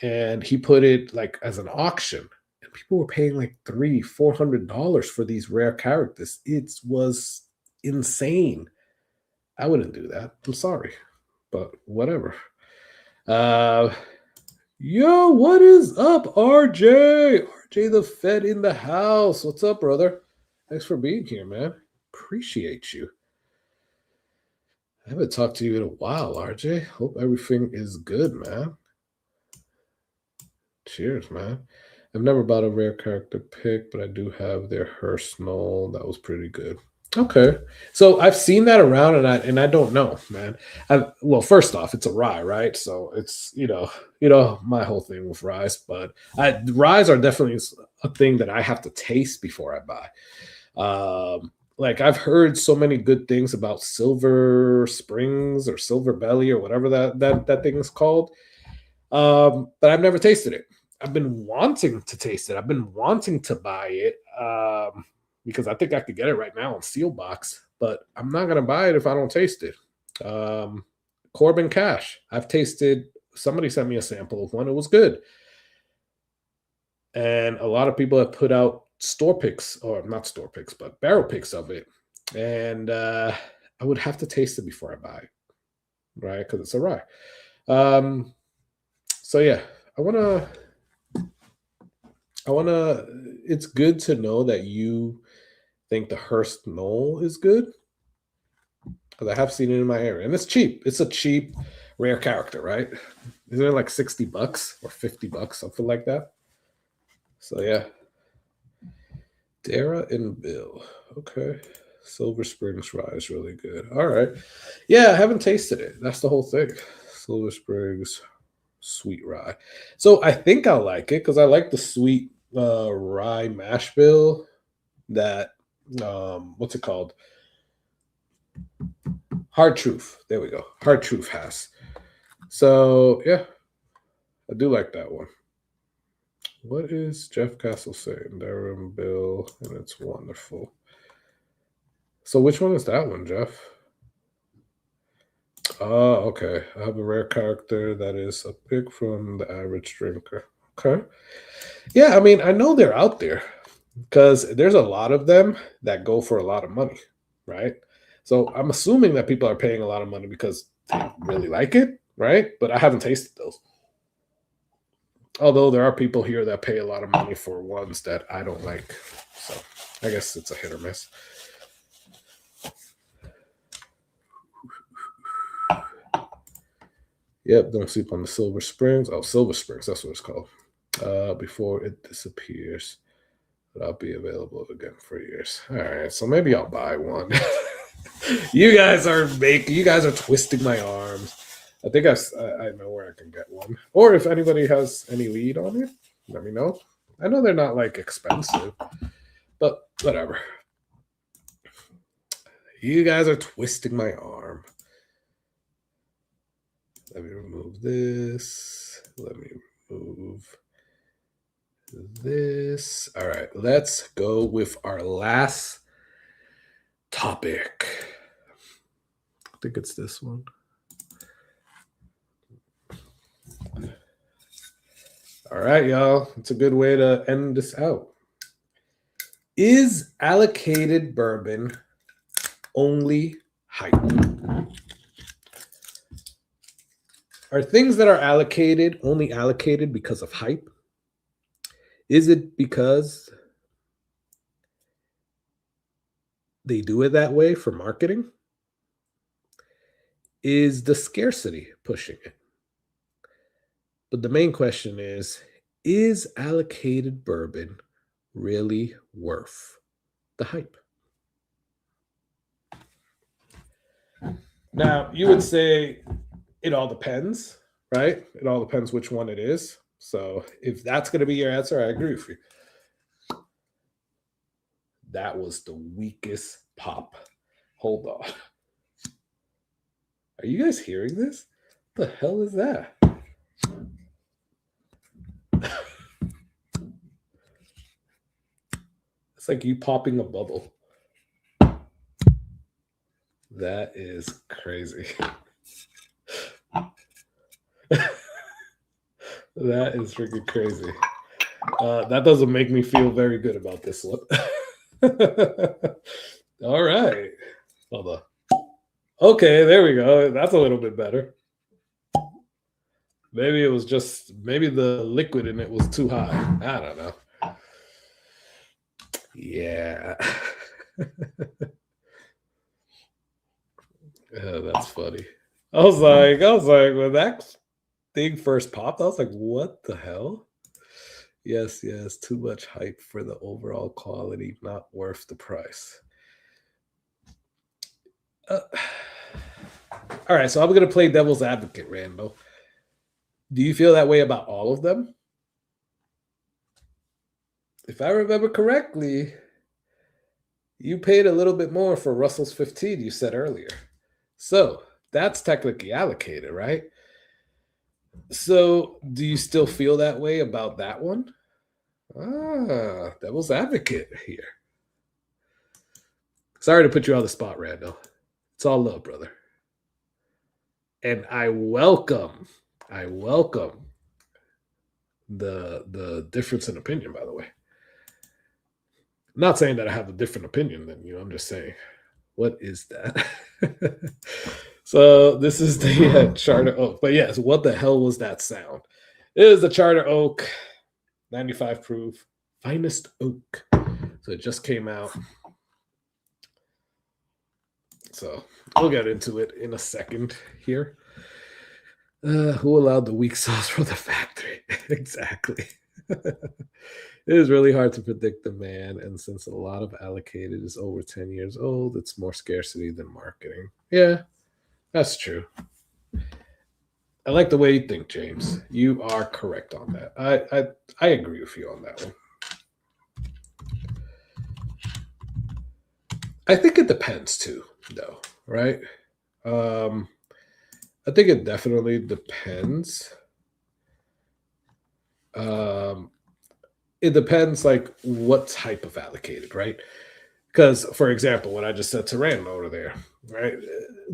and he put it like as an auction, and people were paying like $300-$400 for these Rare Characters. It was insane. I wouldn't do that. I'm sorry, but whatever. Yo, what is up, RJ? RJ the Fed in the house. What's up, brother? Thanks for being here, man. Appreciate you. I haven't talked to you in a while, RJ. Hope everything is good, man. Cheers, man. I've never bought a Rare Character pick, but I do have their Hearst-Knoll. That was pretty good. Okay, so I've seen that around, and I don't know, man. Well, first off, it's a rye, right? So it's you know my whole thing with ryes, but ryes are definitely a thing that I have to taste before I buy. Like I've heard so many good things about Silver Springs or Silver Belly or whatever that thing is called, but I've never tasted it. I've been wanting to taste it. I've been wanting to buy it. Because I think I could get it right now on Seal Box, but I'm not going to buy it if I don't taste it. Corbin Cash. I've tasted, somebody sent me a sample of one. It was good. And a lot of people have put out store picks, or not store picks, but barrel picks of it. And I would have to taste it before I buy it, right? Because it's a rye. So yeah, I wanna. It's good to know that you think the Hearst Knoll is good because I have seen it in my area, and it's cheap. It's a cheap, rare character, right? Isn't it like $60 or $50, something like that? So yeah, Dara and Bill. Okay, Silver Springs rye is really good. All right, yeah, I haven't tasted it. That's the whole thing. Silver Springs sweet rye. So I think I'll like it because I like the sweet rye mash bill that what's it called? Hard Truth. There we go. Hard Truth has. So yeah, I do like that one. What is Jeff Castle saying? Durham Bill, and it's wonderful. So which one is that one, Jeff? Oh, okay. I have a rare character that is a pick from the average drinker. Okay. Yeah, I mean, I know they're out there because there's a lot of them that go for a lot of money, right? So I'm assuming that people are paying a lot of money because they really like it, right? But I haven't tasted those. Although there are people here that pay a lot of money for ones that I don't like. So I guess it's a hit or miss. Yep, don't sleep on the Silver Springs. Oh, Silver Springs, that's what it's called. Before it disappears. But I'll be available again for years. All right, so maybe I'll buy one. You guys are twisting my arms. I think I know where I can get one. Or if anybody has any lead on it, let me know. I know they're not like expensive, but whatever. You guys are twisting my arm. Let me remove this. Let me remove this. All right, let's go with our last topic. I think it's this one. All right, y'all. It's a good way to end this out. Is allocated bourbon only hype? Are things that are allocated only allocated because of hype? Is it because they do it that way for marketing? Is the scarcity pushing it? But the main question is allocated bourbon really worth the hype? Now, you would say it all depends, right? It all depends which one it is. So if that's going to be your answer, I agree with you. That was the weakest pop. Hold on. Are you guys hearing this? What the hell is that? It's like you popping a bubble. That is crazy. That is freaking crazy. That doesn't make me feel very good about this one. All right. Hold on. Okay, there we go. That's a little bit better. Maybe the liquid in it was too high. I don't know. Yeah. That's funny. I was like, when that thing first popped, I was like, what the hell? Yes, too much hype for the overall quality, not worth the price. All right, so I'm going to play devil's advocate, Randall. Do you feel that way about all of them? If I remember correctly, you paid a little bit more for Russell's 15, you said earlier. So that's technically allocated, right? So do you still feel that way about that one? Devil's advocate here. Sorry to put you on the spot, Randall. It's all love, brother. And I welcome the difference in opinion, by the way. I'm not saying that I have a different opinion than you. I'm just saying, what is that? So this is the Charter Oak. But yes, what the hell was that sound? It is the Charter Oak 95 proof finest oak. So it just came out. So we'll get into it in a second here. Who allowed the weak sauce from the factory? Exactly. It is really hard to predict demand, and since a lot of allocated is over 10 years old, it's more scarcity than marketing. Yeah, that's true. I like the way you think, James. You are correct on that. I agree with you on that one. I think it depends too, though, right? I think it definitely depends. It depends, like, what type of allocated, right? Because, for example, what I just said to Random over there, right?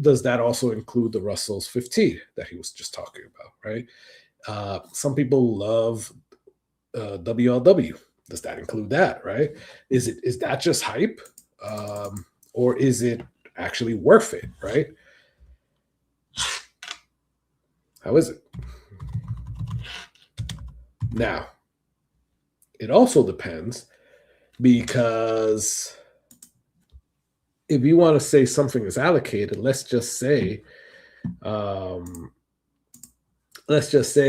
Does that also include the Russell's 15 that he was just talking about, right? Some people love WLW. Does that include that, right? Is that just hype? Or is it actually worth it, right? How is it? Now, it also depends, because if you want to say something is allocated, let's just say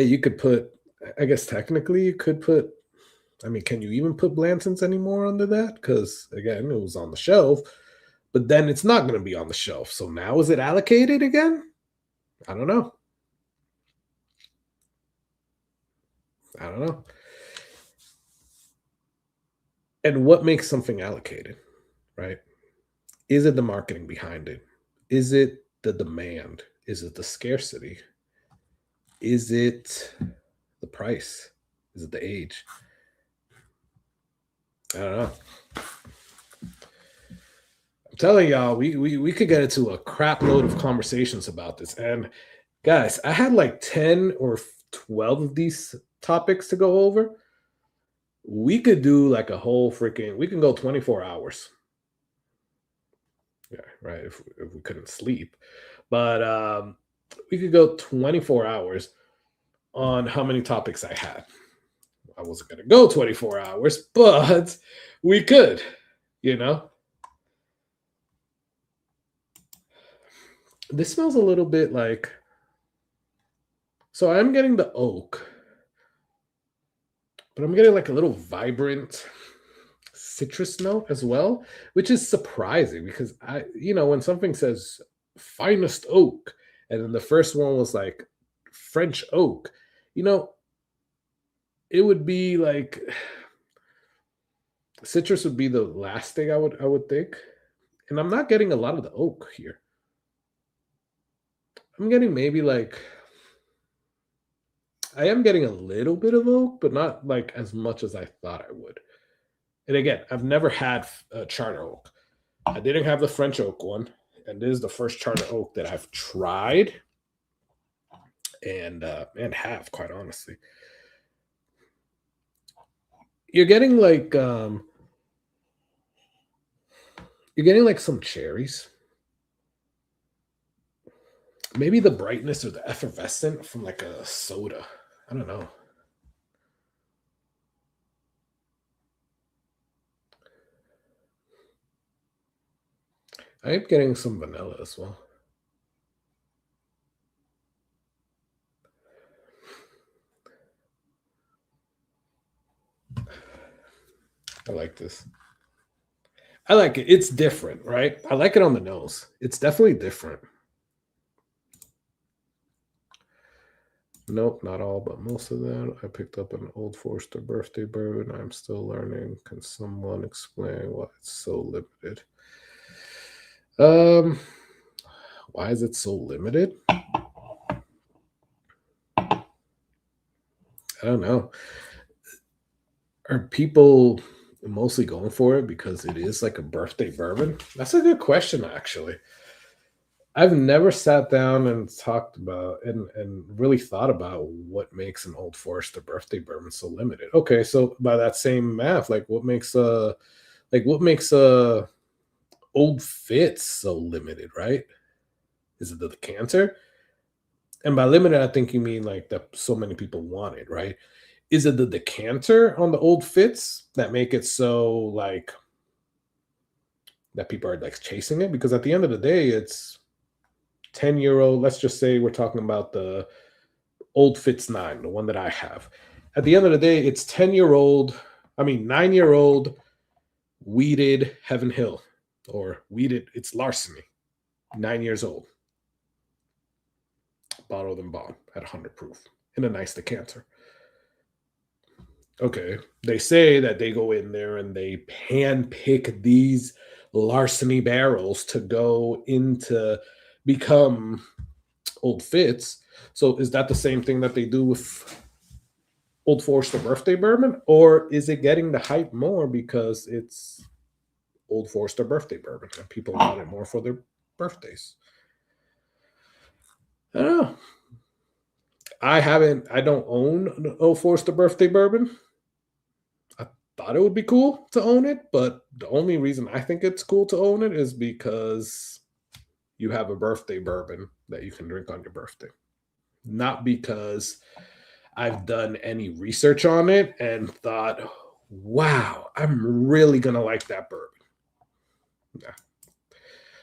you could put, I guess technically you could put, I mean, can you even put Blantons anymore under that? Because again, it was on the shelf, but then it's not going to be on the shelf. So now is it allocated again? I don't know. And what makes something allocated, right? Is it the marketing behind it? Is it the demand? Is it the scarcity? Is it the price? Is it the age? I don't know. I'm telling y'all, we could get into a crap load of conversations about this. And guys, I had like 10 or 12 of these topics to go over. We could do like a whole freaking, we can go 24 hours. Yeah, right. If we couldn't sleep. But we could go 24 hours on how many topics I had. I wasn't going to go 24 hours, but we could, you know. This smells a little bit like, so I'm getting the oak, but I'm getting like a little vibrant citrus note as well, which is surprising because when something says finest oak, and then the first one was like French oak, it would be like citrus would be the last thing I would think. And I'm not getting a lot of the oak here. I'm getting maybe like, I am getting a little bit of oak, but not like as much as I thought I would. And again, I've never had a Charter Oak. I didn't have the French Oak one, and this is the first Charter Oak that I've tried and have, quite honestly. You're getting like some cherries. Maybe the brightness or the effervescent from like a soda. I don't know. I am getting some vanilla as well. I like this. I like it. It's different, right? I like it on the nose. It's definitely different. Nope, not all, but most of them. I picked up an Old Forester birthday bourbon. I'm still learning. Can someone explain why it's so limited? Why is it so limited? I don't know. Are people mostly going for it because it is like a birthday bourbon? That's a good question, actually. I've never sat down and talked about and really thought about what makes an Old Forester birthday bourbon so limited. Okay, so by that same math, what makes a Old Fitz so limited, right? Is it the decanter? And by limited, I think you mean like that so many people want it, right? Is it the decanter on the Old Fitz that make it so like that people are like chasing it? Because at the end of the day, it's 10-year-old. Let's just say we're talking about the Old Fitz 9, the one that I have. At the end of the day, it's 10-year-old, 9-year-old weeded Heaven Hill or weeded, it's larceny, 9 years old. Bottled and bond at 100 proof in a nice decanter. Okay, they say that they go in there and they hand pick these larceny barrels to go into become Old Fitz. So is that the same thing that they do with Old Forester birthday bourbon, or is it getting the hype more because it's Old Forester birthday bourbon and people want it more for their birthdays? I don't know. I don't own an Old Forester birthday bourbon. I thought it would be cool to own it, but the only reason I think it's cool to own it is because you have a birthday bourbon that you can drink on your birthday. Not because I've done any research on it and thought, wow, I'm really going to like that bourbon. Yeah.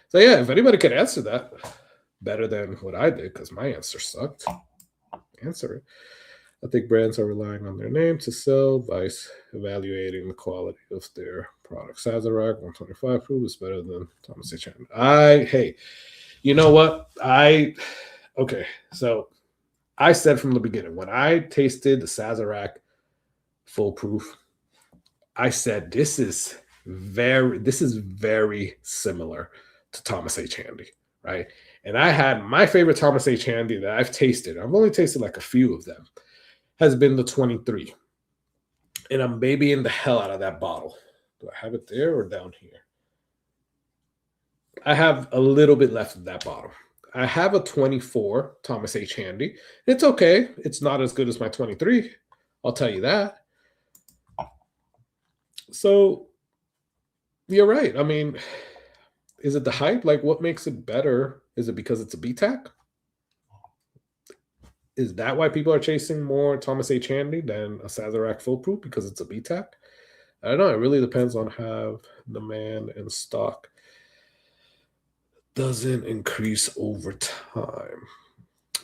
So, yeah, if anybody could answer that better than what I did, because my answer sucked, answer it. I think brands are relying on their name to sell, vice evaluating the quality of their product. Sazerac 125 proof is better than Thomas H. Hey, you know what? Okay, so I said from the beginning, when I tasted the Sazerac full proof, I said this is very similar to Thomas H. Handy, right? And I had my favorite Thomas H. Handy that I've tasted. I've only tasted like a few of them. Has been the 23. And I'm babying the hell out of that bottle. Do I have it there or down here? I have a little bit left of that bottle. I have a 24 Thomas H. Handy. It's okay. It's not as good as my 23. I'll tell you that. So you're right. I mean, is it the hype? Like, what makes it better? Is it because it's a BTAC? Is that why people are chasing more Thomas H. Handy than a Sazerac full proof because it's a BTAC? I don't know. It really depends on how demand and stock doesn't increase over time.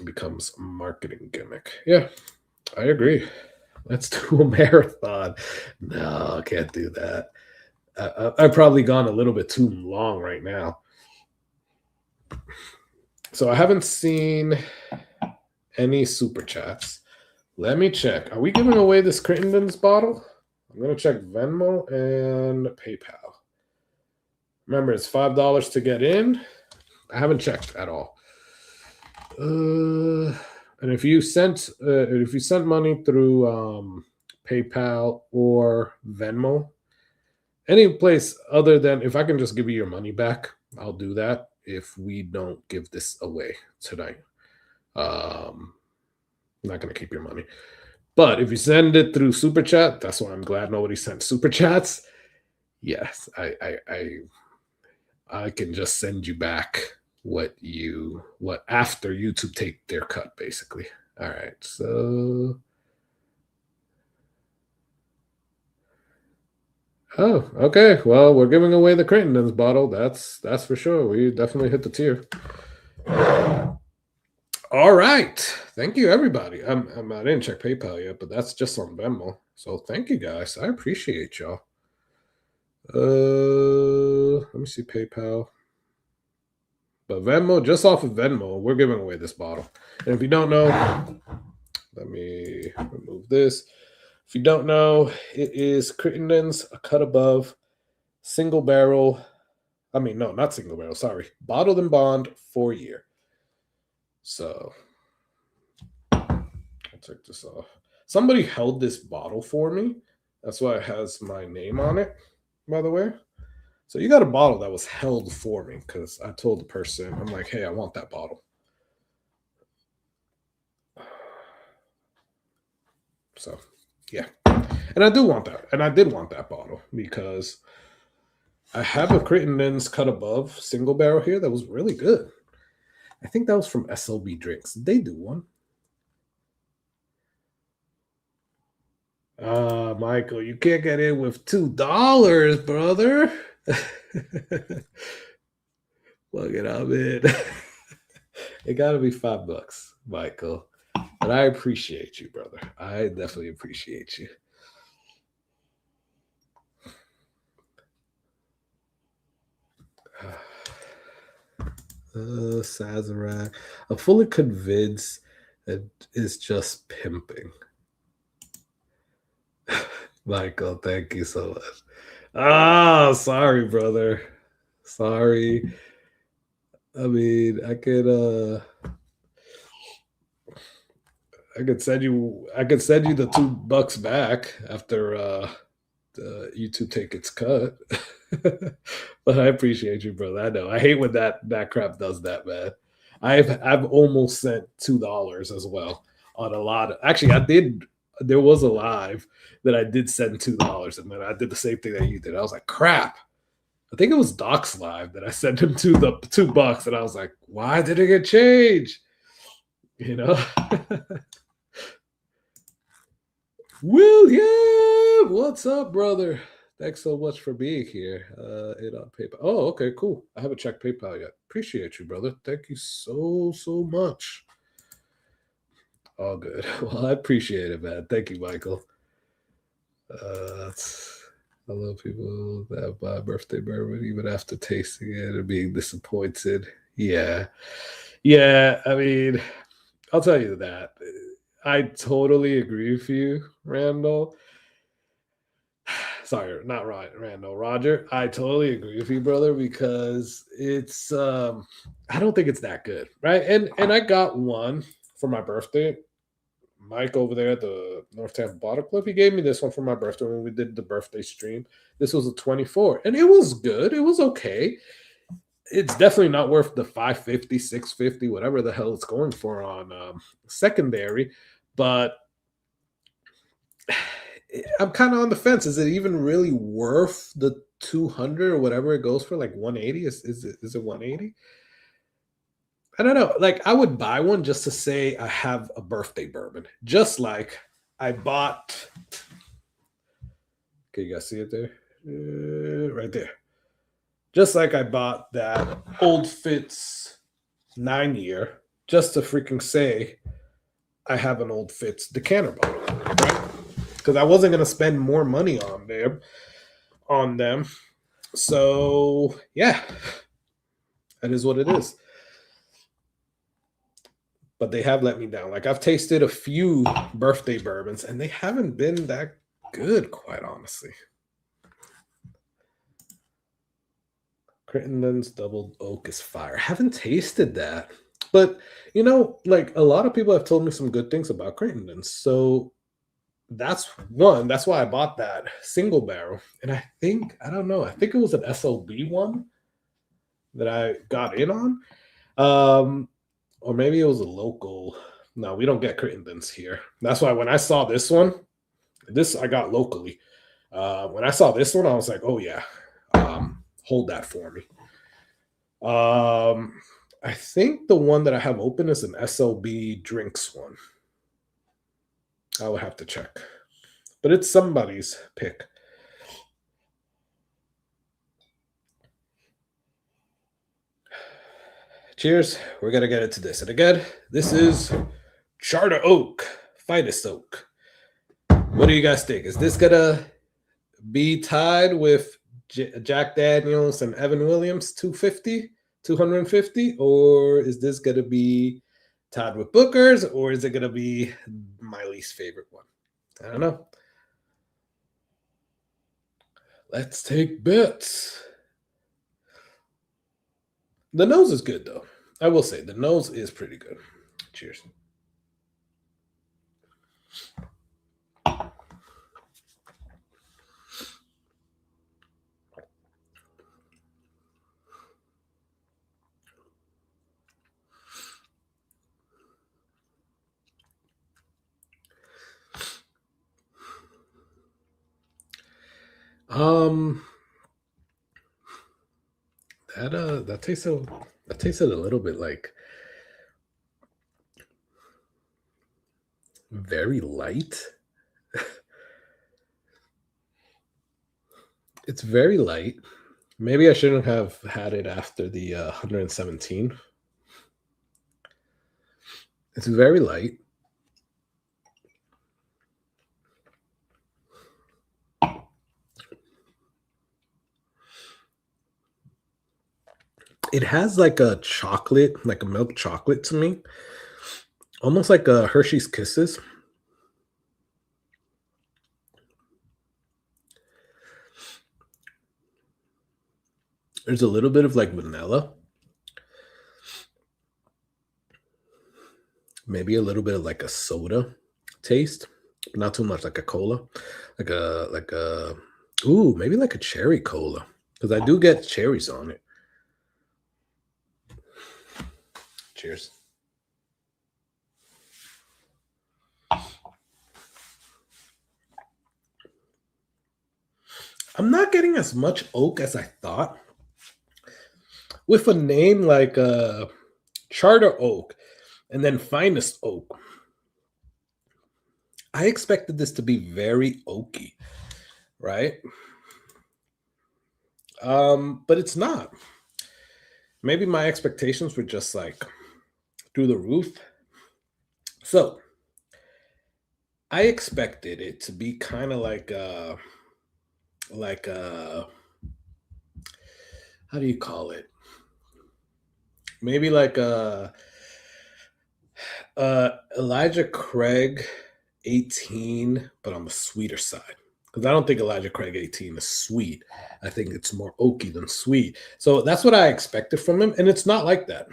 It becomes a marketing gimmick. Yeah, I agree. Let's do a marathon. No, I can't do that. I've probably gone a little bit too long right now. So I haven't seen any super chats. Let me check. Are we giving away this Crittenden's bottle? I'm going to check Venmo and PayPal. Remember, it's $5 to get in. I haven't checked at all. And if you sent money through PayPal or Venmo, any place other than, if I can just give you your money back, I'll do that if we don't give this away tonight. I'm not going to keep your money. But if you send it through Super Chat, that's why I'm glad nobody sent Super Chats. Yes, I can just send you back what after YouTube take their cut, basically. All right, so oh, okay. Well, we're giving away the Crittenden's bottle. That's for sure. We definitely hit the tier. All right. Thank you, everybody. I didn't check PayPal yet, but that's just on Venmo. So thank you, guys. I appreciate y'all. Let me see PayPal. But Venmo, just off of Venmo, we're giving away this bottle. And if you don't know, let me remove this. If you don't know, it is Crittenden's, a cut above, single barrel. No, not single barrel. Sorry. Bottled and bond, 4-year. So I'll take this off. Somebody held this bottle for me. That's why it has my name on it, by the way. So you got a bottle that was held for me because I told the person, I'm like, hey, I want that bottle. So yeah. And I do want that. And I did want that bottle because I have a Crittenden's cut above single barrel here that was really good. I think that was from SLB Drinks. Did they do one? Michael, you can't get in with $2, brother. Look it up, man. It gotta be $5, Michael. But I appreciate you, brother. I definitely appreciate you. Sazerac. I'm fully convinced that it's just pimping. Michael, thank you so much. Ah, sorry, brother. Sorry. I mean, I could send you the $2 back after the YouTube take its cut. But I appreciate you, brother. I know. I hate when that crap does that, man. I've almost sent $2 as well on a lot of, actually I did. There was a live that I did send $2, and then I did the same thing that you did. I was like, crap. I think it was Doc's live that I sent him to the $2, and I was like, why did it get changed? You know? William, what's up, brother? Thanks so much for being here. It on PayPal. Oh, okay, cool. I haven't checked PayPal yet. Appreciate you, brother. Thank you so much. All good. Well, I appreciate it, man. Thank you, Michael. I love people that buy birthday bourbon even after tasting it and being disappointed. Yeah. Yeah. I mean, I'll tell you that. I totally agree with you, Randall. Sorry, not Randall, Roger. I totally agree with you, brother, because it's I don't think it's that good, right? And I got one for my birthday. Mike over there at the North Tampa Bottle Club, he gave me this one for my birthday when we did the birthday stream. This was a 24, and it was good. It was okay. It's definitely not worth the 550, 650, whatever the hell it's going for on secondary, but I'm kind of on the fence. Is it even really worth the 200 or whatever it goes for? Like 180? Is it 180? I don't know. Like I would buy one just to say I have a birthday bourbon. Just like I bought. Okay, you guys see it there? Right there. Just like I bought that Old Fitz 9-year just to freaking say I have an Old Fitz decanter bottle, right? Because I wasn't gonna spend more money on them. So yeah, that is what it is. But they have let me down. Like I've tasted a few birthday bourbons and they haven't been that good, quite honestly. Crittenden's double oak is fire. Haven't tasted that. But you know, like a lot of people have told me some good things about Crittenden's. So that's one. That's why I bought that single barrel. And I think, I don't know, I think it was an SLB one that I got in on. Or maybe it was a local. No, we don't get Crittenden's here. That's why when I saw this one, this I got locally. When I saw this one, I was like, oh yeah, hold that for me. I think the one that I have open is an SLB drinks one. I would have to check, but it's somebody's pick. Cheers. We're gonna get into this, and again, this is Charter Oak, Finest Oak. What do you guys think? Is this gonna be tied with Jack Daniels and Evan Williams 250, or is this gonna be tied with Booker's, or is it gonna be my least favorite one? I don't know. Let's take bets. The nose is good though. I will say the nose is pretty good. Cheers. Um, that tasted a little bit like very light. It's very light. Maybe I shouldn't have had it after the 117. It's very light. It has like a chocolate, like a milk chocolate to me, almost like a Hershey's Kisses. There's a little bit of like vanilla, maybe a little bit of like a soda taste, but not too much, like a cola, like a ooh, maybe like a cherry cola because I do get cherries on it. Cheers. I'm not getting as much oak as I thought. With a name like Charter Oak and then Finest Oak, I expected this to be very oaky, right? But it's not. Maybe my expectations were just like through the roof. So I expected it to be kind of like how do you call it? Maybe like Elijah Craig 18, but on the sweeter side. Because I don't think Elijah Craig 18 is sweet. I think it's more oaky than sweet. So that's what I expected from him. And it's not like that.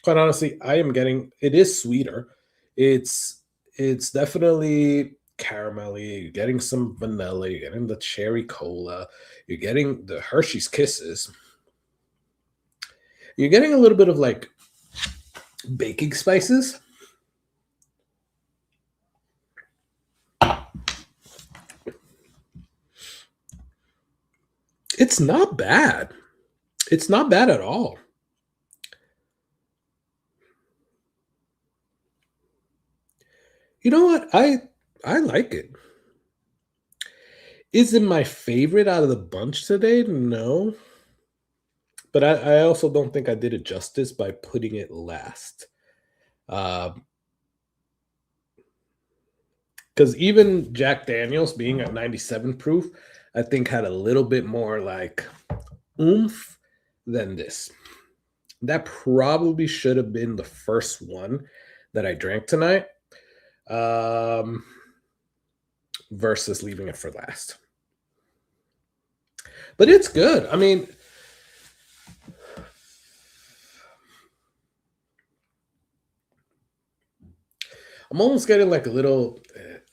Quite honestly, I am getting it is sweeter. It's definitely caramelly. You're getting some vanilla, you're getting the cherry cola, you're getting the Hershey's Kisses. You're getting a little bit of like baking spices. It's not bad. It's not bad at all. You know what? I like it. Is it my favorite out of the bunch today? No. But I also don't think I did it justice by putting it last. Because even Jack Daniels being at 97 proof, I think had a little bit more like oomph than this. That probably should have been the first one that I drank tonight, versus leaving it for last. But it's good. I mean, I'm almost getting like a little,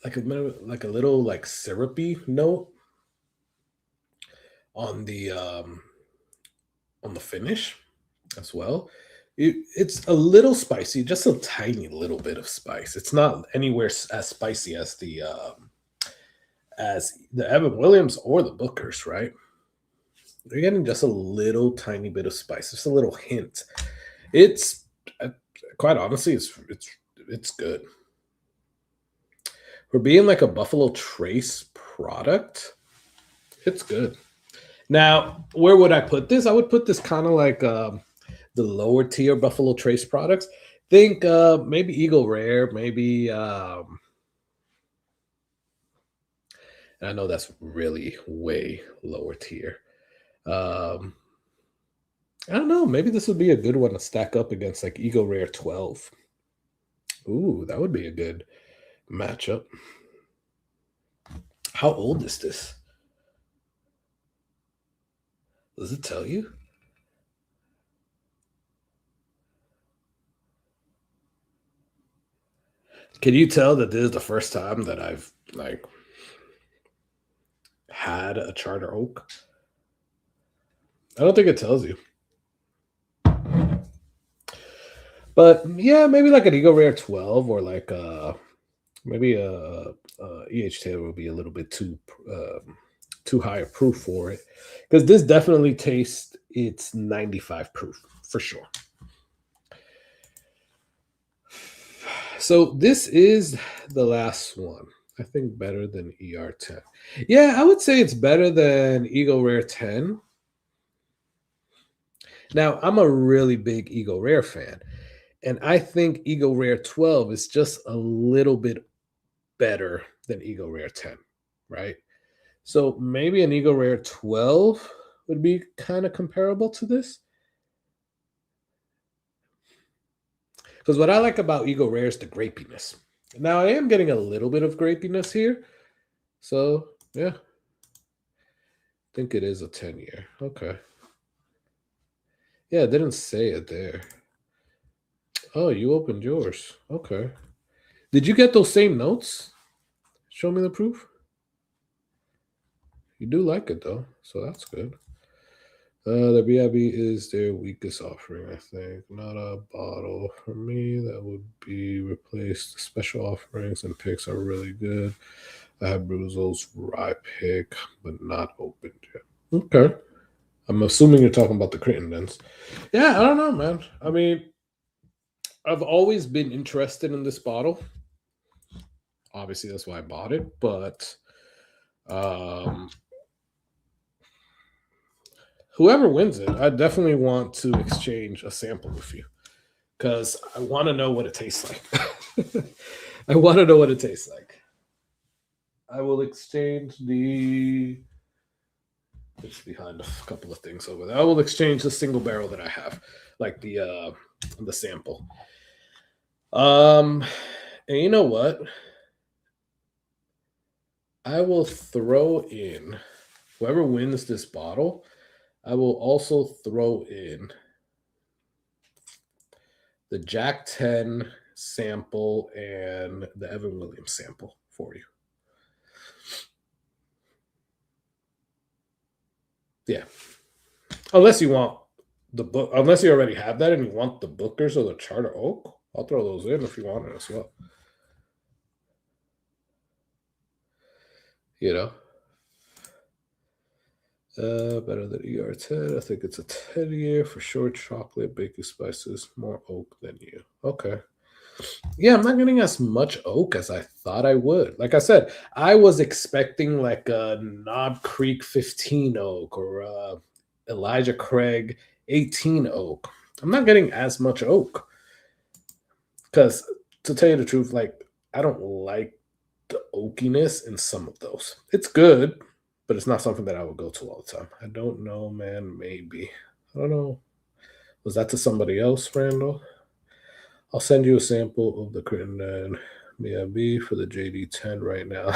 like a little like syrupy note on the finish as well. It's a little spicy, just a tiny little bit of spice. It's not anywhere as spicy as the Evan Williams or the Bookers, right? They're getting just a little tiny bit of spice, just a little hint. It's quite honestly, it's good. For being like a Buffalo Trace product, it's good. Now, where would I put this? I would put this kind of like the lower tier Buffalo Trace products. Think maybe Eagle Rare, maybe. I know that's really way lower tier. I don't know. Maybe this would be a good one to stack up against like Eagle Rare 12. Ooh, that would be a good matchup. How old is this? Does it tell you? Can you tell that this is the first time that I've like had a Charter Oak? I don't think it tells you. But yeah, maybe like an Eagle Rare 12 or like maybe a EH Taylor would be a little bit too too high a proof for it, because this definitely tastes it's 95 proof for sure. So this is the last one. I think better than ER10. Yeah, I would say it's better than Eagle Rare 10. Now, I'm a really big Eagle Rare fan, and I think Eagle Rare 12 is just a little bit better than Eagle Rare 10, right? So maybe an Eagle Rare 12 would be kind of comparable to this. Because what I like about Eagle Rare is the grapiness. Now, I am getting a little bit of grapiness here. So, yeah. I think it is a 10-year. Okay. Yeah, it didn't say it there. Oh, you opened yours. Okay. Did you get those same notes? Show me the proof. You do like it, though. So that's good. The BIB is their weakest offering, I think. Not a bottle. For me, that would be replaced. Special offerings and picks are really good. I have Bruzel's rye pick, but not opened yet. Okay. I'm assuming you're talking about the Crittendens. Yeah, I don't know, man. I mean, I've always been interested in this bottle. Obviously, that's why I bought it. But whoever wins it, I definitely want to exchange a sample with you, because I want to know what it tastes like. I want to know what it tastes like. I will exchange the... It's behind a couple of things over there. I will exchange the single barrel that I have, like the sample. And you know what? I will throw in, whoever wins this bottle, I will also throw in the Jack 10 sample and the Evan Williams sample for you. Yeah. Unless you want the book, unless you already have that and you want the Bookers or the Charter Oak, I'll throw those in if you want it as well. You know? Better than ER10. I think it's a 10-year for sure. Chocolate, baking spices, more oak than you. Okay. Yeah, I'm not getting as much oak as I thought I would. Like I said, I was expecting like a Knob Creek 15 oak or Elijah Craig 18 oak. I'm not getting as much oak. Because to tell you the truth, like, I don't like the oakiness in some of those. It's good, but it's not something that I would go to all the time. I don't know, man. Maybe. I don't know. Was that to somebody else, Randall? I'll send you a sample of the Crittenden BIB for the JD10 right now.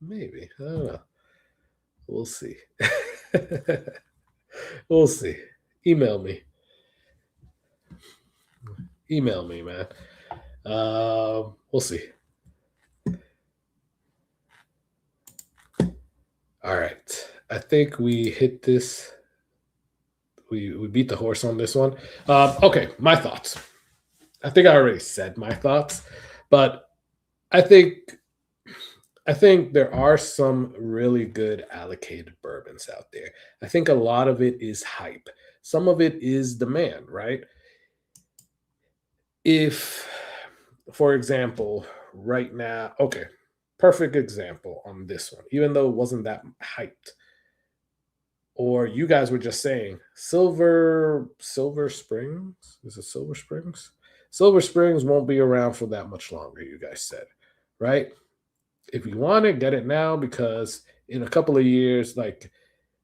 Maybe. I don't know. We'll see. We'll see. Email me. Email me, man. We'll see. All right. I think we hit this. We beat the horse on this one. Okay, my thoughts. I think I already said my thoughts, but I think there are some really good allocated bourbons out there. I think a lot of it is hype. Some of it is demand, right? If, for example, right now, okay, perfect example on this one, even though it wasn't that hyped. Or you guys were just saying Silver Springs? Is it Silver Springs? Silver Springs won't be around for that much longer, you guys said, right? If you want it, get it now, because in a couple of years, like,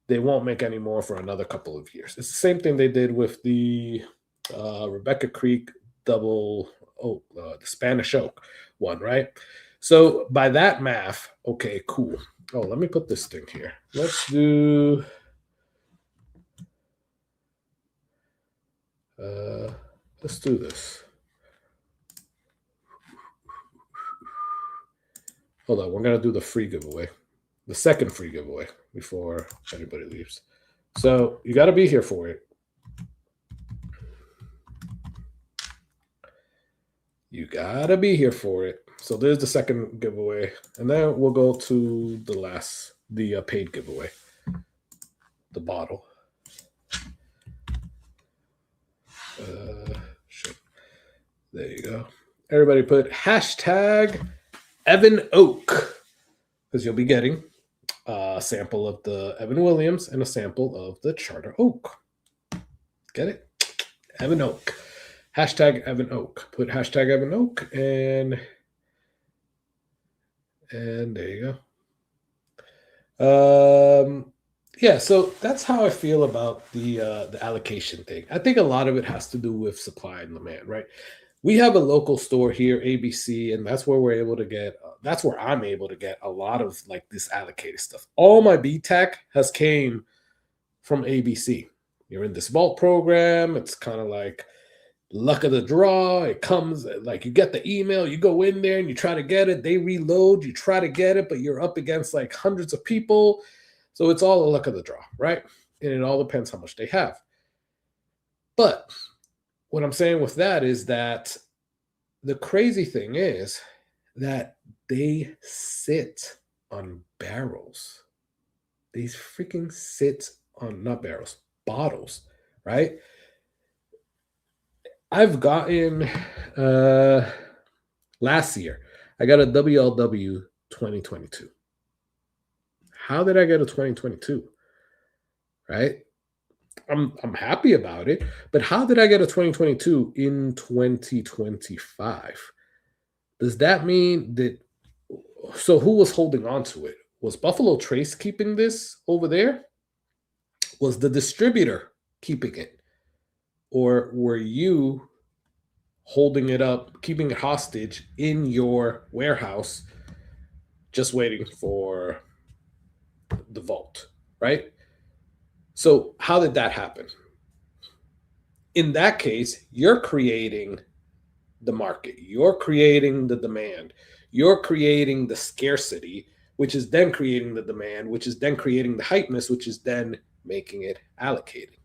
they won't make any more for another couple of years. It's the same thing they did with the Rebecca Creek double oak, the Spanish oak one, right? So by that math, okay, cool. Oh, let me put this thing here. Let's do... let's do this. Hold on, we're going to do the free giveaway. The second free giveaway before anybody leaves. So you got to be here for it. You got to be here for it. So there's the second giveaway, and then we'll go to the paid giveaway, the bottle. Shit. There you go. Everybody put hashtag Evan Oak, because you'll be getting a sample of the Evan Williams and a sample of the Charter Oak. Get it? Evan Oak. Hashtag Evan Oak. Put hashtag Evan Oak, and there you go. Yeah, so that's how I feel about the allocation thing. I think a lot of it has to do with supply and demand, right? We have a local store here, ABC, and that's where we're able to get. That's where I'm able to get a lot of like this allocated stuff. All my BTAC has came from ABC. You're in this vault program. It's kind of like luck of the draw. It comes like you get the email, you go in there and you try to get it. They reload, you try to get it, but you're up against like hundreds of people. So it's all a luck of the draw, right? And it all depends how much they have. But what I'm saying with that is that the crazy thing is that they sit on barrels. They freaking sit on, not barrels, bottles, right? I've gotten, last year, I got a WLW 2022. How did I get a 2022? Right? I'm happy about it, but how did I get a 2022 in 2025? Does that mean that? So who was holding on to it? Was Buffalo Trace keeping this over there? Was the distributor keeping it? Or were you holding it up, keeping it hostage in your warehouse, just waiting for the vault, right? So how did that happen? In that case, you're creating the market. You're creating the demand. You're creating the scarcity, which is then creating the demand, which is then creating the hypeness, which is then making it allocated,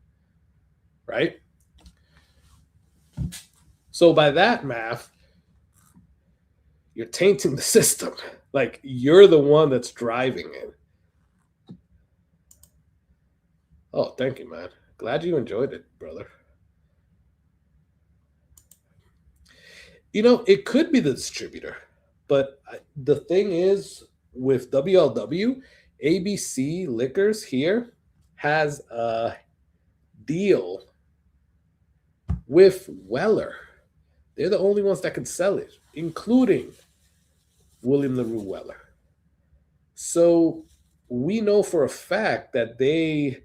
right? So by that math, you're tainting the system. Like you're the one that's driving it. Oh, thank you, man. Glad you enjoyed it, brother. You know, it could be the distributor, but the thing is with WLW, ABC Liquors here has a deal with Weller. They're the only ones that can sell it, including William LaRue Weller. So we know for a fact that they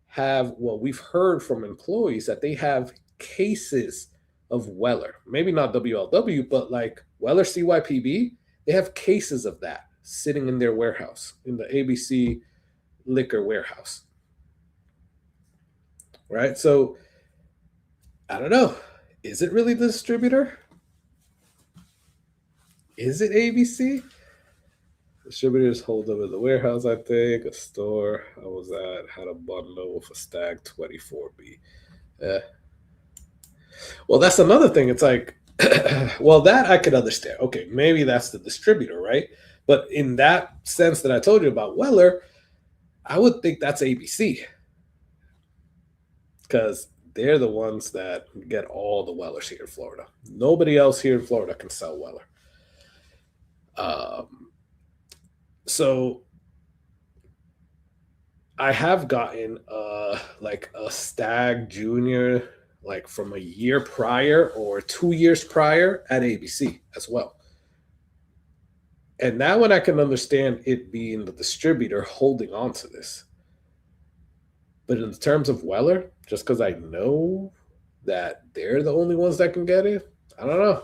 have, well, we've heard from employees that they have cases of Weller. Maybe not WLW, but like Weller CYPB, they have cases of that sitting in their warehouse, in the ABC liquor warehouse. Right? So I don't know. Is it really the distributor? Is it ABC? Distributors hold up at the warehouse, I think. A store I was at had a bundle with a Stag 24B. Well, that's another thing. It's like, well, that I could understand. Okay, maybe that's the distributor, right? But in that sense that I told you about Weller, I would think that's ABC. Because they're the ones that get all the Wellers here in Florida. Nobody else here in Florida can sell Weller. So I have gotten like a Stag Junior, like from a year prior or 2 years prior at ABC as well. And that one I can understand it being the distributor holding on to this. But in terms of Weller, just because I know that they're the only ones that can get it, I don't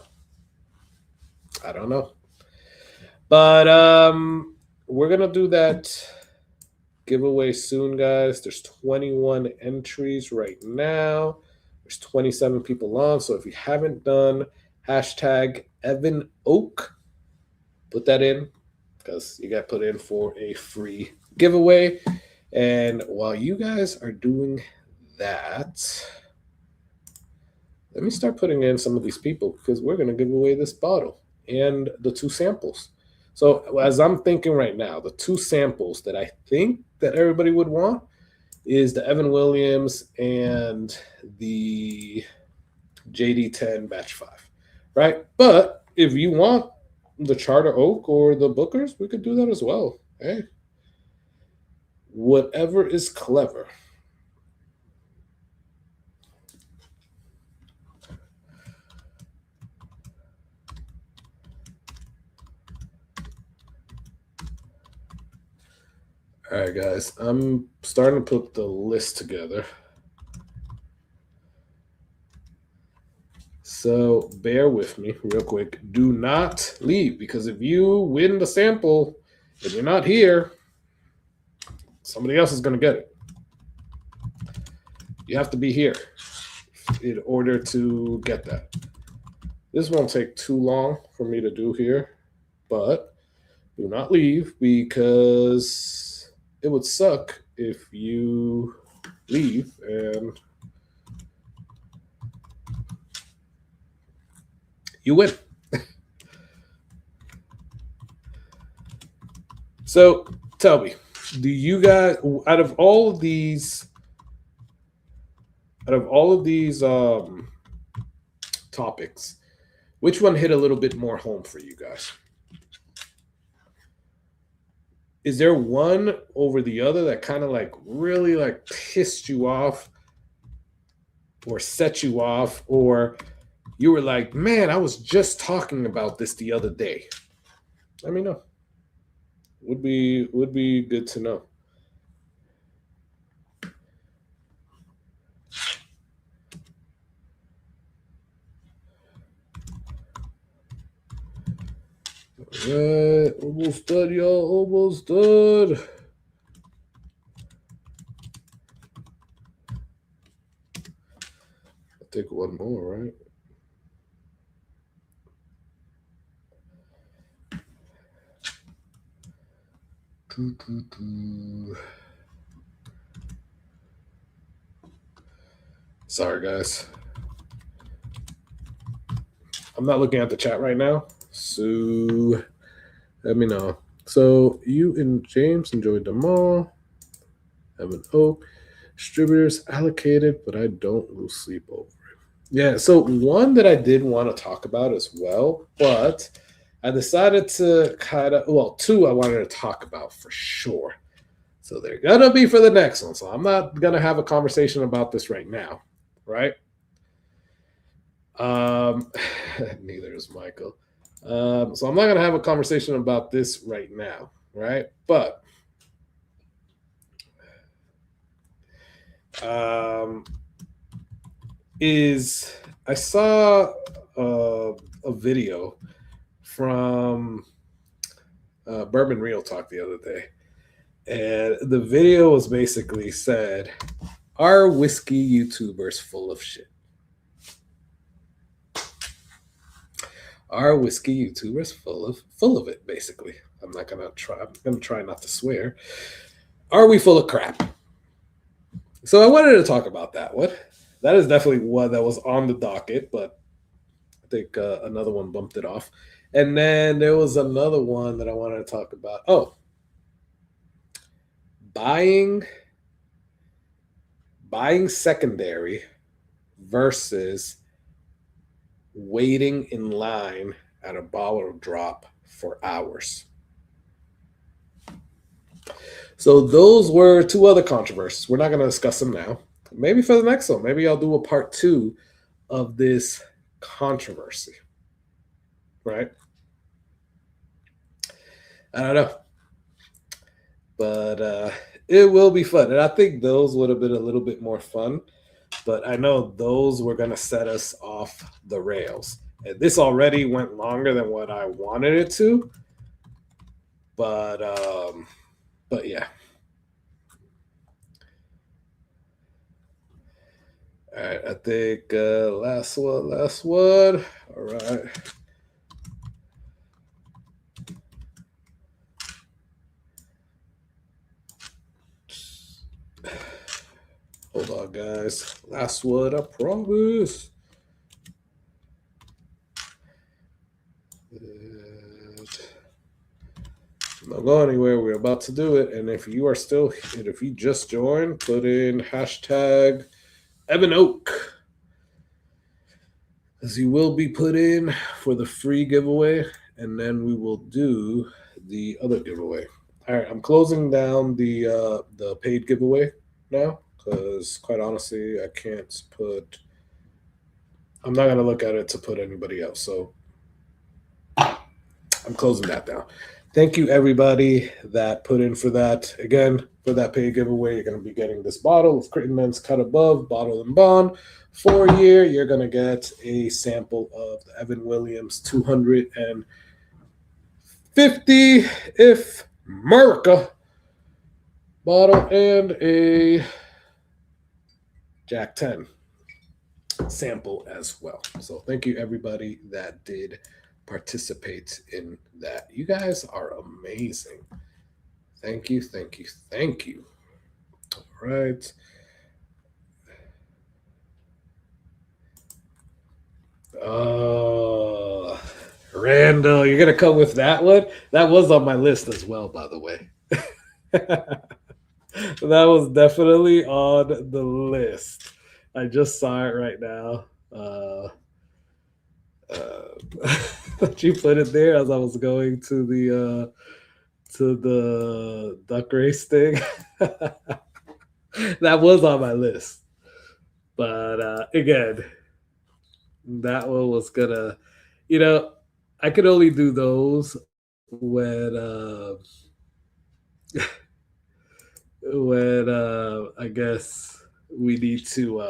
know. But we're going to do that giveaway soon, guys. There's 21 entries right now. There's 27 people on. So if you haven't done hashtag Evan Oak, put that in because you got put in for a free giveaway. And while you guys are doing that, let me start putting in some of these people because we're going to give away this bottle. and the two samples. So as I'm thinking right now, the two samples that I think that everybody would want is the Evan Williams and the JD10 Batch 5, right? But if you want the Charter Oak or the Bookers, we could do that as well. Hey, whatever is clever. All right, guys, I'm starting to put the list together. So bear with me real quick. Do not leave, because if you win the sample and you're not here, somebody else is going to get it. You have to be here in order to get that. This won't take too long for me to do here, but do not leave, because it would suck if you leave and you win. So tell me, do you guys, out of all of these topics, which one hit a little bit more home for you guys? Is there one over the other that kind of like really like pissed you off or set you off, or you were like, man, I was just talking about this the other day? Let me know. Would be good to know. All right, almost done, y'all. Almost done. I'll take one more, right? Sorry, guys. I'm not looking at the chat right now, so let me know. So you and James enjoyed them all. Evan Oak. Distributors allocated, but I don't lose sleep over it. Yeah, so one that I did want to talk about as well, but I decided to two I wanted to talk about for sure. So they're gonna be for the next one. So I'm not gonna have a conversation about this right now, right? Neither is Michael. So I'm not gonna have a conversation about this right now, right? But I saw a video from Bourbon Real Talk the other day, and the video was basically said, "Are whiskey YouTubers full of shit? Are whiskey YouTubers full of it?" Basically, I'm gonna try not to swear. Are we full of crap? So I wanted to talk about that. That is definitely one that was on the docket, but I think another one bumped it off. And then there was another one that I wanted to talk about. Oh, buying secondary versus waiting in line at a bottle drop for hours. So those were two other controversies. We're not going to discuss them now. Maybe for the next one. Maybe I'll do a part 2 of this controversy. Right? I don't know. But it will be fun. And I think those would have been a little bit more fun. But I know those were going to set us off the rails. And this already went longer than what I wanted it to. But yeah. All right, I think last one. All right. Hold on, guys. Last one, I promise. Don't go anywhere. We're about to do it. And if you are still, and if you just joined, put in hashtag Evan Oak, as you will be put in for the free giveaway, and then we will do the other giveaway. All right, I'm closing down the paid giveaway now because, quite honestly, I can't put. I'm not gonna look at it to put anybody else. So I'm closing that down. Thank you, everybody that put in for that. Again, for that paid giveaway, you're going to be getting this bottle of Crittenden's Cut Above, Bottle and Bond. For a year, you're going to get a sample of the Evan Williams 250 if America bottle and a Jack 10 sample as well. So thank you, everybody that did participate in that. You guys are amazing. Thank you, thank you, thank you. All right. Oh, Randall, you're gonna come with that one? That was on my list as well, by the way. That was definitely on the list. I just saw it right now. You put it there as I was going to the duck race thing. That was on my list, but again, that one was gonna, I could only do those when I guess we need to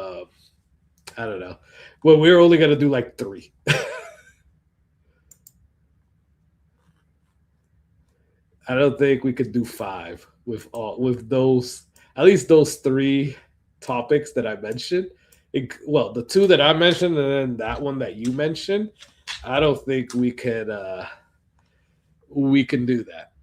I don't know. Well, we're only gonna do like 3. I don't think we could do 5 with those, at least those 3 topics that I mentioned. Well, the 2 that I mentioned and then that one that you mentioned. I don't think we can do that.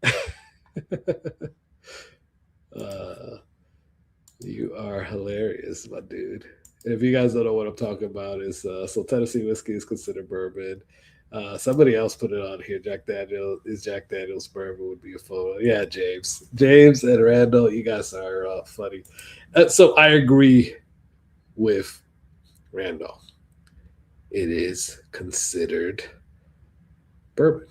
You are hilarious, my dude. If you guys don't know what I'm talking about, is so Tennessee whiskey is considered bourbon. Somebody else put it on here. Jack Daniel's bourbon would be a photo. Yeah, James and Randall, you guys are funny. So I agree with Randall. It is considered bourbon.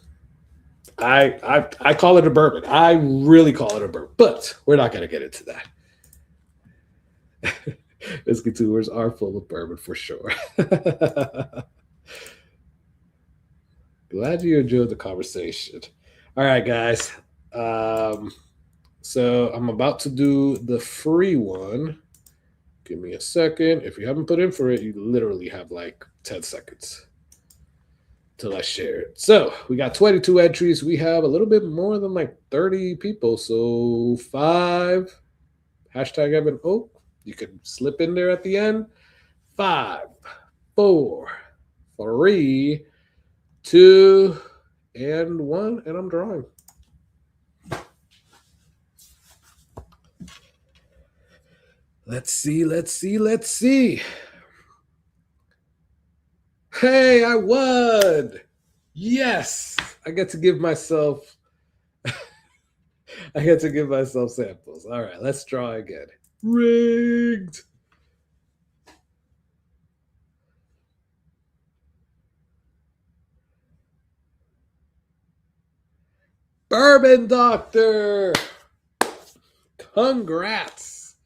I call it a bourbon. I really call it a bourbon, but we're not going to get into that. Whiskey tours are full of bourbon for sure. Glad you enjoyed the conversation. All right, guys. So I'm about to do the free one. Give me a second. If you haven't put in for it, you literally have like 10 seconds till I share it. So we got 22 entries. We have a little bit more than like 30 people. So 5, hashtag Evan Oak. You can slip in there at the end. 5, 4, 3, 2, and 1. And I'm drawing. Let's see. Hey, I won. Yes. I get to give myself samples. All right, let's draw again. Rigged. Bourbon Doctor. Congrats.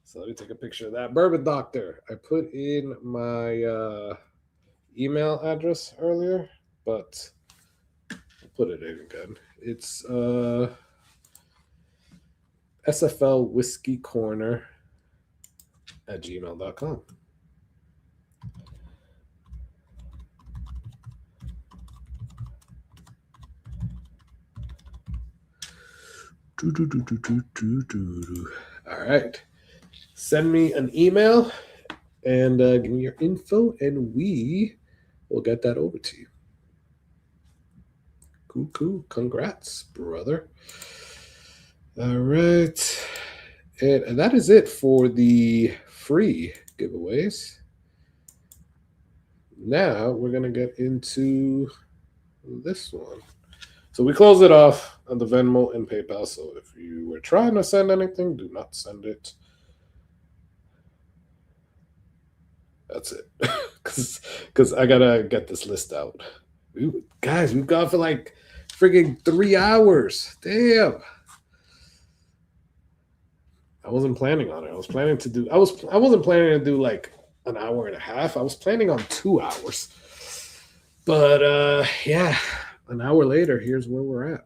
So let me take a picture of that. Bourbon Doctor. I put in my email address earlier, but I'll put it in again. It's SFL Whiskey Corner at gmail.com. All right. Send me an email and give me your info, and we will get that over to you. Cool. Congrats, brother. All right. And that is it for the free giveaways. Now we're going to get into this one. So we close it off on the Venmo and PayPal. So if you were trying to send anything, do not send it. That's it. Because I gotta get this list out. Guys, we've gone for like friggin' 3 hours. Damn. I wasn't planning on it. I wasn't planning to do like an hour and a half. I was planning on 2 hours. But yeah, an hour later, here's where we're at.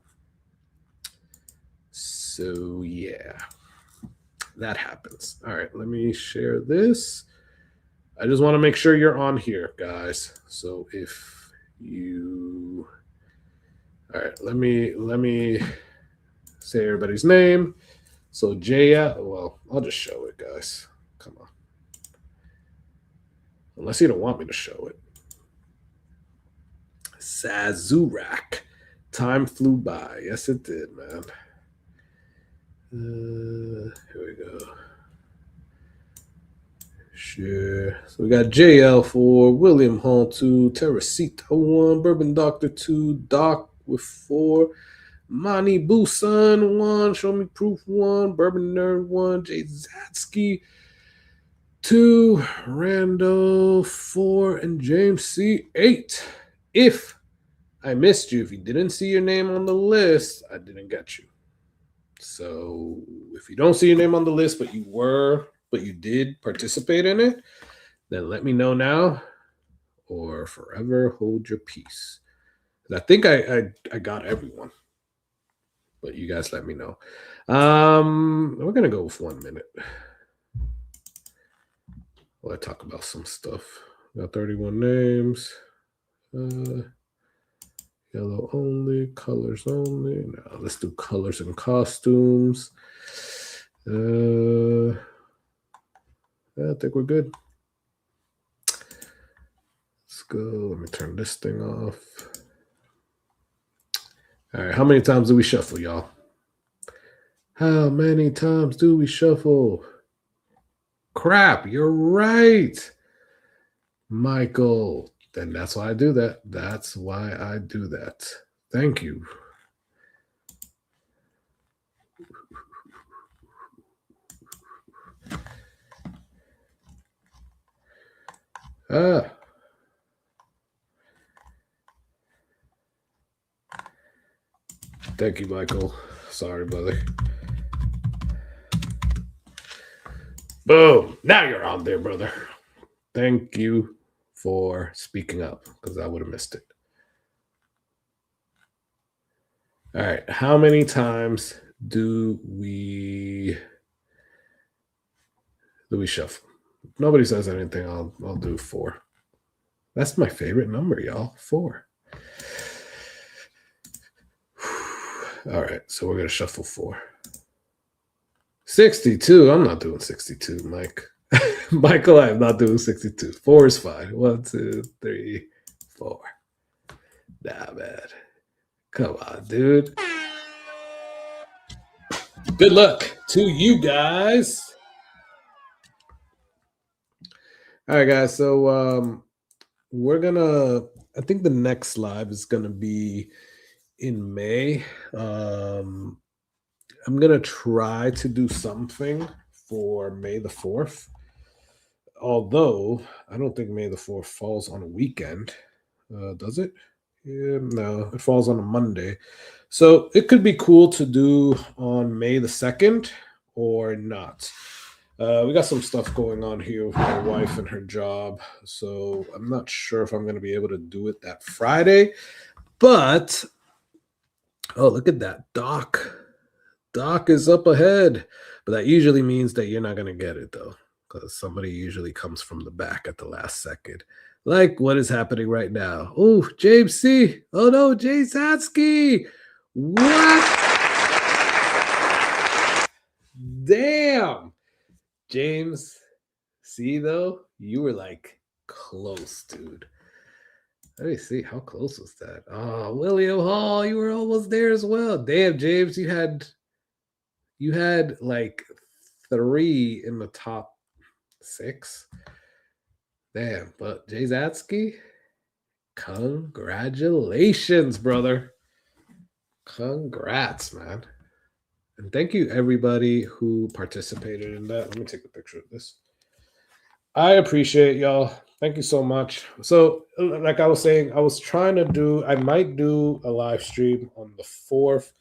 So yeah, that happens. All right, let me share this. I just want to make sure you're on here, guys. So if you, all right, let me say everybody's name. So Jaya, well, I'll just show it, guys. Come on. Unless you don't want me to show it. Sazurak. Time flew by. Yes, it did, man. Here we go. Sure. So we got JL for William Hall 2, Teresita 1, Bourbon Doctor 2, Doc with 4, Monty Busan 1, Show Me Proof 1, Bourbon Nerd 1, Jay Zatsky 2, Rando 4, and James C 8. If I missed you, if you didn't see your name on the list, I didn't get you. So if you don't see your name on the list, but you did participate in it, then let me know now or forever hold your peace. I think I got everyone, but you guys let me know. We're going to go with 1 minute while I talk about some stuff. Got 31 names. Yellow only, colors only. Now let's do colors and costumes. I think we're good. Let's go. Let me turn this thing off. All right, how many times do we shuffle, y'all? How many times do we shuffle? Crap, you're right. Michael. Then that's why I do that. That's why I do that. Thank you. Thank you, Michael. Sorry, brother. Boom. Now you're on there, brother. Thank you for speaking up because I would have missed it. All right. How many times do we shuffle? If nobody says anything, I'll do 4. That's my favorite number, y'all. 4. All right. So we're going to shuffle 4. 62. I'm not doing 62, Mike. Michael, I'm not doing 62. 4 is fine. 1, 2, 3, 4. Nah, man. Come on, dude. Good luck to you guys. All right, guys. So I think the next live is gonna be in May. I'm gonna try to do something for May the 4th. Although I don't think May the 4th falls on a weekend. Does it? Yeah, no, it falls on a Monday. So it could be cool to do on May the 2nd or not. We got some stuff going on here with my wife and her job. So I'm not sure if I'm going to be able to do it that Friday. But, oh, look at that. Doc is up ahead. But that usually means that you're not going to get it, though, because somebody usually comes from the back at the last second. Like what is happening right now. Oh, James C. Oh, no, Jay Zatsky. What? Damn. James C, though, you were like close, dude. Let me see. How close was that? Oh, William Hall, you were almost there as well. Damn, James, you had like 3 in the top 6. Damn, but Jay Zatsky, Congratulations, brother. Congrats, man. And thank you, everybody who participated in that. Let me take a picture of this. I appreciate y'all. Thank you so much. So, like I was saying, I might do a live stream on the 4th.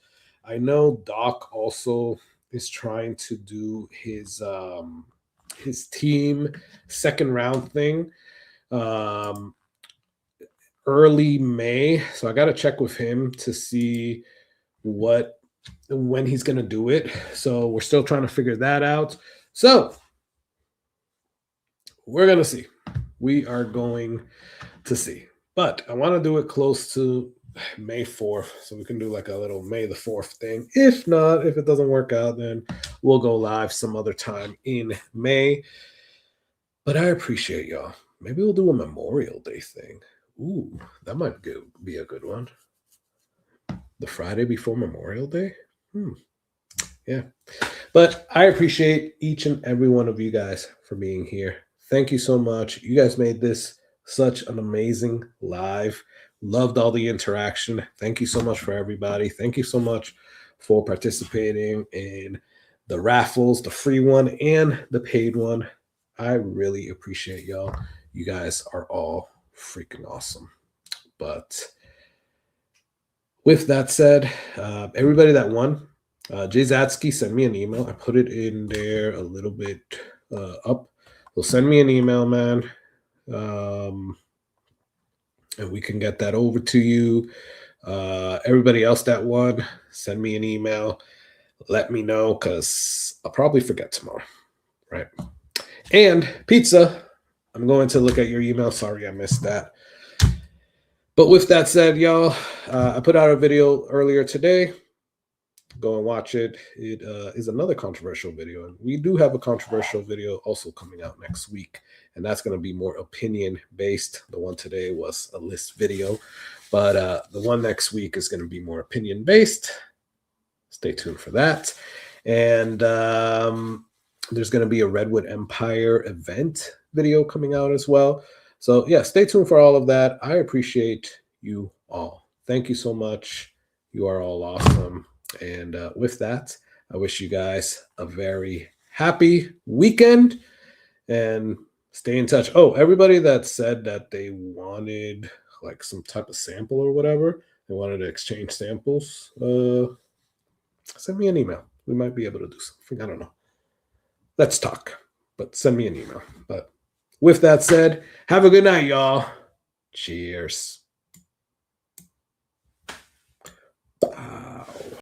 I know Doc also is trying to do his team second round thing early May. So I got to check with him to see when he's going to do it. So we're still trying to figure that out. So we're going to see. We are going to see. But I want to do it close to May 4th so we can do like a little May the 4th thing. If not, if it doesn't work out, then we'll go live some other time in May. But I appreciate y'all. Maybe we'll do a Memorial Day thing. Ooh, that might be a good one. The Friday before Memorial Day? Yeah. But I appreciate each and every one of you guys for being here. Thank you so much. You guys made this such an amazing live. Loved all the interaction. Thank you so much for everybody. Thank you so much for participating in the raffles, the free one and the paid one. I really appreciate y'all. You guys are all freaking awesome. But with that said, everybody that won, Jay Zatsky sent me an email. I put it in there a little bit up. So send me an email, man. And we can get that over to you. Everybody else that won, send me an email. Let me know because I'll probably forget tomorrow. Right. And pizza. I'm going to look at your email. Sorry, I missed that. But with that said, y'all, I put out a video earlier today. Go and watch it. It is another controversial video. And we do have a controversial video also coming out next week. And that's going to be more opinion-based. The one today was a list video. But the one next week is going to be more opinion-based. Stay tuned for that. And there's going to be a Redwood Empire event video coming out as well. So, yeah, stay tuned for all of that. I appreciate you all. Thank you so much. You are all awesome. And with that, I wish you guys a very happy weekend and stay in touch. Oh, everybody that said that they wanted like some type of sample or whatever, they wanted to exchange samples, send me an email. We might be able to do something. I don't know. Let's talk, but send me an email. But with that said, have a good night, y'all. Cheers.